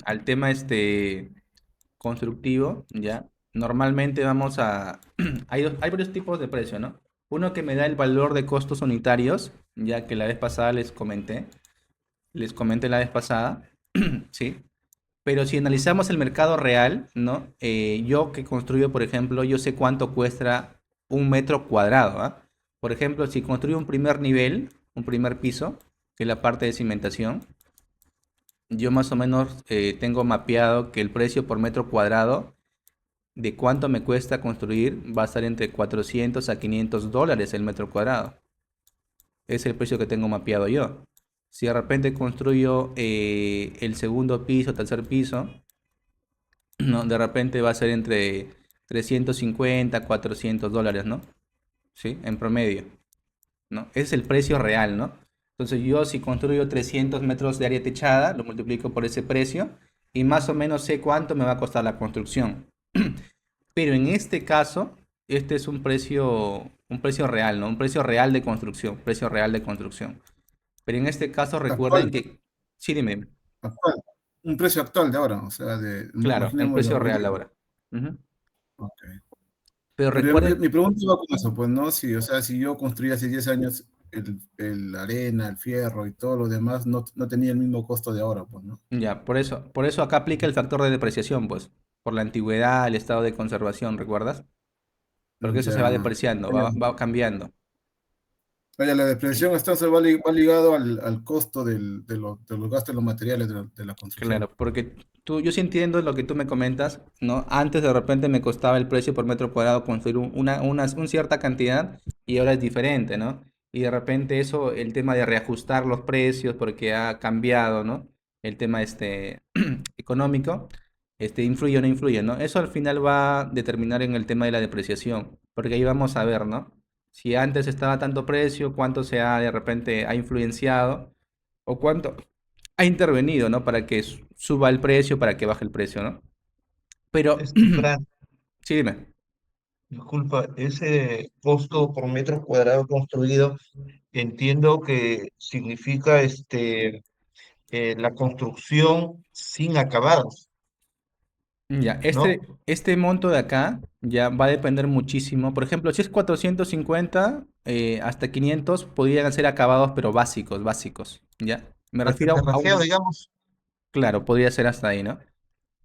al tema constructivo, ¿ya? Normalmente vamos a... hay varios tipos de precio, ¿no? Uno que me da el valor de costos unitarios, ya que la vez pasada les comenté la vez pasada, ¿sí? Pero si analizamos el mercado real, ¿no? Yo que construyo, por ejemplo, yo sé cuánto cuesta un metro cuadrado, ¿ah? Por ejemplo, si construyo un primer nivel, un primer piso, que es la parte de cimentación, yo más o menos tengo mapeado que el precio por metro cuadrado de cuánto me cuesta construir va a estar entre 400 a 500 dólares el metro cuadrado. Es el precio que tengo mapeado yo. Si de repente construyo el segundo piso, tercer piso, ¿no? De repente va a ser entre 350 400 dólares, ¿no? ¿Sí? En promedio, ¿no? Ese es el precio real, ¿no? Entonces yo si construyo 300 metros de área techada, lo multiplico por ese precio y más o menos sé cuánto me va a costar la construcción. Pero en este caso, este es un precio real, ¿no? Un precio real de construcción, precio real de construcción. Pero en este caso recuerden Actual, que, sí, dime, actual. Un precio actual de ahora, o sea, claro, el imaginemos precio 2000. real ahora. Ujú. Ok. Pero Pero mi, recuerden, mi pregunta va con eso, pues, ¿no? Si, o sea, si yo construí hace 10 años la arena, el fierro y todo lo demás, no tenía el mismo costo de ahora, pues, ¿no? ya, por eso acá aplica el factor de depreciación, pues, por la antigüedad, el estado de conservación, ¿recuerdas? Porque eso se va Ya. depreciando, Vaya, va cambiando. vaya, la depreciación entonces va ligado al costo de los gastos de los materiales de la construcción. Claro, porque yo sí entiendo lo que tú me comentas, ¿no? Antes de repente me costaba el precio por metro cuadrado construir una cierta cantidad y ahora es diferente, ¿no? Y de repente eso, el tema de reajustar los precios porque ha cambiado, ¿no? El tema económico, influye o no influye, ¿no? Eso al final va a determinar en el tema de la depreciación, porque ahí vamos a ver, ¿no? Si antes estaba tanto precio, cuánto de repente ha influenciado o cuánto ha intervenido, ¿no? Para que suba el precio, para que baje el precio, ¿no? Pero, Fran, sí, dime. disculpa, ese costo por metro cuadrado construido, entiendo que significa la construcción sin acabados, Ya, ¿no? este monto de acá ya va a depender muchísimo. Por ejemplo, si es 450 hasta 500 podrían ser acabados, pero básicos, ¿ya? Me Al que refiero me a refiero, digamos, Claro, podría ser hasta ahí, ¿no?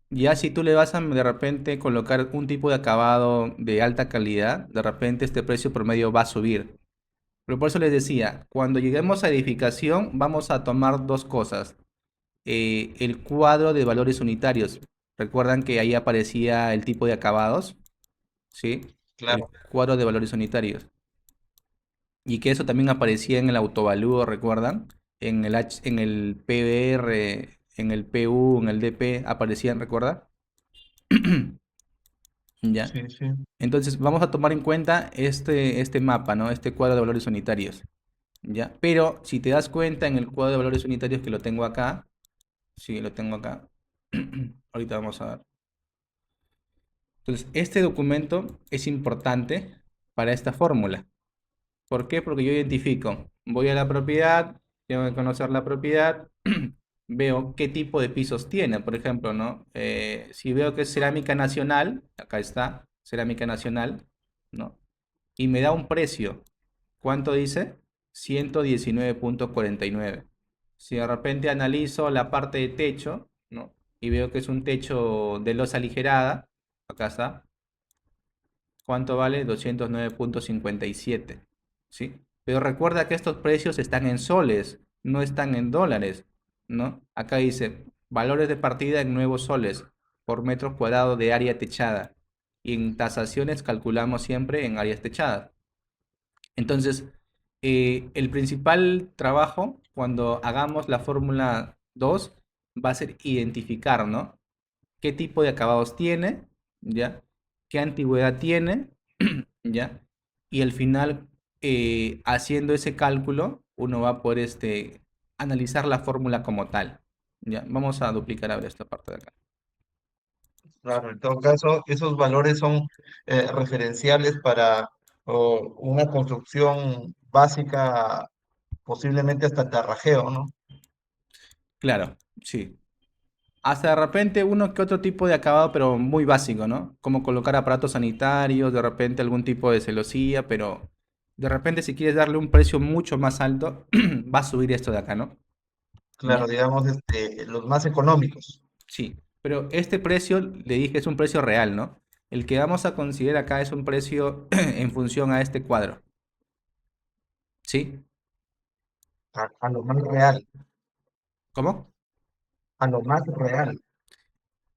Ya si tú le vas a de repente colocar un tipo de acabado de alta calidad, de repente este precio promedio va a subir. Pero por eso les decía, cuando lleguemos a edificación vamos a tomar dos cosas. El cuadro de valores unitarios. ¿Recuerdan que ahí aparecía el tipo de acabados? ¿Sí? El Claro. cuadro de valores unitarios. Y que eso también aparecía en el autovalúo, ¿recuerdan? En el PBR, en el PU, en el DP, aparecían, ¿recuerda? Ya. Sí, sí. Entonces vamos a tomar en cuenta este mapa, ¿no? Este cuadro de valores unitarios. ¿Ya? Pero si te das cuenta en el cuadro de valores unitarios que lo tengo acá, sí, lo tengo acá. Ahorita vamos a ver. Entonces, este documento es importante para esta fórmula. ¿Por qué? Porque yo identifico, voy a la propiedad, tengo que conocer la propiedad, veo qué tipo de pisos tiene, por ejemplo, ¿no? Si veo que es cerámica nacional, acá está, cerámica nacional, ¿no? Y me da un precio. ¿Cuánto dice? 119,49. Si de repente analizo la parte de techo, ¿no? Y veo que es un techo de losa aligerada, acá está. ¿Cuánto vale? 209,57. ¿Sí? Pero recuerda que estos precios están en soles, no están en dólares, ¿no? Acá dice, valores de partida en nuevos soles por metro cuadrado de área techada. Y en tasaciones calculamos siempre en áreas techadas. Entonces, el principal trabajo cuando hagamos la fórmula 2 va a ser identificar, ¿no? ¿Qué tipo de acabados tiene? ¿Ya? ¿Qué antigüedad tiene? ¿Ya? Y al final, haciendo ese cálculo, uno va a poder analizar la fórmula como tal. ¿Ya? Vamos a duplicar ahora esta parte de acá. Claro, en todo caso, esos valores son referenciales para una construcción básica, posiblemente hasta terrajeo, ¿no? Claro, sí. Hasta de repente uno que otro tipo de acabado, pero muy básico, ¿no? Como colocar aparatos sanitarios, de repente algún tipo de celosía, pero de repente si quieres darle un precio mucho más alto, va a subir esto de acá, ¿no? Claro, Ya. digamos, los más económicos. Sí, pero este precio, le dije, es un precio real, ¿no? El que vamos a considerar acá es un precio en función a este cuadro, ¿sí? A lo más real, ¿Cómo? a lo más real.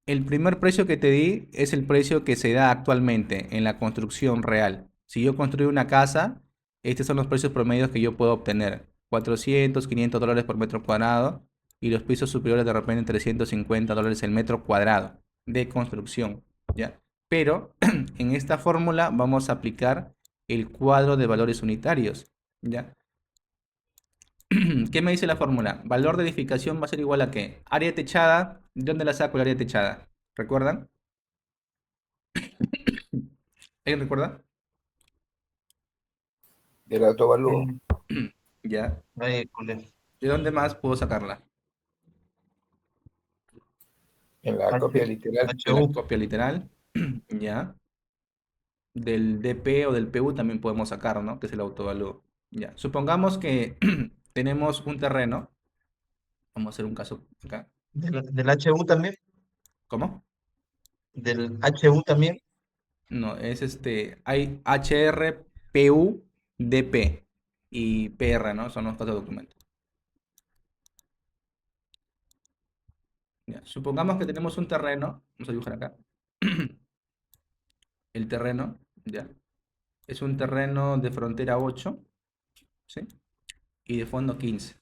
El primer precio que te di es el precio que se da actualmente en la construcción real. Si yo construyo una casa, estos son los precios promedios que yo puedo obtener. 400, 500 dólares por metro cuadrado y los pisos superiores de repente 350 dólares el metro cuadrado de construcción, ¿ya? Pero en esta fórmula vamos a aplicar el cuadro de valores unitarios, ¿ya? ¿Qué me dice la fórmula? Valor de edificación va a ser igual a ¿qué? Área techada. ¿De dónde la saco el área techada? ¿Recuerdan? ¿Alguien recuerda? Del autovalúo. Mm, Ya. Ay, cule. ¿De dónde más puedo sacarla? En la copia literal. De la HU. copia literal. Ya. Del DP o del PU también podemos sacar, ¿no? Que es el autovalúo. Ya. Supongamos que tenemos un terreno. Vamos a hacer un caso acá. Del HU también, ¿Cómo? del HU también. No, es hay HR, PU, DP y PR, ¿no? Son los cuatro documentos. Ya. Supongamos que tenemos un terreno. Vamos a dibujar acá. El terreno, ya. Es un terreno de frontera 8, ¿sí? Y de fondo 15.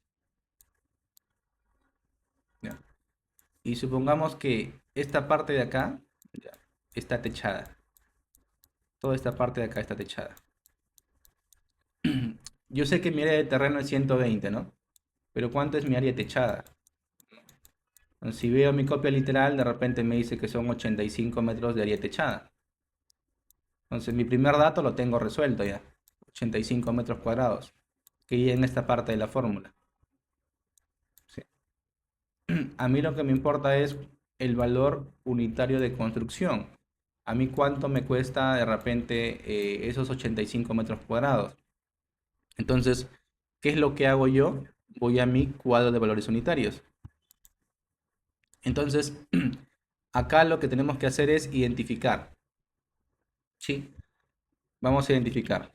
¿Ya? Y supongamos que esta parte de acá ya, está techada. Toda esta parte de acá está techada. Yo sé que mi área de terreno es 120, ¿no? Pero ¿cuánto es mi área techada? Si veo mi copia literal, de repente me dice que son 85 metros de área techada. Entonces mi primer dato lo tengo resuelto ya. 85 metros cuadrados. Que iría en esta parte de la fórmula. ¿Sí? A mí lo que me importa es el valor unitario de construcción. A mí cuánto me cuesta de repente esos 85 metros cuadrados. Entonces, ¿qué es lo que hago yo? Voy a mi cuadro de valores unitarios. Entonces, acá lo que tenemos que hacer es identificar. ¿Sí? Vamos a identificar.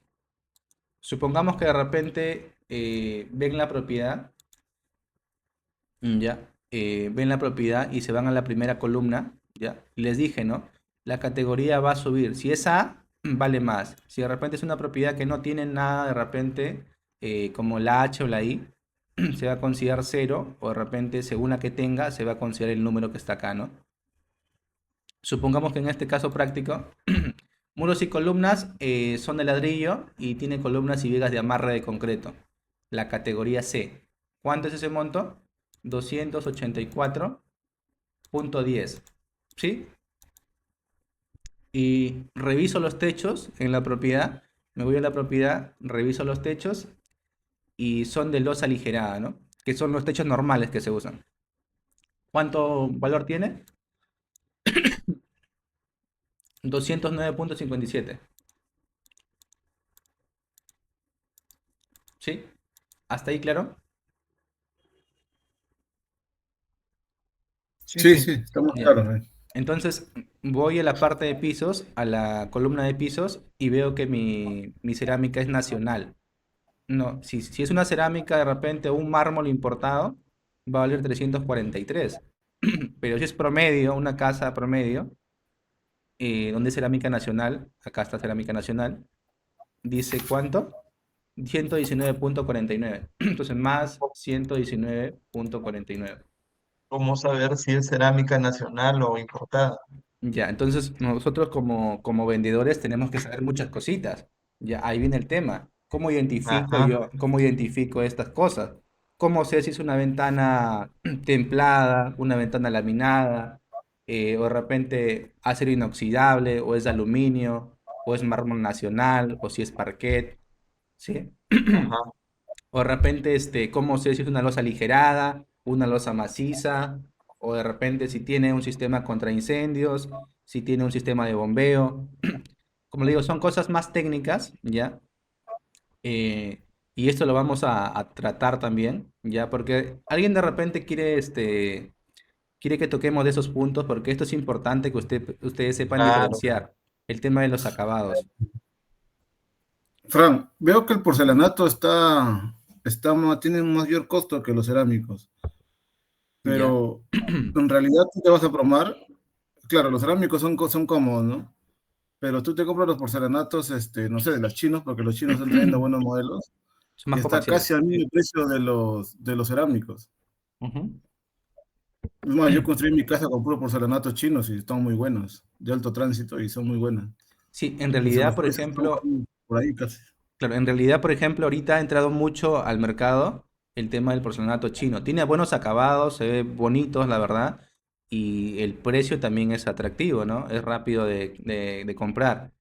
Supongamos que de repente ven la propiedad, ¿ya? Ven la propiedad y se van a la primera columna, ¿ya? Y les dije, ¿no? La categoría va a subir. Si es A, vale más. Si de repente es una propiedad que no tiene nada, de repente, como la H o la I, se va a considerar cero, o de repente, según la que tenga, se va a considerar el número que está acá, ¿no? Supongamos que en este caso práctico, muros y columnas son de ladrillo y tiene columnas y vigas de amarre de concreto. La categoría C. ¿Cuánto es ese monto? 284.10. ¿Sí? Y reviso los techos en la propiedad. Me voy a la propiedad, reviso los techos y son de losa aligerada, ¿no? Que son los techos normales que se usan. ¿Cuánto valor tiene? 209.57. ¿Sí? ¿Hasta ahí claro? Sí, sí, está muy Ya. claro. Entonces voy a la parte de pisos, a la columna de pisos y veo que mi cerámica es nacional. No, si es una cerámica de repente o un mármol importado, va a valer 343. Pero si es promedio, una casa promedio, donde es cerámica nacional, acá está cerámica nacional, dice ¿cuánto? 119.49. Entonces más 119.49. ¿Cómo saber si es cerámica nacional o importada? Ya, entonces nosotros como vendedores tenemos que saber muchas cositas. Ya, ahí viene el tema. Ajá, cómo identifico estas cosas? ¿Cómo sé si es una ventana templada, una ventana laminada, o de repente acero inoxidable, o es de aluminio, o es mármol nacional, o si es parquet, ¿sí? ajá. O de repente, ¿cómo sé si es una losa aligerada, una losa maciza? O de repente si tiene un sistema contra incendios, si tiene un sistema de bombeo. Como le digo, son cosas más técnicas, ¿ya? Y esto lo vamos a tratar también, ¿ya? Porque alguien de repente quiere que toquemos de esos puntos, porque esto es importante que ustedes sepan Claro. diferenciar el tema de los acabados. Fran, veo que el porcelanato tiene un mayor costo que los cerámicos, ¿Ya? pero en realidad tú te vas a bromar. Claro, los cerámicos son cómodos, ¿no? Pero tú te compras los porcelanatos, no sé, de los chinos, porque los chinos están trayendo buenos modelos, Son y más está comerciales. casi al mismo precio de los cerámicos. Ujú. Es más, yo construí mi casa con puro porcelanatos chinos y están muy buenos, de alto tránsito y son muy buenas. Sí, en Entonces realidad, los por precios ejemplo, están por ahí casi. claro, en realidad, por ejemplo, ahorita ha entrado mucho al mercado el tema del porcelanato chino. Tiene buenos acabados, se ve bonitos, la verdad, y el precio también es atractivo, ¿no? Es rápido de comprar.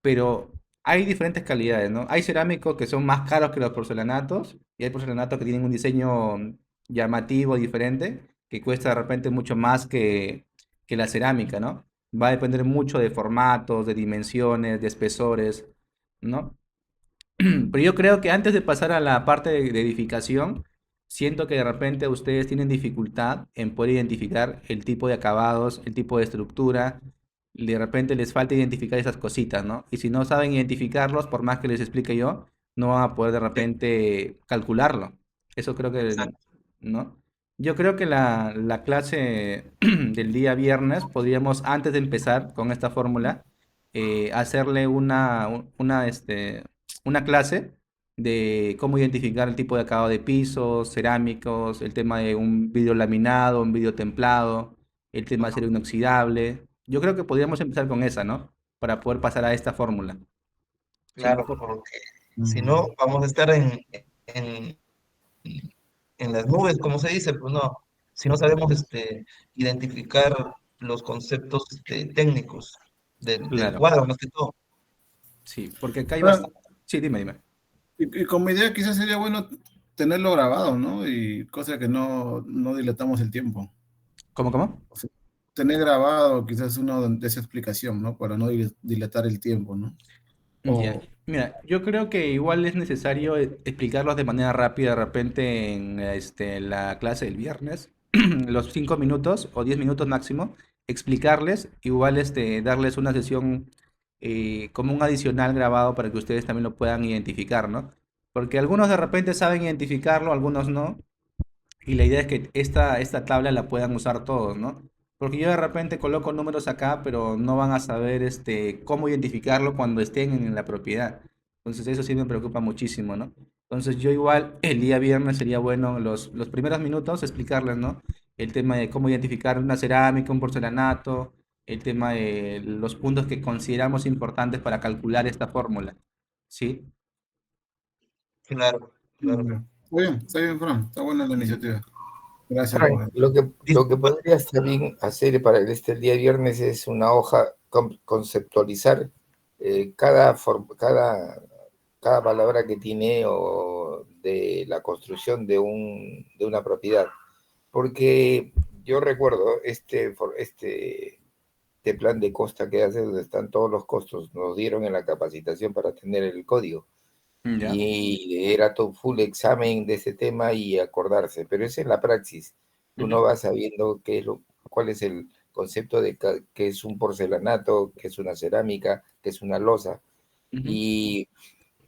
Pero hay diferentes calidades, ¿no? Hay cerámicos que son más caros que los porcelanatos y hay porcelanatos que tienen un diseño llamativo, diferente, que cuesta de repente mucho más que la cerámica, ¿no? Va a depender mucho de formatos, de dimensiones, de espesores, ¿no? Pero yo creo que antes de pasar a la parte de edificación, siento que de repente ustedes tienen dificultad en poder identificar el tipo de acabados, el tipo de estructura. De repente les falta identificar esas cositas, ¿no? Y si no saben identificarlos, por más que les explique yo, no van a poder de Sí, repente calcularlo. Eso creo que, exacto. ¿no? Yo creo que la clase del día viernes podríamos, antes de empezar con esta fórmula, hacerle una clase de cómo identificar el tipo de acabado de pisos, cerámicos, el tema de un vidrio laminado, un vidrio templado, el tema de acero inoxidable. Yo creo que podríamos empezar con esa, ¿no? Para poder pasar a esta fórmula. ¿Sí, Claro, mejor? porque si Mm. no, vamos a estar en, en las nubes, como se dice, pues no. Si no sabemos identificar los conceptos técnicos del Claro, cuadro, más que todo. sí, porque acá hay Fran, bastante. Sí, dime. y como idea quizás sería bueno tenerlo grabado, ¿no? Y cosa que no dilatamos el tiempo. ¿Cómo? O sea, tener grabado quizás uno de esa explicación, ¿no? Para no dilatar el tiempo, ¿no? Ya. O, Mira, yo creo que igual es necesario explicarlos de manera rápida de repente en la clase del viernes. los 5 minutos o 10 minutos máximo, explicarles, igual darles una sesión como un adicional grabado para que ustedes también lo puedan identificar, ¿no? Porque algunos de repente saben identificarlo, algunos no, y la idea es que esta tabla la puedan usar todos, ¿no? Porque yo de repente coloco números acá, pero no van a saber cómo identificarlo cuando estén en la propiedad. Entonces eso sí me preocupa muchísimo, ¿no? Entonces yo igual el día viernes sería bueno los primeros minutos explicarles, ¿no? El tema de cómo identificar una cerámica, un porcelanato, el tema de los puntos que consideramos importantes para calcular esta fórmula, ¿sí? Claro, claro. Está bien, Fran, está buena la iniciativa. Gracias, Frank, Robert. lo que podrías también hacer para el día viernes es una hoja, conceptualizar cada palabra que tiene o de la construcción de una propiedad. Porque yo recuerdo este plan de costa que hace donde están todos los costos, nos dieron en la capacitación para tener el código. Ya. Y era todo full examen de ese tema y acordarse, pero es en la praxis. Uno va sabiendo cuál es el concepto de qué es un porcelanato, qué es una cerámica, qué es una loza. Ujú. Y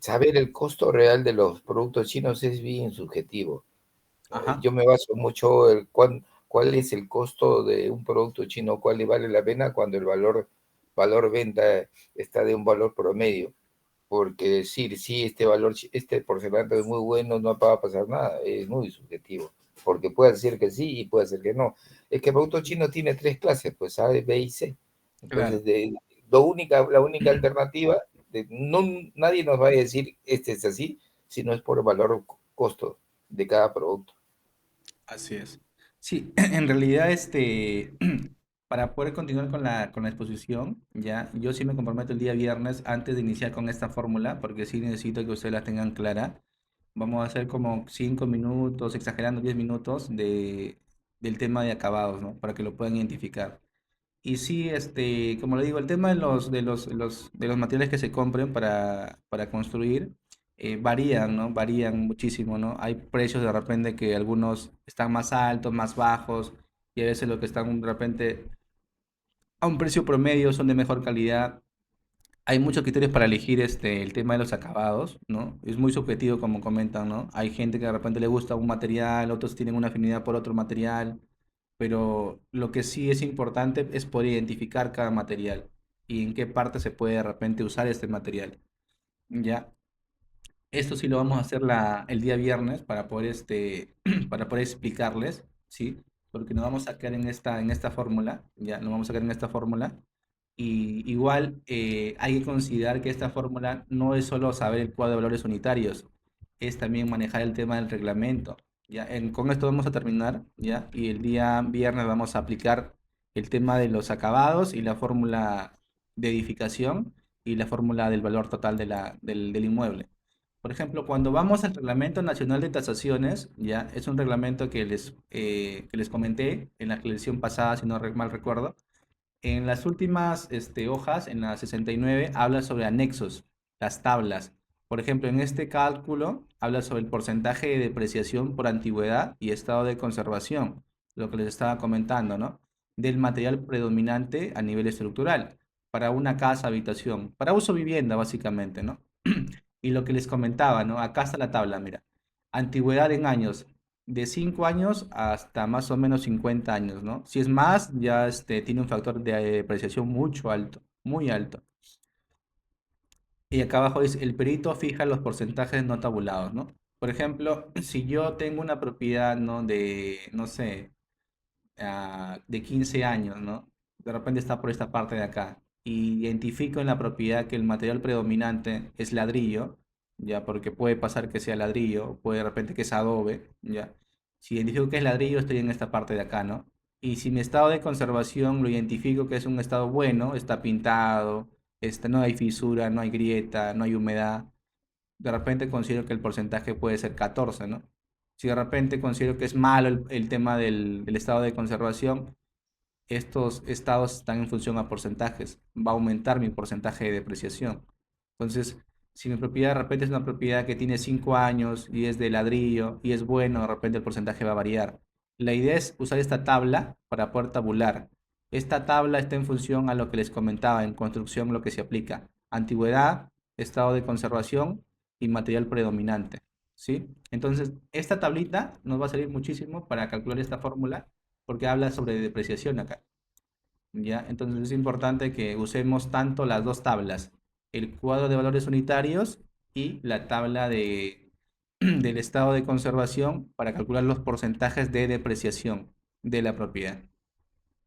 saber el costo real de los productos chinos es bien subjetivo. Ajá. Yo me baso mucho en cuál es el costo de un producto chino, cuál le vale la pena cuando el valor venta está de un valor promedio. Porque decir, sí, este porcelanato es muy bueno, no va a pasar nada, es muy subjetivo. Porque puede decir que sí y puede ser que no. Es que el producto chino tiene 3 clases, pues A, B y C. Claro. Entonces, la única alternativa, nadie nos va a decir este es así, si no es por el valor costo de cada producto. Así es. Sí, en realidad, para poder continuar con la exposición, ya, yo sí me comprometo el día viernes antes de iniciar con esta fórmula, porque sí necesito que ustedes la tengan clara. Vamos a hacer como 5 minutos, exagerando 10 minutos del tema de acabados, ¿no? Para que lo puedan identificar. Y sí, como le digo, el tema de los materiales que se compren para construir varían, ¿no? Varían muchísimo, ¿no? Hay precios de repente que algunos están más altos, más bajos, y a veces los que están de repente a un precio promedio son de mejor calidad. Hay muchos criterios para elegir el tema de los acabados, ¿no? Es muy subjetivo como comentan, ¿no? Hay gente que de repente le gusta un material, otros tienen una afinidad por otro material, pero lo que sí es importante es poder identificar cada material y en qué parte se puede de repente usar este material, ¿ya? Esto sí lo vamos a hacer el día viernes para poder, para poder explicarles, ¿sí? Porque nos vamos a quedar en esta fórmula, ¿ya? Nos vamos a quedar en esta fórmula. Y igual hay que considerar que esta fórmula no es solo saber el cuadro de valores unitarios, es también manejar el tema del reglamento. ¿Ya? Con esto vamos a terminar, ¿ya? Y el día viernes vamos a aplicar el tema de los acabados y la fórmula de edificación y la fórmula del valor total del inmueble. Por ejemplo, cuando vamos al Reglamento Nacional de Tasaciones, ¿ya? Es un reglamento que les comenté en la lección pasada, si no mal recuerdo. En las últimas hojas, en la 69, habla sobre anexos, las tablas. Por ejemplo, en este cálculo habla sobre el porcentaje de depreciación por antigüedad y estado de conservación, lo que les estaba comentando, ¿no? Del material predominante a nivel estructural, para una casa, habitación, para uso vivienda, básicamente, ¿no? Y lo que les comentaba, ¿no? Acá está la tabla, mira. Antigüedad en años, de 5 años hasta más o menos 50 años, ¿no? Si es más, ya tiene un factor de depreciación mucho alto, muy alto. Y acá abajo dice, el perito fija los porcentajes no tabulados, ¿no? Por ejemplo, si yo tengo una propiedad, ¿no? De, no sé, de 15 años, ¿no? De repente está por esta parte de acá. Y identifico en la propiedad que el material predominante es ladrillo, ya, porque puede pasar que sea ladrillo, puede de repente que es adobe, ya. Si identifico que es ladrillo, estoy en esta parte de acá, ¿no? Y si mi estado de conservación lo identifico que es un estado bueno, está pintado, no hay fisura, no hay grieta, no hay humedad, de repente considero que el porcentaje puede ser 14, ¿no? Si de repente considero que es malo el tema del estado de conservación, estos estados están en función a porcentajes. Va a aumentar mi porcentaje de depreciación. Entonces, si mi propiedad de repente es una propiedad que tiene 5 años y es de ladrillo y es bueno, de repente el porcentaje va a variar. La idea es usar esta tabla para poder tabular. Esta tabla está en función a lo que les comentaba en construcción, lo que se aplica. Antigüedad, estado de conservación y material predominante. ¿Sí? Entonces, esta tablita nos va a servir muchísimo para calcular esta fórmula porque habla sobre depreciación acá. ¿Ya? Entonces es importante que usemos tanto las dos tablas, el cuadro de valores unitarios y la tabla del estado de conservación para calcular los porcentajes de depreciación de la propiedad.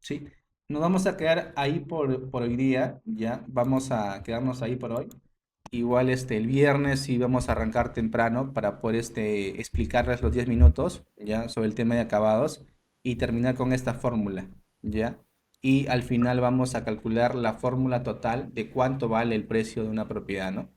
¿Sí? Nos vamos a quedar ahí por hoy día, ¿ya? Vamos a quedarnos ahí por hoy. Igual el viernes sí vamos a arrancar temprano para poder explicarles los 10 minutos, ¿ya? Sobre el tema de acabados y terminar con esta fórmula, ¿ya? Y al final vamos a calcular la fórmula total de cuánto vale el precio de una propiedad, ¿no?